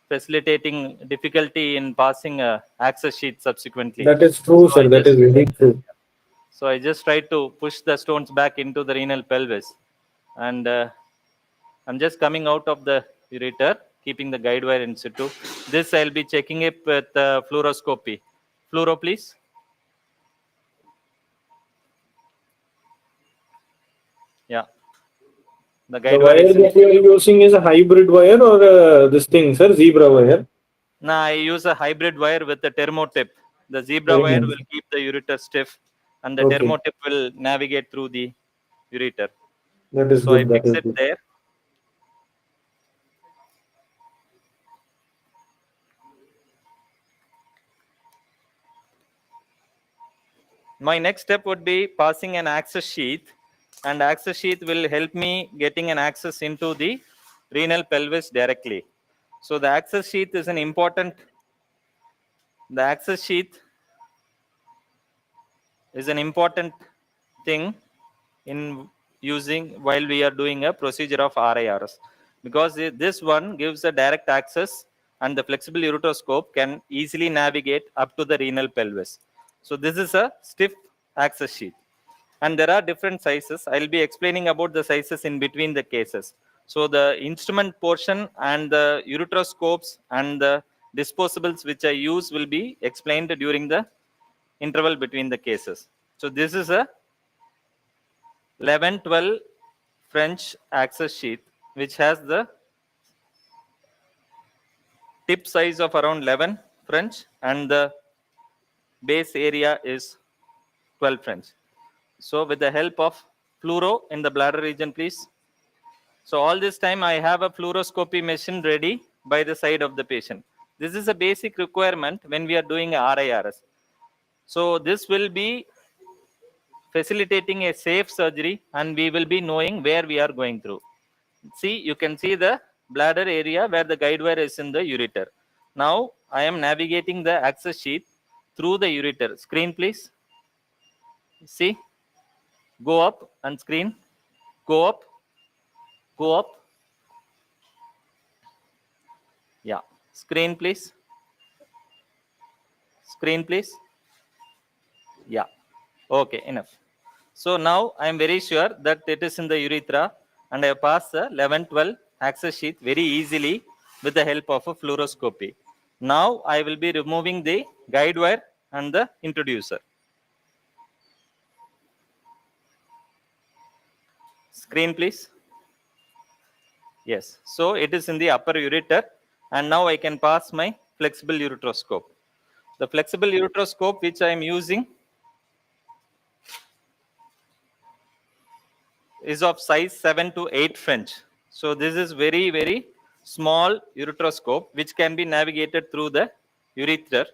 facilitating difficulty in passing a access sheet subsequently. that is true, So sir. That is very true. I just try to push the stones back into the renal pelvis, and I'm just coming out of the ureter, keeping the guide wire in situ. This I'll be checking it with fluoroscopy. Fluoro, please. Yeah, the The guide wire wire is in that you are situ. using is a hybrid wire or this thing, sir, zebra wire. Now I use a hybrid wire with the thermotip. The zebra Very wire nice. will keep the ureter stiff, and the Okay, thermotip will navigate through the ureter. that is So I good. That fix is it good. there. My next step would be passing an access sheath, and access sheath will help me getting an access into the renal pelvis directly. So the access sheath is an important, the access sheath is an important thing in using while we are doing a procedure of RIRS, because this one gives a direct access, and the flexible ureteroscope can easily navigate up to the renal pelvis. So this is a stiff access sheath, and there are different sizes. I'll be explaining about the sizes in between the cases. So the instrument portion and the ureteroscopes and the disposables which I use will be explained during the interval between the cases. So this is a 11-12 French access sheath, which has the tip size of around 11 French, and the base area is 12 French. So with the help of fluoro in the bladder region, please. So all this time I have a fluoroscopy machine ready by the side of the patient. This is a basic requirement when we are doing a RIRS. So this will be facilitating a safe surgery, and we will be knowing where we are going through. See, you can see the bladder area where the guide wire is in the ureter. Now I am navigating the access sheath through the ureter. Screen, please. See, go up and screen, go up, go up. Yeah, screen, please. Screen, please. Yeah, okay, enough. So now I am very sure that it is in the urethra, and I pass the 11-12 access sheath very easily with the help of a fluoroscopy. Now I will be removing the guide wire and the introducer. Screen, please. Yes, so it is in the upper ureter, and now I can pass my flexible ureteroscope. The flexible ureteroscope which I am using is of size 7 to 8 French. So this is very, very small ureteroscope which can be navigated through the urethra,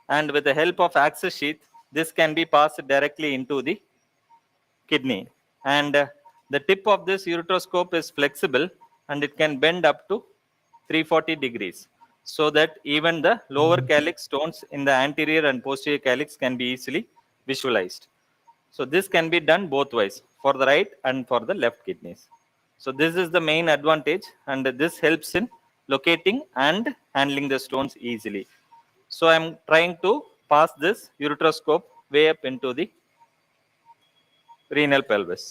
and with the help of access sheath, this can be passed directly into the kidney. And the tip of this ureteroscope is flexible, and it can bend up to 340 degrees, so that even the lower calyx stones in the anterior and posterior calyx can be easily visualized. So this can be done both ways, for the right and for the left kidneys. So this is the main advantage, and this helps in locating and handling the stones easily. So I'm trying to pass this ureteroscope way up into the renal pelvis.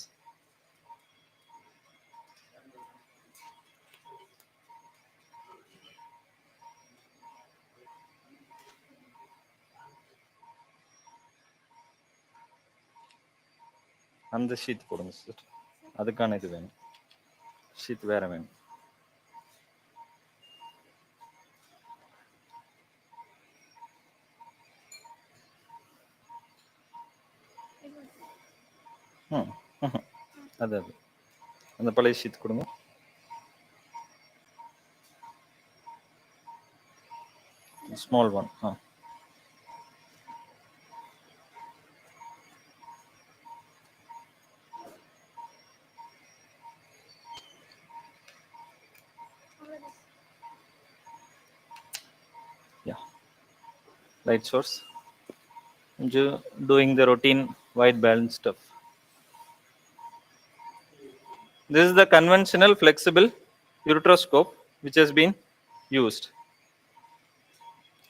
அந்த sheet போடுங்க sir, அதுக்கான இது வேணும், sheet வேற வேணும். அது அது அந்த பழைய ஷீட் கொடுங்க. Small one. Yeah, light source. Doing the routine white balance stuff. This is the conventional flexible ureteroscope which has been used.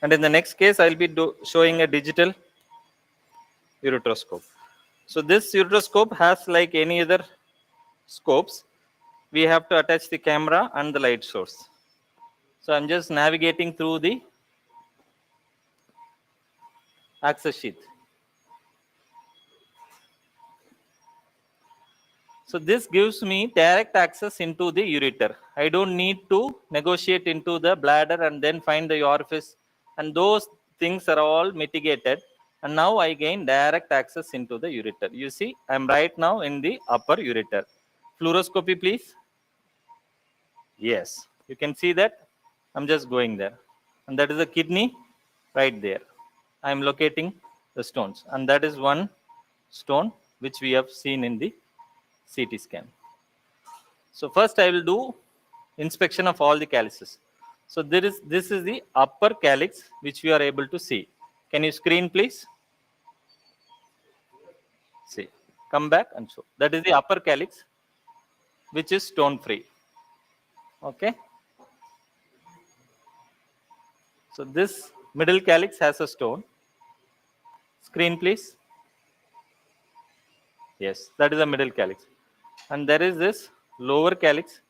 And in the next case, I'll be showing a digital ureteroscope. So this ureteroscope has, like any other scopes, we have to attach the camera and the light source. So I'm just navigating through the access sheet. So this gives me direct access into the ureter. I don't need to negotiate into the bladder and then find the orifice, and those things are all mitigated. And now I gain direct access into the ureter. You see, I'm right now in the upper ureter. Fluoroscopy, please. Yes, you can see that. I'm just going there. And that is the kidney right there. I'm locating the stones. And that is one stone which we have seen in the CT scan. So first I will do inspection of all the calyces. So this is the upper calyx which we are able to see. Can you screen, please? See, come back and show. That is the upper calyx which is stone free. Okay. So this middle calyx has a stone. Screen, please. Yes, that is the middle calyx. And there is this lower calyx.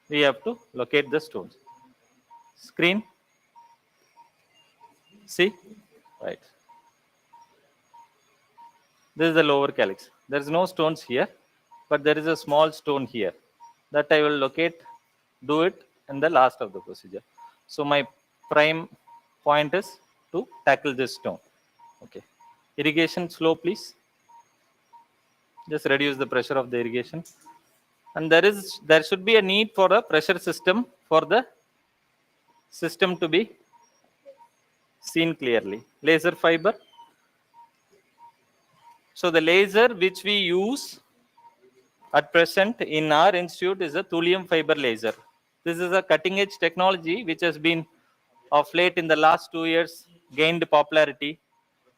We have to locate the stones. Screen. See, right. This is the lower calyx. There is no stones here, but there is a small stone here that I will locate, do it in the last of the procedure. So my prime point is to tackle this stone. Okay. Irrigation slow, please. Just reduce the pressure of the irrigation. And there should be a need for a pressure system for the system to be seen clearly. Laser fiber. So the laser which we use at present in our institute is a thulium fiber laser. This is a cutting edge technology which has been of late in the last 2 years gained popularity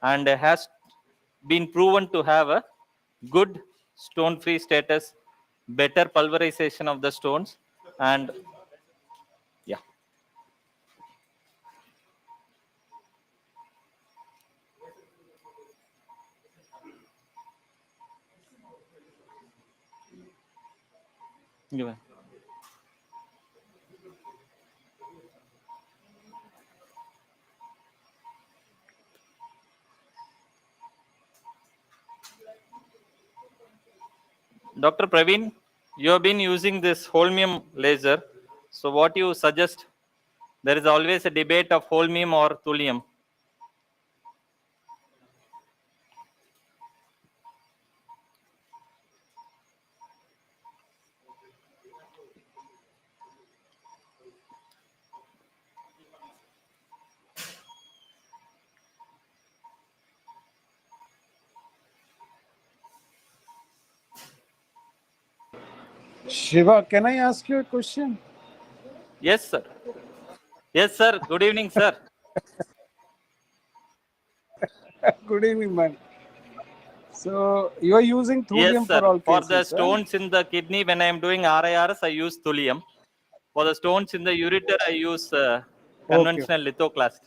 and has been proven to have a good stone free status, better pulverization of the stones, and yeah. Dr. Praveen, you have been using this holmium laser. So what you suggest? There is always a debate of holmium or thulium. Shiva, can I ask you a question? Yes, sir. Yes, sir. Good evening, sir. Good evening, man. So you are using thulium Yes, sir. for all For cases, the stones in the kidney, when I am doing RIRs, I use thulium. For the stones in the ureter, I use conventional lithoclast.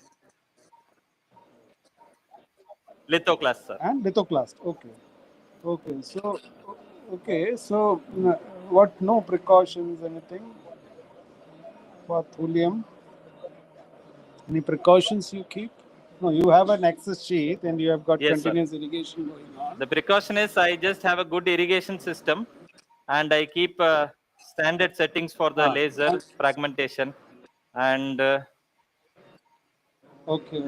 Lithoclast, sir. And lithoclast. Okay. Okay, so what? No precautions, anything for thulium? Any precautions you keep? No, you have an access sheet and you have got Yes, sir. continuous irrigation going on. The precaution is I just have a good irrigation system, and I keep standard settings for the Ah, laser fragmentation. And okay, okay,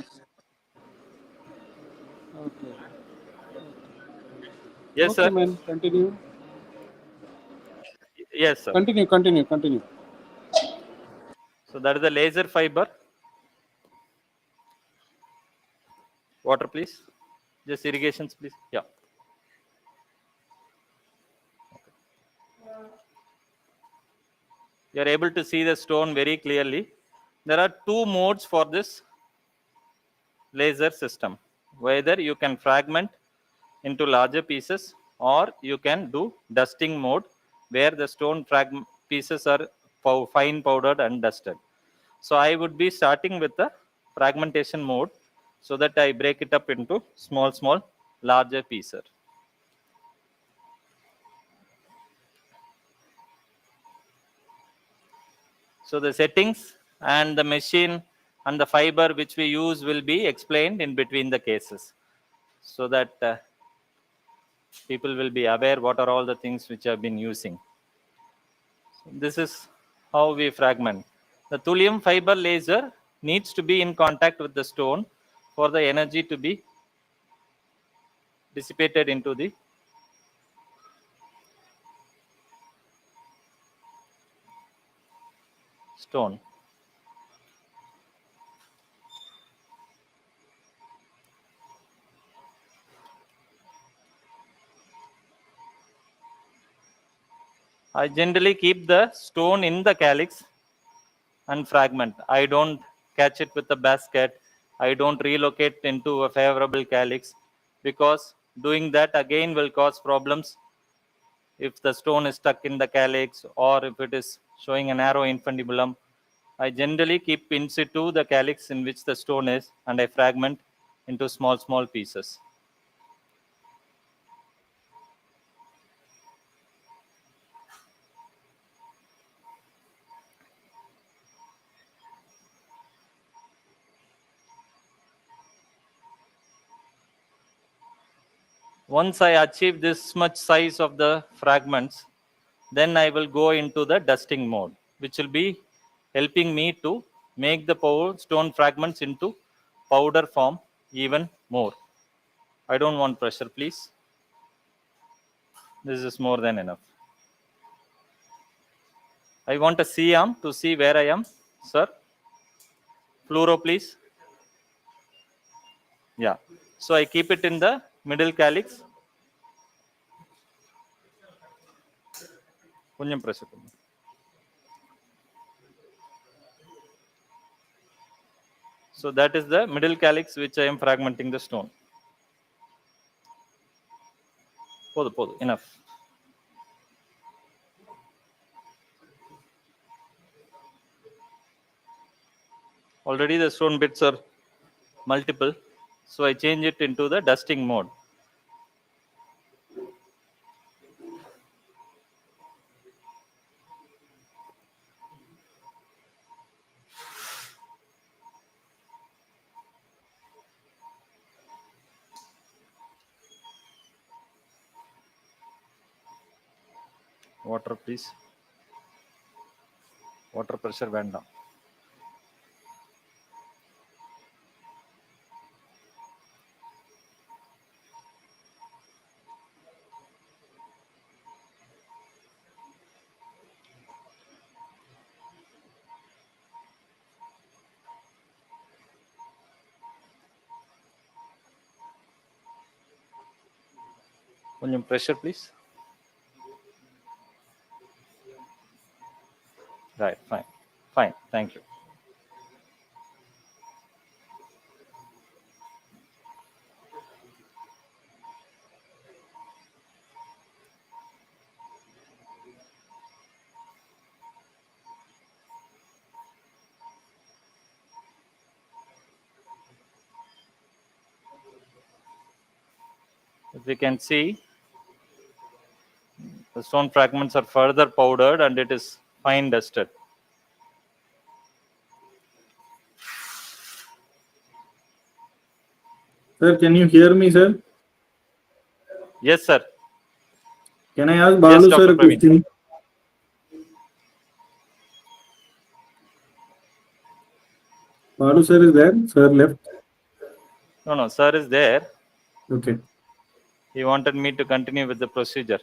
yes, okay, sir. man. Continue, Yes, sir. continue. So that is the laser fiber. Water, please. Just irrigations, please. Yeah. You are able to see the stone very clearly. There are two modes for this laser system. Whether you can fragment into larger pieces, or you can do dusting mode, where the stone pieces are fine powdered and dusted. So I would be starting with the fragmentation mode, so that I break it up into small larger pieces. So the settings and the machine and the fiber which we use will be explained in between the cases, so that people will be aware what are all the things which have been using. So this is how we fragment. The thulium fiber laser needs to be in contact with the stone for the energy to be dissipated into the stone. I generally keep the stone in the calyx and fragment. I don't catch it with a basket. I don't relocate into a favorable calyx, because doing that again will cause problems if the stone is stuck in the calyx, or if it is showing a narrow infundibulum. I generally keep in situ the calyx in which the stone is, and I fragment into small pieces. Once I achieve this much size of the fragments, then I will go into the dusting mode, which will be helping me to make the stone fragments into powder form even more. I don't want pressure, please. This is more than enough. I want a C arm to see where I am, sir. Fluoro, please. Yeah. So I keep it in the middle calyx. Konjam pressure. So that is the middle calyx which I am fragmenting the stone. Enough. Already the stone bits are multiple, so I change it into the dusting mode. Water, please. Water pressure வேண்டாம். கொஞ்சம் pressure, please. Right, fine, thank you. If we can see, The stone fragments are further powdered and it is fine dusted. Sir, can you hear me, sir? Yes, sir. Can I ask Yes, Balu Dr. sir a Praveen. question? Balu sir is there? Sir left. No, sir is there. Okay. He wanted me to continue with the procedure.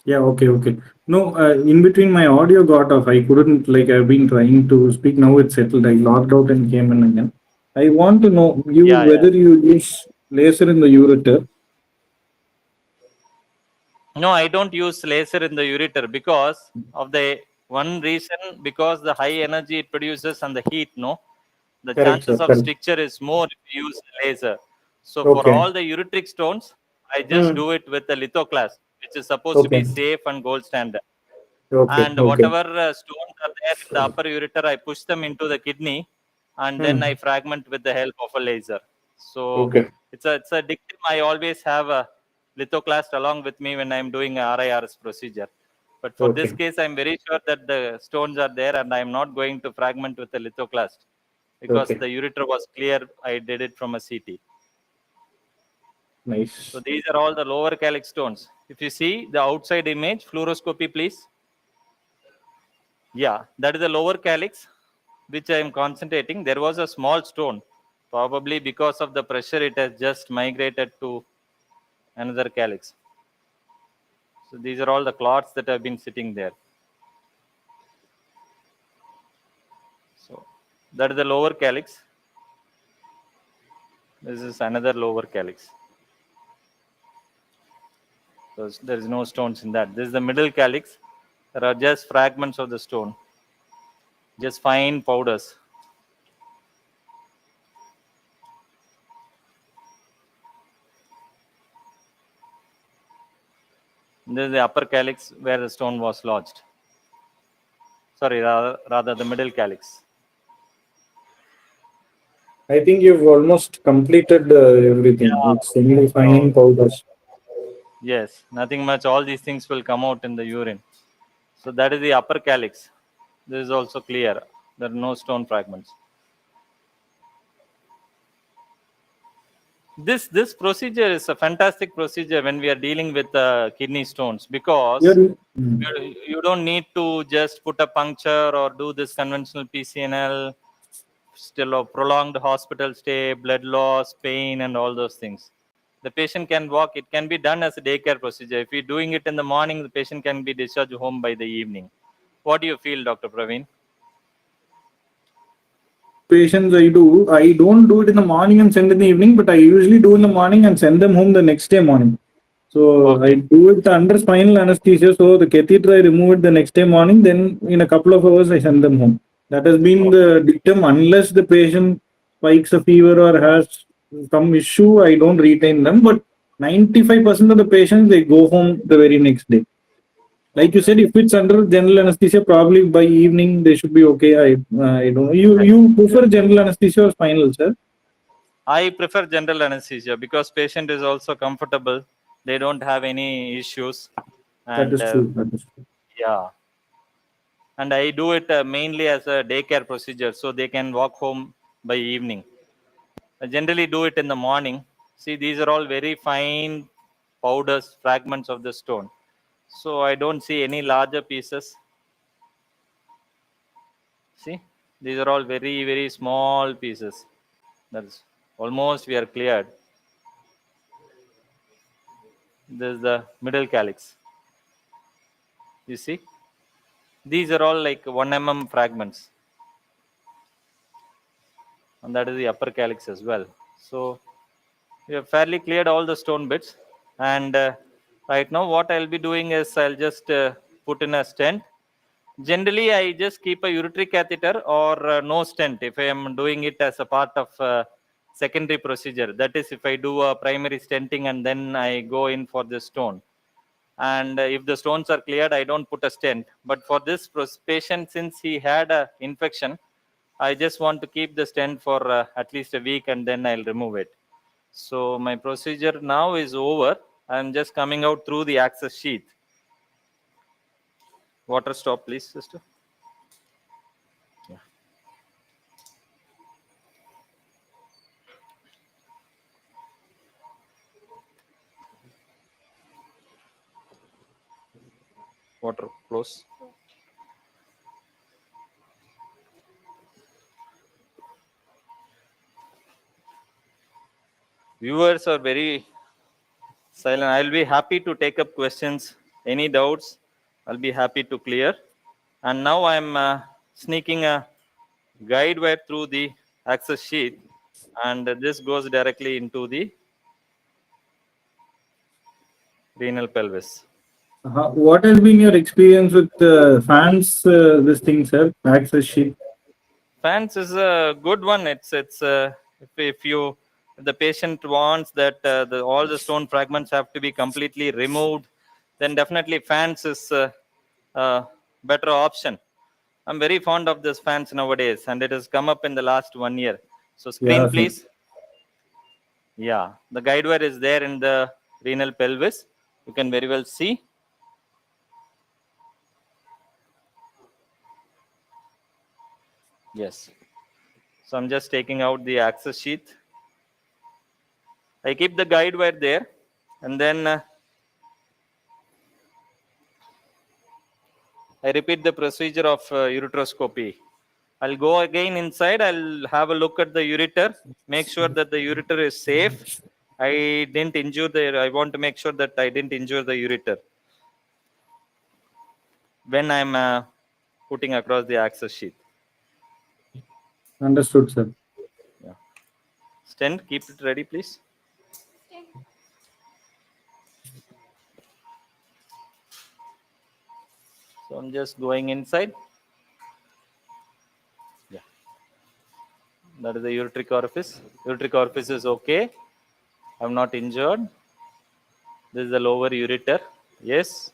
Yeah, okay. No, in between my audio got off. I couldn't, like, I've been trying to speak. Now it's settled. I logged out and came in again. I want to know Yeah. whether you use laser in the ureter. No, I don't use laser in the ureter because of the one reason, because the high energy it produces and the heat, no? The Correct, sir. chances of Correct. stricture is more if you use laser. So for Okay. all the ureteric stones, I just do it with the lithoclast, which is supposed to be Okay. safe and gold standard. Okay. And Okay. whatever stones are there in the upper ureter, I push them into the kidney, and then I fragment with the help of a laser. So Okay. it's a dictum. I always have a lithoclast along with me when I'm doing a RIRS procedure. But for this Okay. case, I'm very sure that the stones are there, and I'm not going to fragment with the lithoclast because Okay. the ureter was clear. I did it from a CT. Nice. So these are all the lower calyx stones. If you see the outside image, fluoroscopy, please. Yeah, that is the lower calyx, which I am concentrating. There was a small stone. Probably because of the pressure, it has just migrated to another calyx. So these are all the clots that have been sitting there. So that is the lower calyx. This is another lower calyx. So there is no stones in that. This is the middle calyx. There are just fragments of the stone, just fine powders. This is the upper calyx where the stone was lodged. Sorry, rather the middle calyx. I think you've almost completed everything. Yeah. It's only So, fine powders. yes, nothing much. All these things will come out in the urine. So that is the upper calyx. This is also clear. There are no stone fragments. This procedure is a fantastic procedure when we are dealing with kidney stones, because You're, you don't need to just put a puncture or do this conventional PCNL, still a prolonged hospital stay, blood loss, pain, and all those things. The patient can walk. It can be done as a daycare procedure. If we're doing it in the morning, the patient can be discharged home by the evening. What do you feel, Dr. Praveen? patients I don't do it in the morning and send in the evening, but I usually do in the morning and send them home the next day morning. So I Okay. do it under spinal anesthesia. So the catheter I remove it the next day morning, then in a couple of hours I send them home. That has been the dictum. Unless the patient spikes a fever or has some issue, I don't retain them. But 95% of the patients, they go home the very next day. Like you said, if it's under general anesthesia, probably by evening they should be okay. I don't know. You prefer general anesthesia or spinal, sir? I prefer general anesthesia because patient is also comfortable. They don't have any issues, That and is true. That is true. yeah. And I do it mainly as a daycare procedure, so they can walk home by evening. I generally do it in the morning. See, these are all very fine powders, fragments of the stone. So I don't see any larger pieces. See, these are all very, very small pieces. That's almost we are cleared. This is the middle calyx. You see, these are all like 1 mm fragments, and that is the upper calyx as well. So we have fairly cleared all the stone bits, and right now what I'll be doing is I'll just put in a stent. Generally, I just keep a ureteric catheter or no stent if I am doing it as a part of secondary procedure. That is, if I do a primary stenting and then I go in for the stone. And if the stones are cleared, I don't put a stent. But for this patient, since he had a infection, I just want to keep the stent for at least a week, and then I'll remove it. So my procedure now is over. I'm just coming out through the access sheath. Water stop, please, sister. Yeah. Water close. Viewers are very silent. I'll be happy to take up questions. Any doubts, I'll be happy to clear. And now I'm sneaking a guide wire through the access sheet, and this goes directly into the renal pelvis. What has been your experience with fans? This thing, sir, access sheet. Fans is a good one. It's if you if the patient wants that all the stone fragments have to be completely removed, then definitely fans is a better option. I'm very fond of this fans nowadays, and it has come up in the last 1 year. So screen, Yeah, sir. please. Yeah, the guide wire is there in the renal pelvis. You can very well see. Yes. So I'm just taking out the access sheath. I keep the guide wire there, and then I repeat the procedure of ureteroscopy. I'll go again inside. I'll have a look at the ureter, make sure that the ureter is safe. I didn't injure the. I want to make sure that I didn't injure the ureter when I'm putting across the access sheath. Understood, sir. Yeah. Stent, keep it ready, please. So I'm just going inside. Yeah. That is the ureteric orifice. Ureteric orifice is okay. I'm not injured. This is the lower ureter. Yes.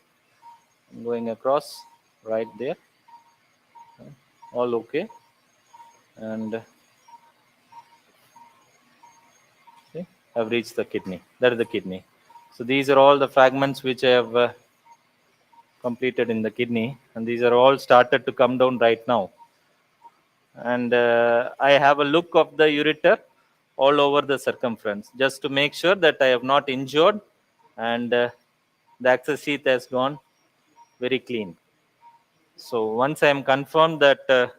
I'm going across right there. All okay. And see, I've reached the kidney. That is the kidney. So these are all the fragments which I have completed in the kidney, and these are all started to come down right now. And I have a look of the ureter all over the circumference just to make sure that I have not injured, and the access sheath has gone very clean. So once I am confirmed that the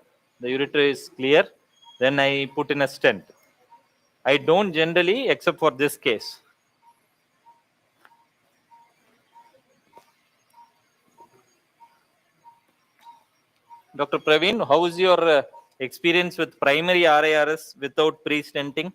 ureter is clear, then I put in a stent. I don't generally, except for this case. Dr. Praveen, how is your experience with primary RIRS without pre-stenting?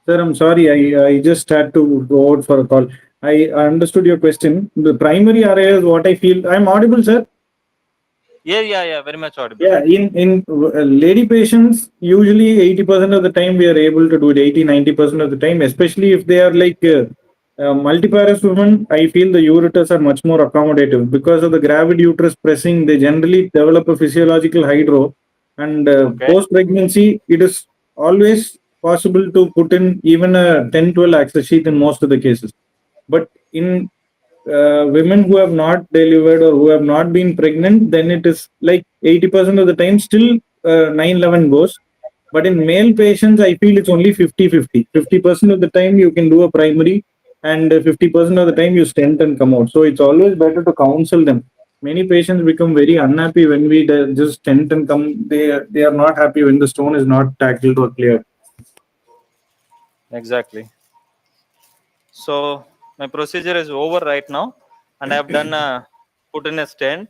Sir, I'm sorry. I just had to go out for a call. I understood your question. The primary area is what I feel. I'm audible, sir. Yeah, very much audible. Yeah, in lady patients, usually 80% of the time we are able to do it, 80-90% of the time, especially if they are like multiparous women. I feel the ureters are much more accommodative because of the gravid uterus pressing. They generally develop a physiological hydro, and Okay. post pregnancy, it is always possible to put in even a 10-12 access sheath in most of the cases. But in women who have not delivered or who have not been pregnant, then it is like 80% of the time still 911 goes. But in male patients, I feel it's only 50-50. 50% of the time you can do a primary, and 50% of the time you stent and come out. So it's always better to counsel them. Many patients become very unhappy when we just stent and come. They are not happy when the stone is not tackled or cleared. Exactly. So my procedure is over right now, and I have done put in a stent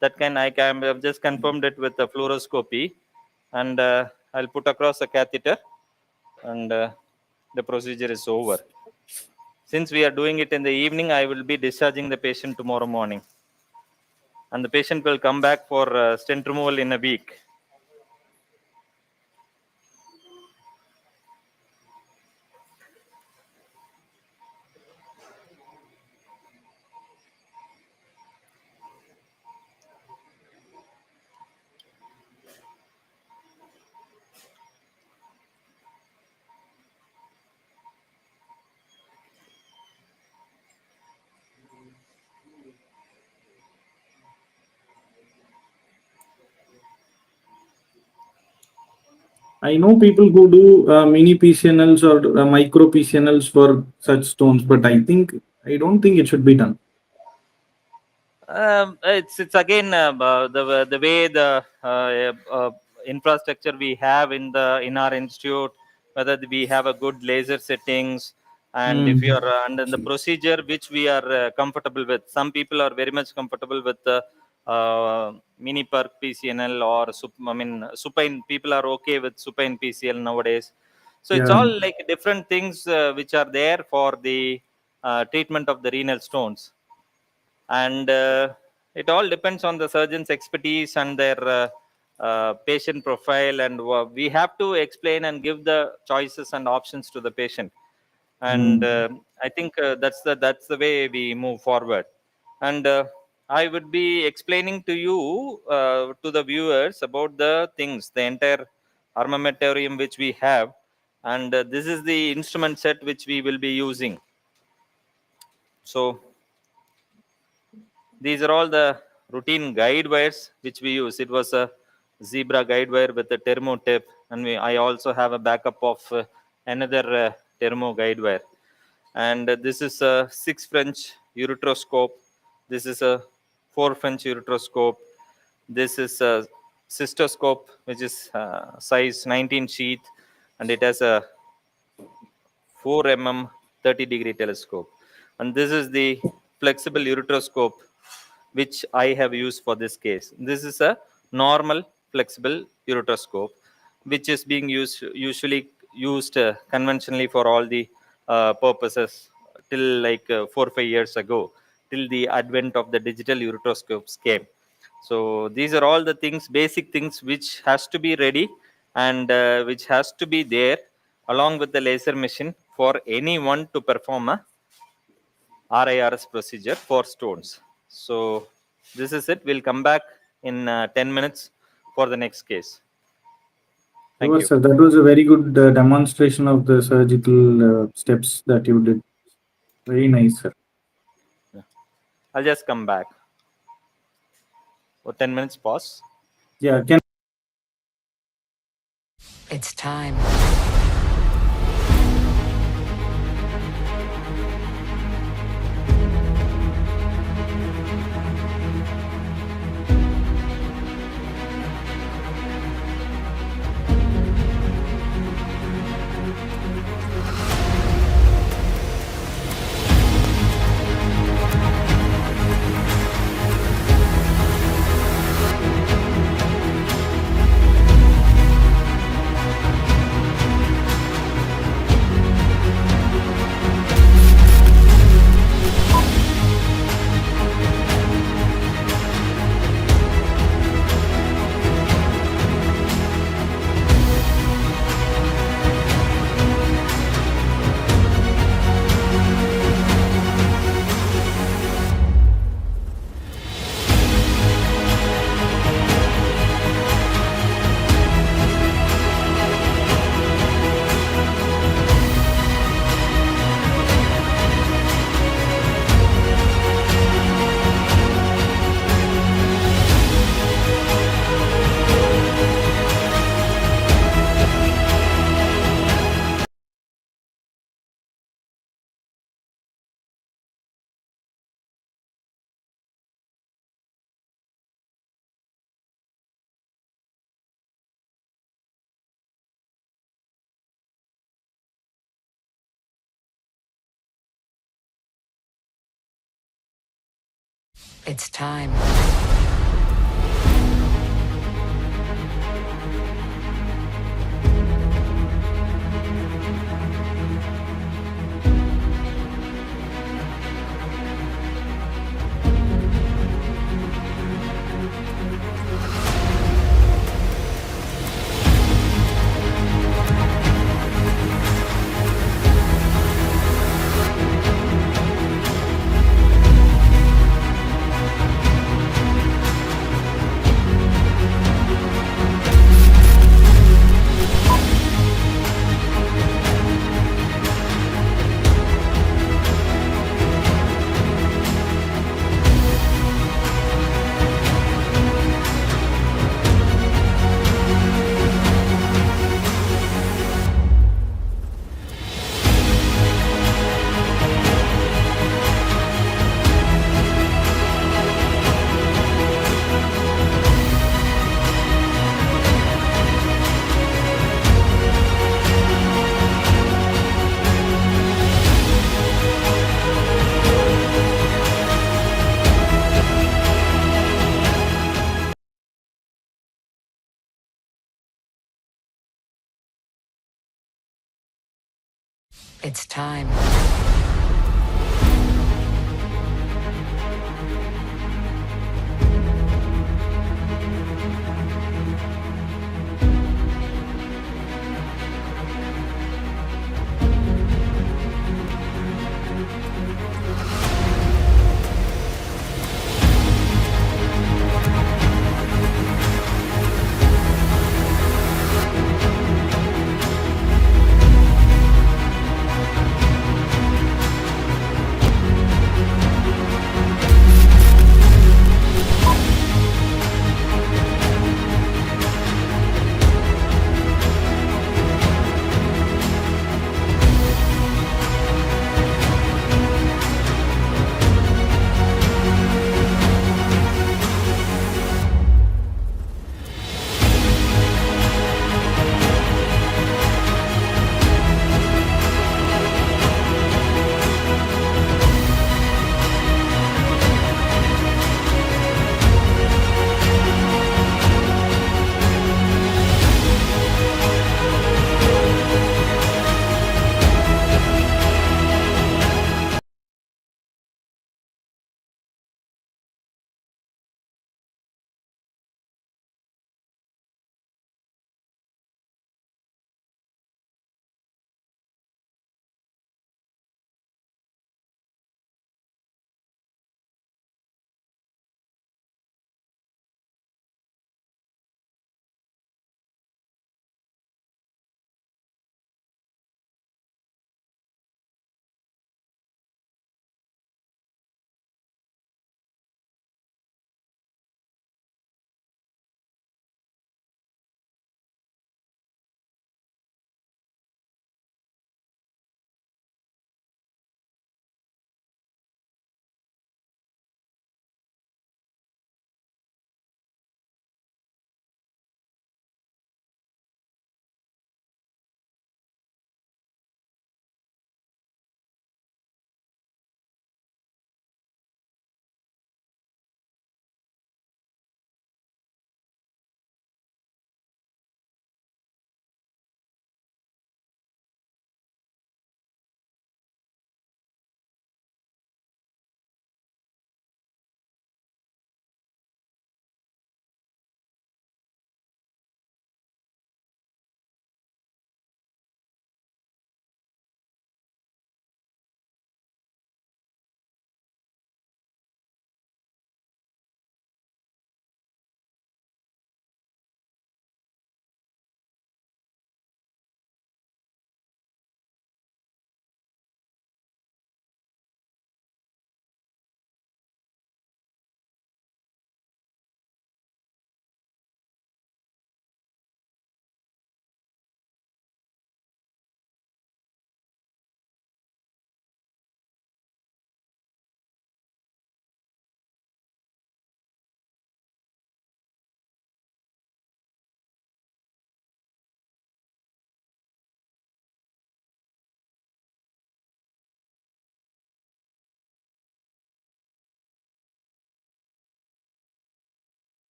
that I've just confirmed it with the fluoroscopy, and I'll put across a catheter, and the procedure is over. Since we are doing it in the evening, I will be discharging the patient tomorrow morning, and the patient will come back for stent removal in a week. I know people who do mini PCNLs or micro PCNLs for such stones, but I don't think it should be done. It's again the way the infrastructure we have in our institute, whether we have a good laser settings, and if you are and then the procedure which we are comfortable with. Some people are very much comfortable with the mini perc PCNL or supine. People are okay with supine PCL nowadays. So it's Yeah. all like different things which are there for the treatment of the renal stones, and it all depends on the surgeon's expertise and their patient profile, and we have to explain and give the choices and options to the patient, and I think that's the way we move forward. And I would be explaining to you, to the viewers, about the things, the entire armamentarium which we have, and this is the instrument set which we will be using. So these are all the routine guide wires which we use. It was a zebra guide wire with a thermo tip, and I also have a backup of another thermo guide wire. And this is a 6 French ureteroscope. This is a 4 French ureteroscope. This is a cystoscope, which is size 19 sheath, and it has a 4 mm 30-degree telescope. And this is the flexible ureteroscope which I have used for this case. This is a normal flexible ureteroscope which is being usually used conventionally for all the purposes till like 4 or 5 years ago, till the advent of the digital ureteroscopes came. So these are all the things, basic things, which has to be ready, and which has to be there along with the laser machine for anyone to perform a RIRS procedure for stones. So this is it. We'll come back in 10 minutes for the next case. Thank Sure, you. sir. That was a very good demonstration of the surgical steps that you did. Very nice, sir. I'll just come back. For 10 minutes pause. Yeah, It's time. It's time. It's time.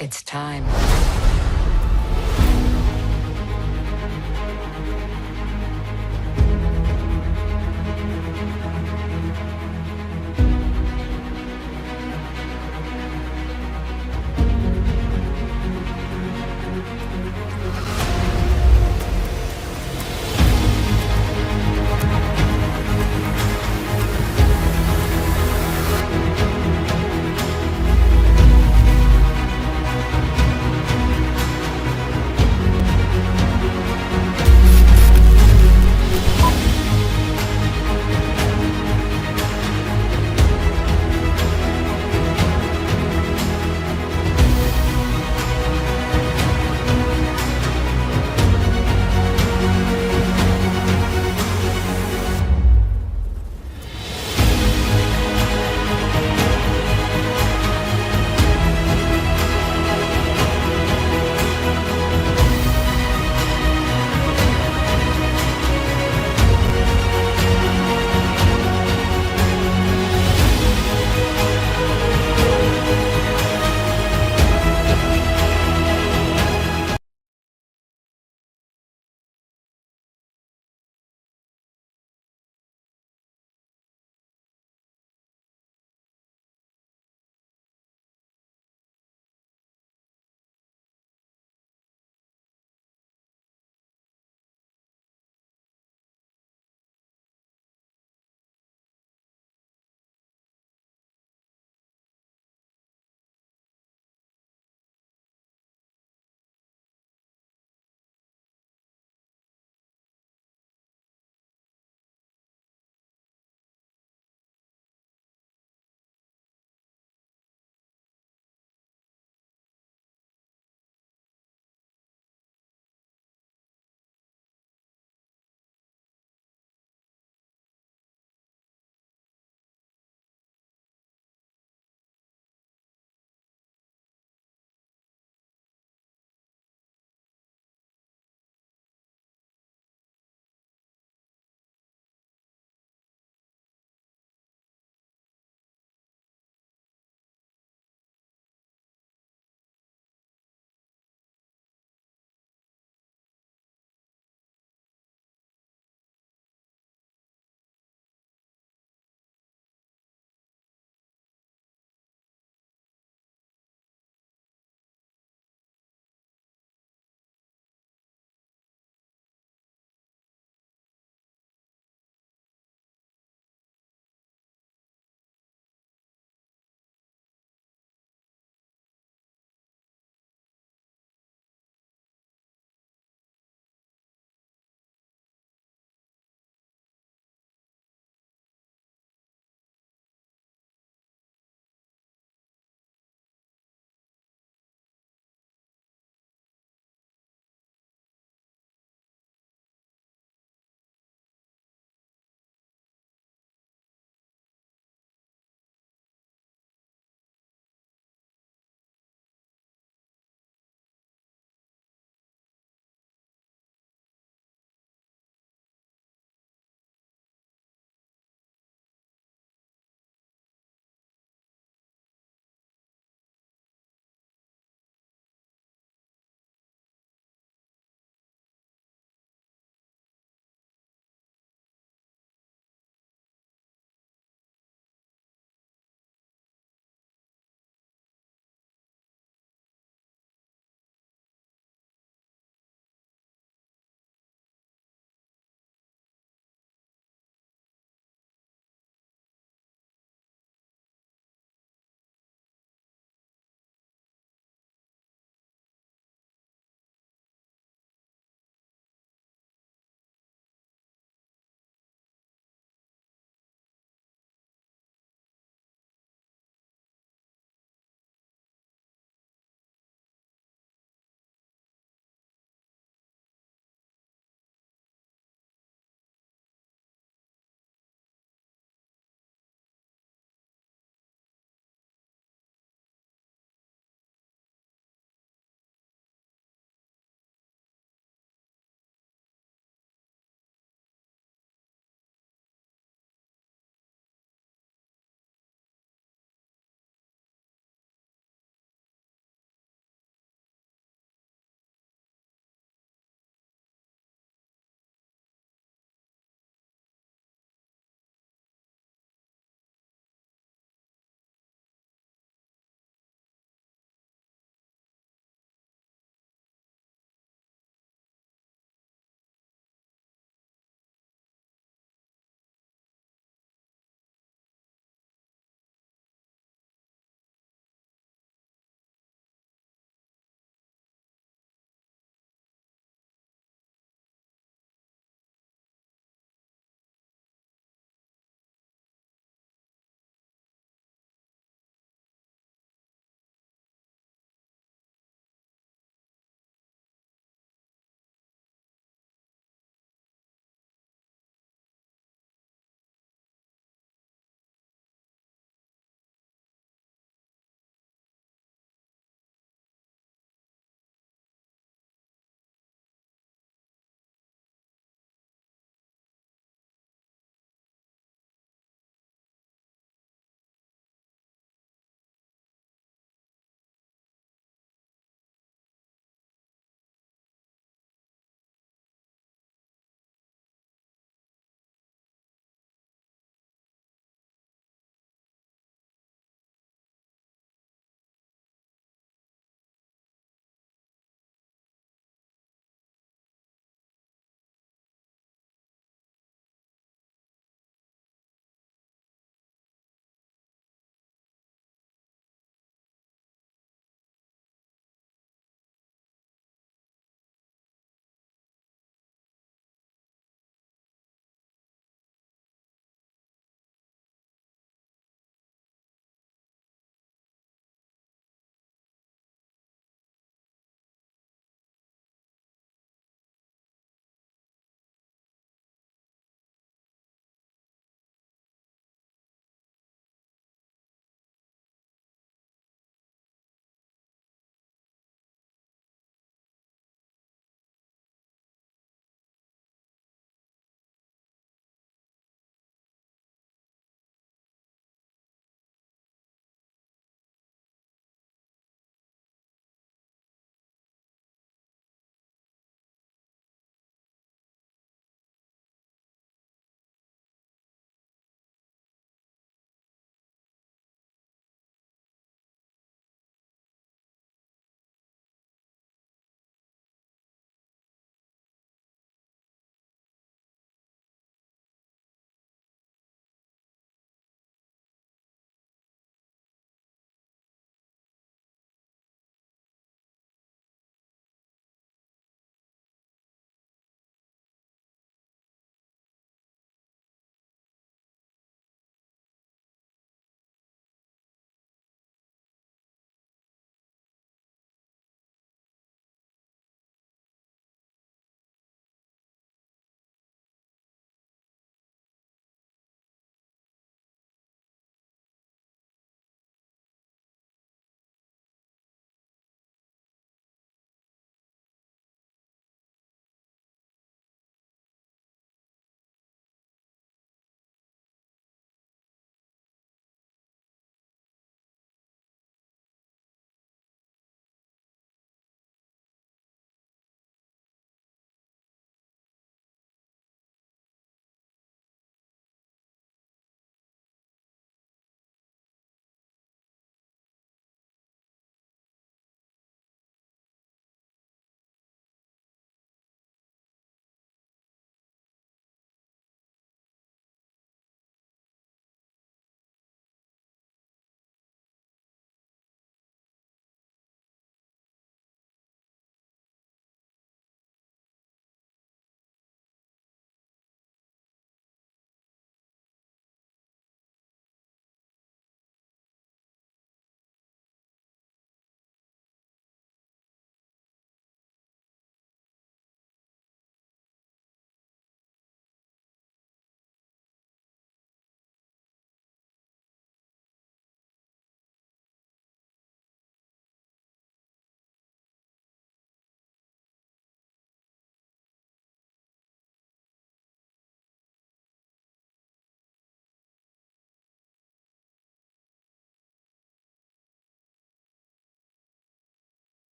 It's time.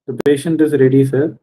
The patient is ready, sir.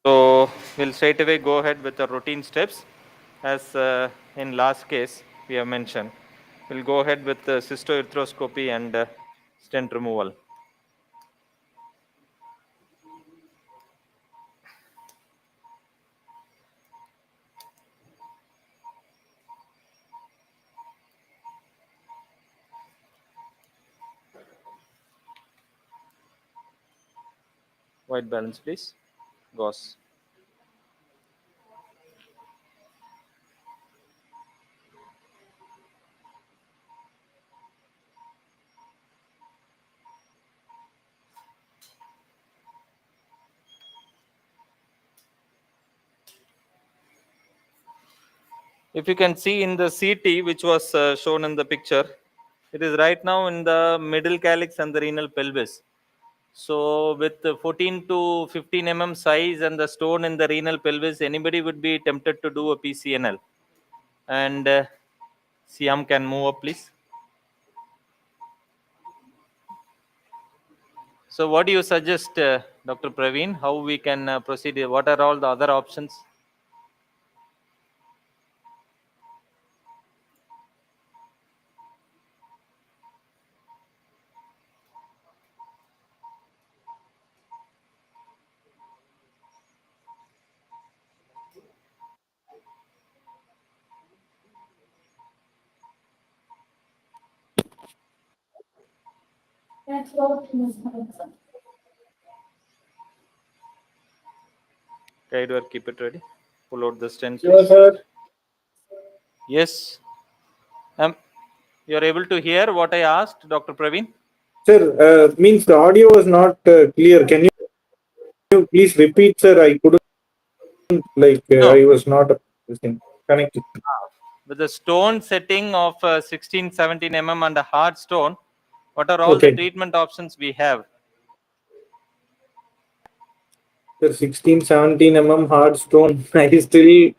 So we'll straight away go ahead with the routine steps. As in last case we have mentioned, we'll go ahead with the cystoarthroscopy and stent removal. White balance, please. Gauze. If you can see in the CT, which was shown in the picture, it is right now in the middle calyx and the renal pelvis. So with the 14 to 15 size and the stone in the renal pelvis, anybody would be tempted to do a PCNL. And Siam can move up, please. So what do you suggest, Dr. Praveen, how we can proceed? What are all the other options? Guide or keep it ready. Pull out the stent, Sure, please. sir. Yes. You're able to hear what I asked, Dr. Praveen? Sir, means the audio was not clear. Can you please repeat, sir? I couldn't, No. I was not connected. With the stone setting of 16, 17 and a hard stone, what are all the Okay. treatment options we have? Sir, 16, 17 hard stone. I still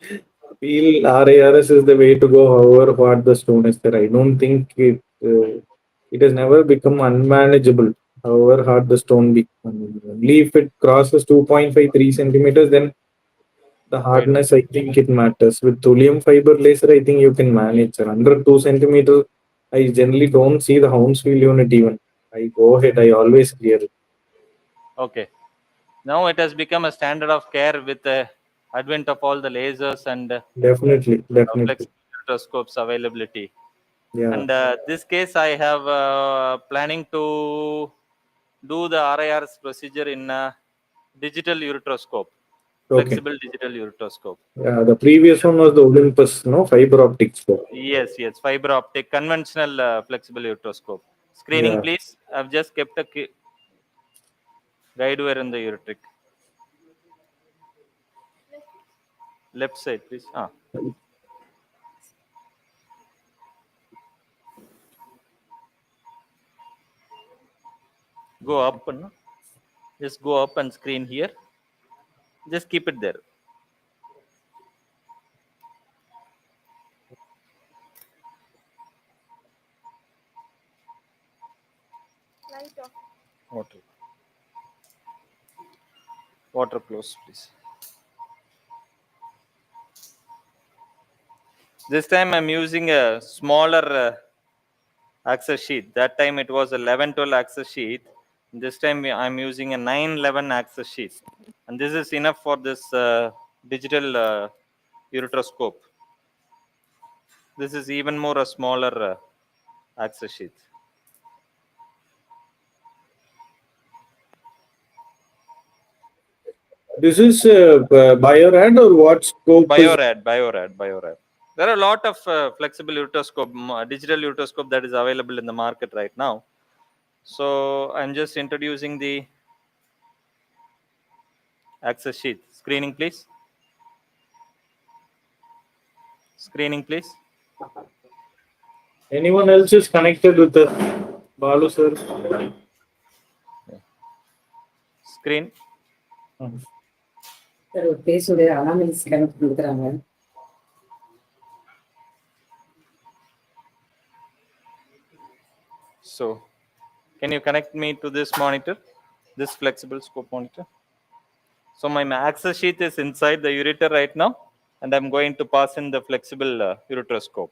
feel RARS is the way to go, however hard the stone is there. I don't think it has never become unmanageable, however hard the stone becomes. Only if it crosses 2.5, 3 centimeters, then the Right. hardness, I think it matters. With thulium fiber laser, I think you can manage, sir. Under 2 centimeters, I generally don't see the Hounsfield unit even. I go ahead, I always clear it. Okay. Now it has become a standard of care with the advent of all the lasers and Definitely. flexible microscopes availability. Yeah. And this case, I have planning to do the RIRS procedure in digital ureteroscope, Okay. flexible digital ureteroscope. Yeah, the previous one was the Olympus, no, fiber optics. Yes, fiber optic, conventional flexible ureteroscope. Screening, Yeah. please. I've just kept a guide wire in the ureteric. Left side, please. Go up, no? Just go up and screen here. Just keep it there. Water. Water close, please. This time I'm using a smaller access sheet. That time it was a 11-12 access sheet. This time I'm using a 9-11 access sheet. And this is enough for this digital ureteroscope. This is even more a smaller access sheet. This is Biorad or what scope is? Biorad. There are a lot of flexible ureteroscope, digital ureteroscope that is available in the market right now. So I'm just introducing the access sheet. Screening, please. Screening, please. Anyone else is connected with the Balu, sir? Screen. Sir ஒரு பேசுடைய anomalies கணக்கு கொடுக்குறாங்க. So can you connect me to this monitor, this flexible scope monitor? So my access sheet is inside the ureter right now, and I'm going to pass in the flexible ureteroscope.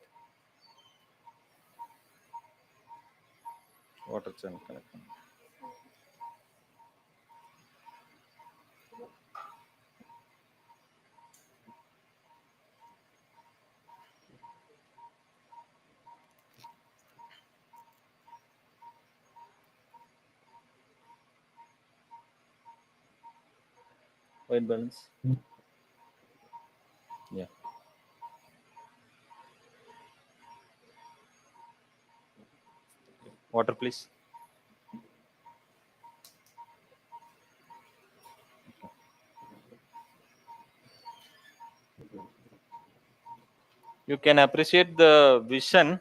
Water channel connection. White balance. Yeah. Water, please. You can appreciate the vision.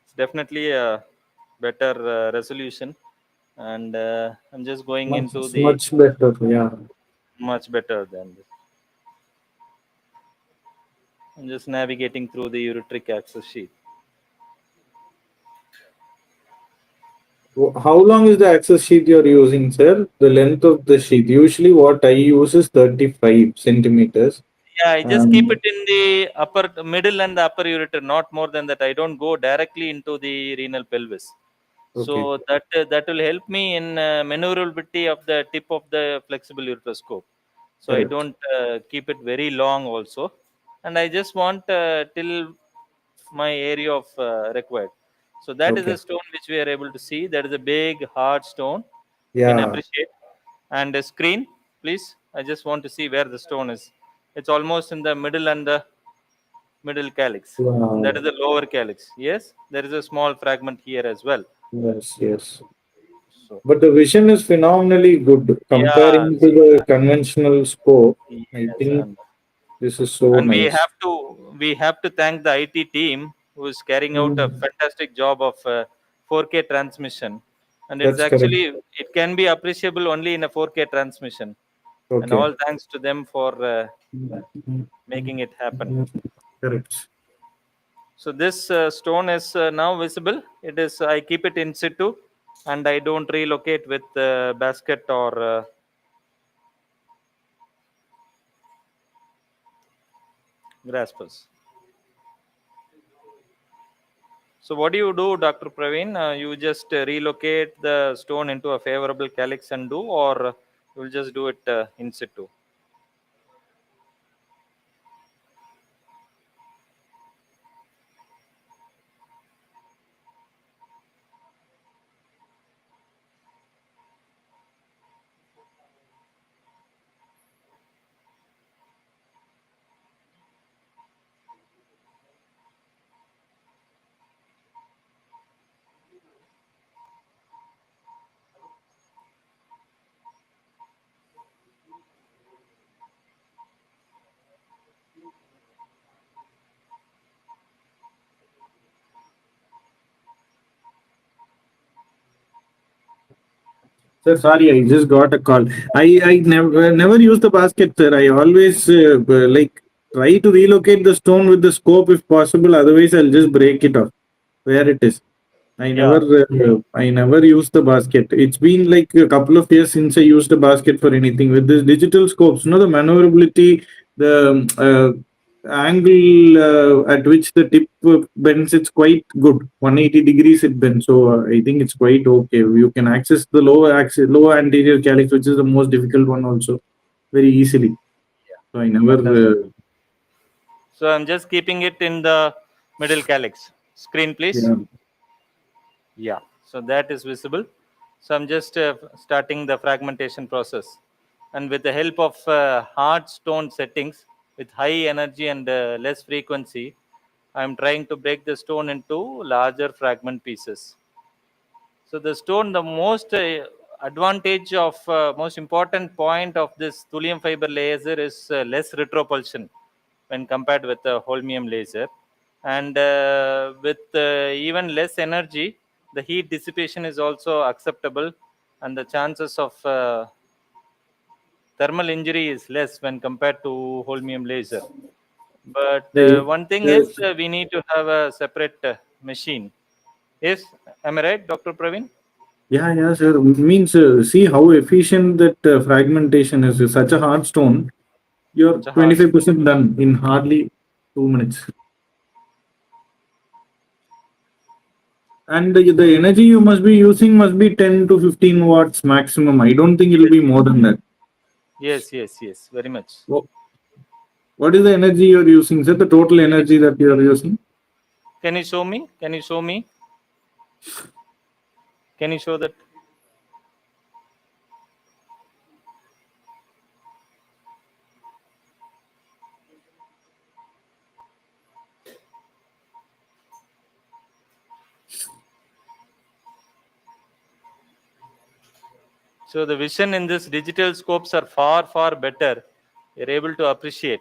It's definitely a better resolution, and I'm just going into the Much better. Yeah. much better than this. I'm just navigating through the ureteric access sheet. How long is the access sheet you're using, sir? The length of the sheet. Usually, what I use is 35 centimeters. Yeah, I just keep it in the upper, middle, and the upper ureter, not more than that. I don't go directly into the renal pelvis. Okay. So that will help me in maneuverability of the tip of the flexible ureteroscope. So I Correct. don't keep it very long also, and I just want till my area of required. So that is Okay. a stone which we are able to see. That is a big hard stone. You can Yeah. appreciate. And a screen, please. I just want to see where the stone is. It's almost in the middle and the middle calyx. And that is Wow. the lower calyx. Yes, there is a small fragment here as well. Yes. Yes. So But the vision is phenomenally good yeah, comparing to the conventional scope. I yes, think this is so and nice. we have to thank the IT team who is carrying out a Mm, fantastic job of 4K transmission, and it's that's correct. actually it can be appreciable only in a 4K transmission, and Okay. all thanks to them for Mm, making it happen. correct. So this stone is now visible. It is I keep it in situ, and I don't relocate with basket or graspers. So what do you do, Dr. Praveen? You just relocate the stone into a favorable calyx and do, or you will just do it in situ? Sir, sorry, I just got a call. I never use the basket, sir. I always like try to relocate the stone with the scope if possible. Otherwise, I'll just break it off where it is. Yeah, I never use the basket. It's been like a couple of years since I used a basket for anything. With this digital scopes, the maneuverability, the angle at which the tip bends, it's quite good. 180 degrees it bends, so I think it's quite okay. You can access the lower anterior calyx, which is the most difficult one, also very easily. So I never. fantastic. So I'm just keeping it in the middle calyx. Screen, please. Yeah. Yeah, so that is visible. So I'm just starting the fragmentation process. And with the help of hard stone settings with high energy and less frequency, I'm trying to break the stone into larger fragment pieces. So the stone, the most advantage of most important point of this thulium fiber laser is less retropulsion when compared with the holmium laser, and with even less energy, the heat dissipation is also acceptable, and the chances of thermal injury is less when compared to holmium laser. But The, one thing is the we need to have a separate machine. Yes, am I right, Dr. Praveen? Yeah, sir. Means see how efficient that fragmentation is. Such a hard stone, you're Such a hard stone. 25% done in hardly 2 minutes. And the energy you must be using must be 10 to 15 watts maximum. I don't think it'll Yes, be more than that. yes, very much. What is the energy you're using, sir? The total energy that you're using? Can you show me? Can you show me? Can you show that? So the vision in this digital scopes are far better. You're able to appreciate.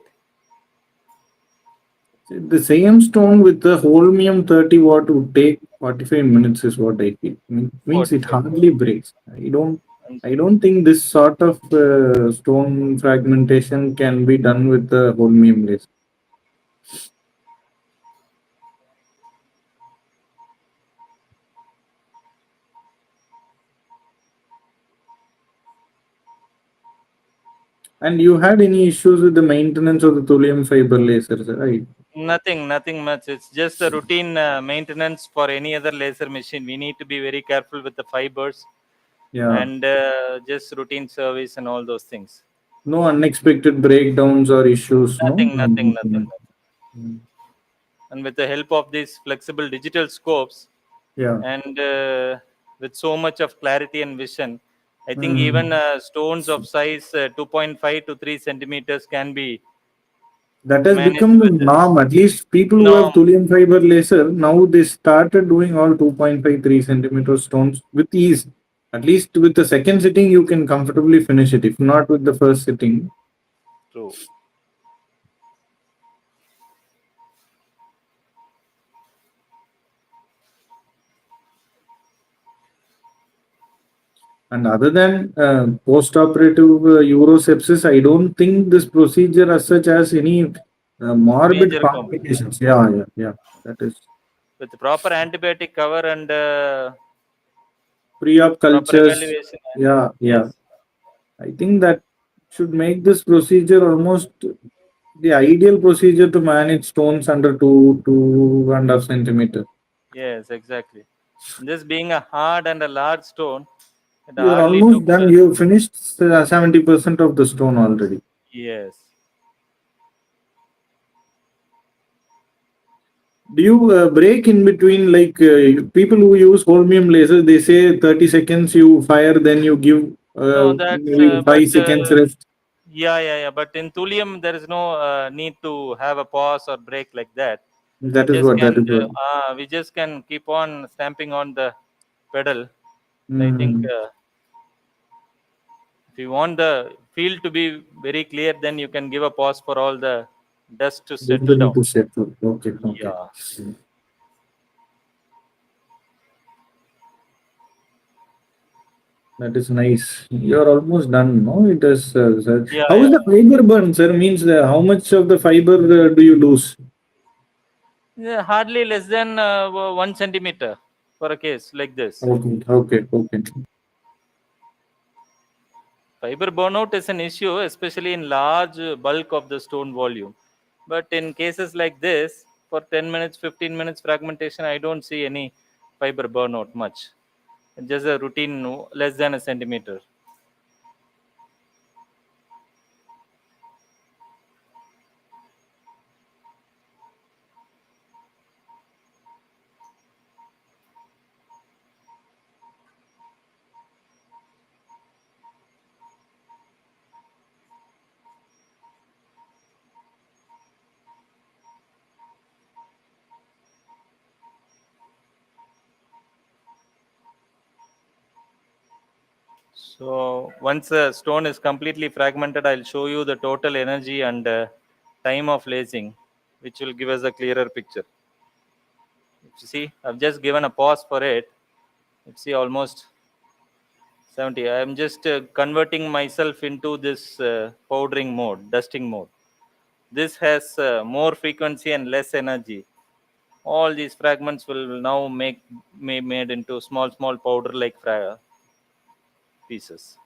The same stone with the holmium 30 watt would take 45 minutes is what I feel. Means it 45. hardly breaks. I don't And I don't think this sort of stone fragmentation can be done with the holmium laser. And you had any issues with the maintenance of the thulium fiber lasers, right? nothing much. It's just the routine maintenance for any other laser machine. We need to be very careful with the fibers Yeah. and just routine service and all those things. No unexpected breakdowns or issues, no? Nothing. Mm. And with the help of these flexible digital scopes Yeah. and with so much of clarity and vision, I think even Mm. stones of size 2.5 to 3 centimeters can be That has managed become the with this norm. At least people who have norm. thulium fiber laser, now they started doing all 2.53 centimeter stones with ease. At least with the second sitting, you can comfortably finish it. If not with the first sitting. True. And other than post-operative urosepsis, I don't think this procedure as such has any morbid Major complication. complications. Yeah. That is With proper antibiotic cover and pre-op proper cultures. evaluation. Yeah. Yes, I think that should make this procedure almost the ideal procedure to manage stones under 2.5 centimeter. yes, exactly. This being a hard and a large stone, it You're hardly took. almost done. You finished 70% of the stone already. Yes. Do you break in between, like people who use holmium laser? They say 30 seconds you fire, then you give No, that's maybe but 5 seconds rest. yeah. But in thulium, there is no need to have a pause or break like that. That is what. That is what. We just can keep on stamping on the pedal. I think Mm. if you want the field to be very clear, then you can give a pause for all the dust to Then settle they need down. to settle. Okay. Yeah. That is nice. You're almost done, no? It is. Sir. How is Yeah. the fiber burn, sir? Means how much of the fiber do you lose? Yeah, hardly less than 1 centimeter for a case like this. Okay. Fiber burnout is an issue, especially in large bulk of the stone volume. But in cases like this, for 10 minutes, 15 minutes fragmentation, I don't see any fiber burnout much. Just a routine less than a centimeter. So once the stone is completely fragmented, I'll show you the total energy and time of lasing, which will give us a clearer picture. You see, I've just given a pause for it. You see, almost 70. I'm just converting myself into this powdering mode, dusting mode. This has more frequency and less energy. all these fragments will now made into small powder like pieces.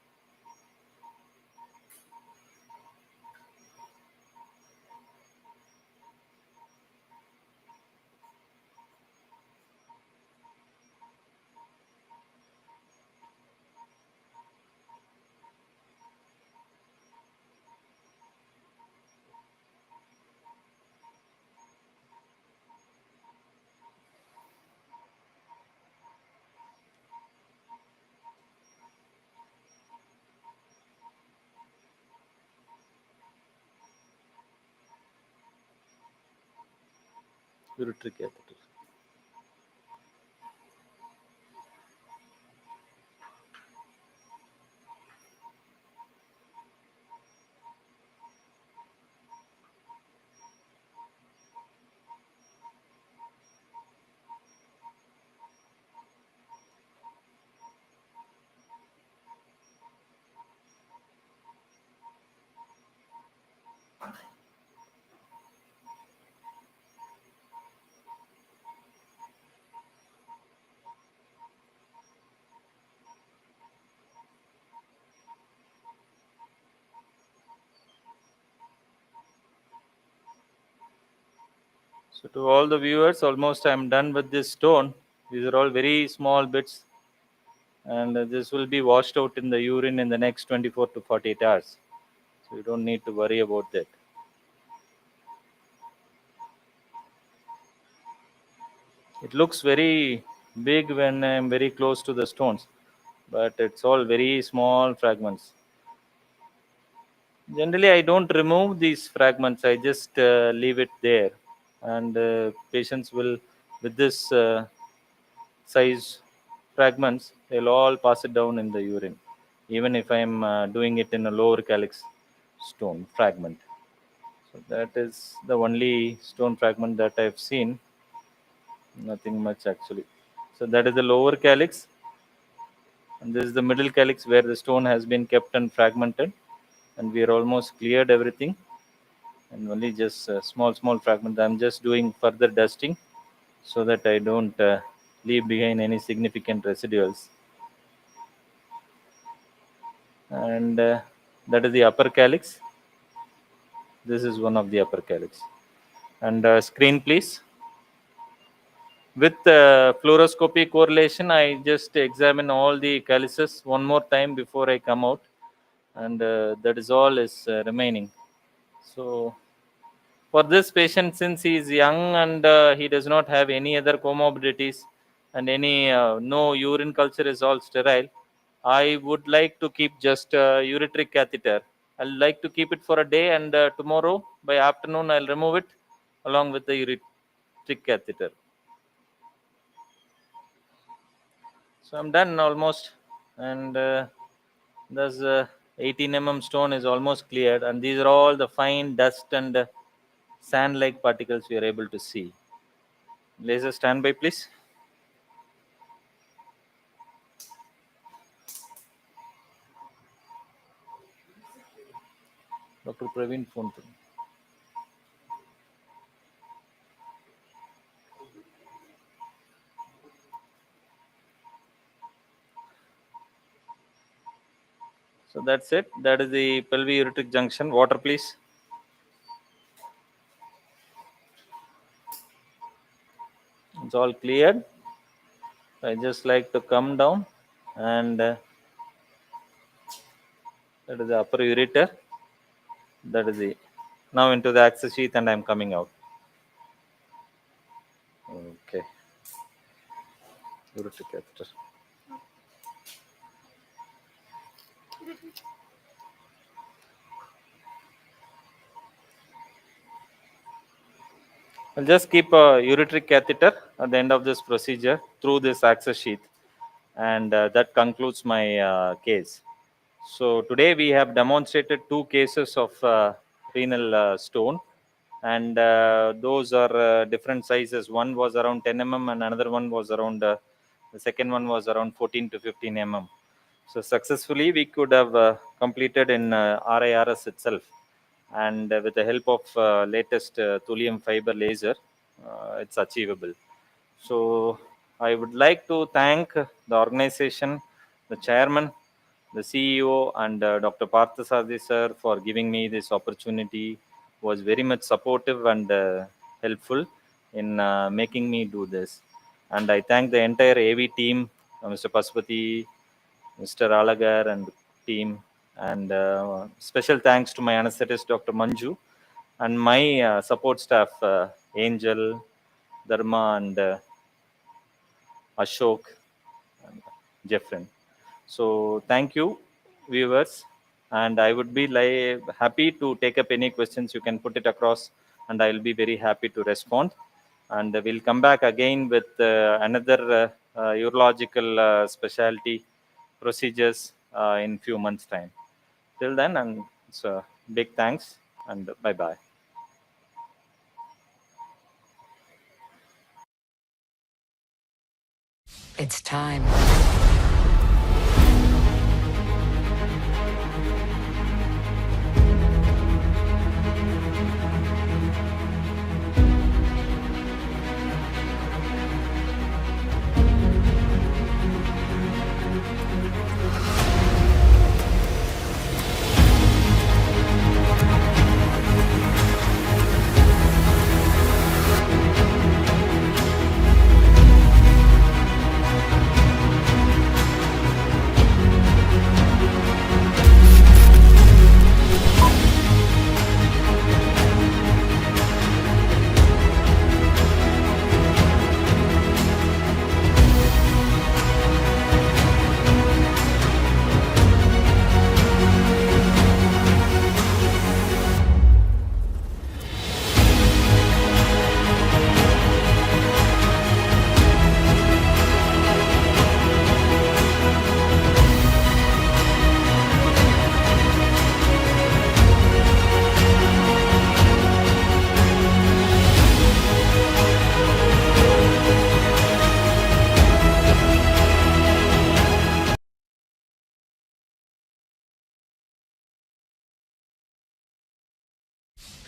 Ureteric catheter. So to all the viewers, almost I'm done with this stone. These are all very small bits, and this will be washed out in the urine in the next 24 to 48 hours. So you don't need to worry about that. It looks very big when I'm very close to the stones, but it's all very small fragments. Generally, I don't remove these fragments. I just leave it there, and patients will, with this size fragments, they'll all pass it down in the urine, even if I'm doing it in a lower calyx stone fragment. So that is the only stone fragment that I've seen. Nothing much actually. So that is the lower calyx, and this is the middle calyx where the stone has been kept and fragmented, and we are almost cleared everything, and only just small fragment. I'm just doing further dusting so that I don't leave behind any significant residuals. And that is the upper calyx. This is one of the upper calyx. And screen please. With fluoroscopy correlation, I just examine all the calyces one more time before I come out, and that is all is remaining. So for this patient, since he is young and he does not have any other comorbidities and any no urine culture is all sterile, I would like to keep just ureteric catheter. I'll like to keep it for a day, and tomorrow by afternoon I'll remove it along with the ureteric catheter. So I'm done almost, and thus 18 stone is almost cleared, and these are all the fine dust and sand-like particles we are able to see. Laser standby, please. Dr. Praveen phone. So that's it. That is the pelvic junction. Water, please. It's all cleared. I just like to come down, and that is the upper ureter. That is the now into the access sheath, and I'm coming out. Okay. Ureteric catheter. I'll just keep a ureteric catheter at the end of this procedure through this access sheath, and that concludes my case. So today we have demonstrated two cases of renal stone, and those are different sizes. One was around 10 and another one was around the second one was around 14 to 15 So successfully we could have completed in RIRS itself, and with the help of latest thulium fiber laser, it's achievable. So I would like to thank the organization, the chairman, the CEO, and Dr. Parthasadi sir for giving me this opportunity. Was very much supportive and helpful in making me do this. And I thank the entire AV team, Mr. Pasupati, Mr. Alagar, and team. And special thanks to my anesthetist, Dr. Manju, and my support staff, Angel, Dharma, and Ashok, and Jeffrin. So thank you, viewers, and I would be happy to take up any questions. You can put it across, and I will be very happy to respond. And we'll come back again with another urological specialty procedures in few months' time. Till then, and so big thanks and bye bye. It's time.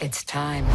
It's time.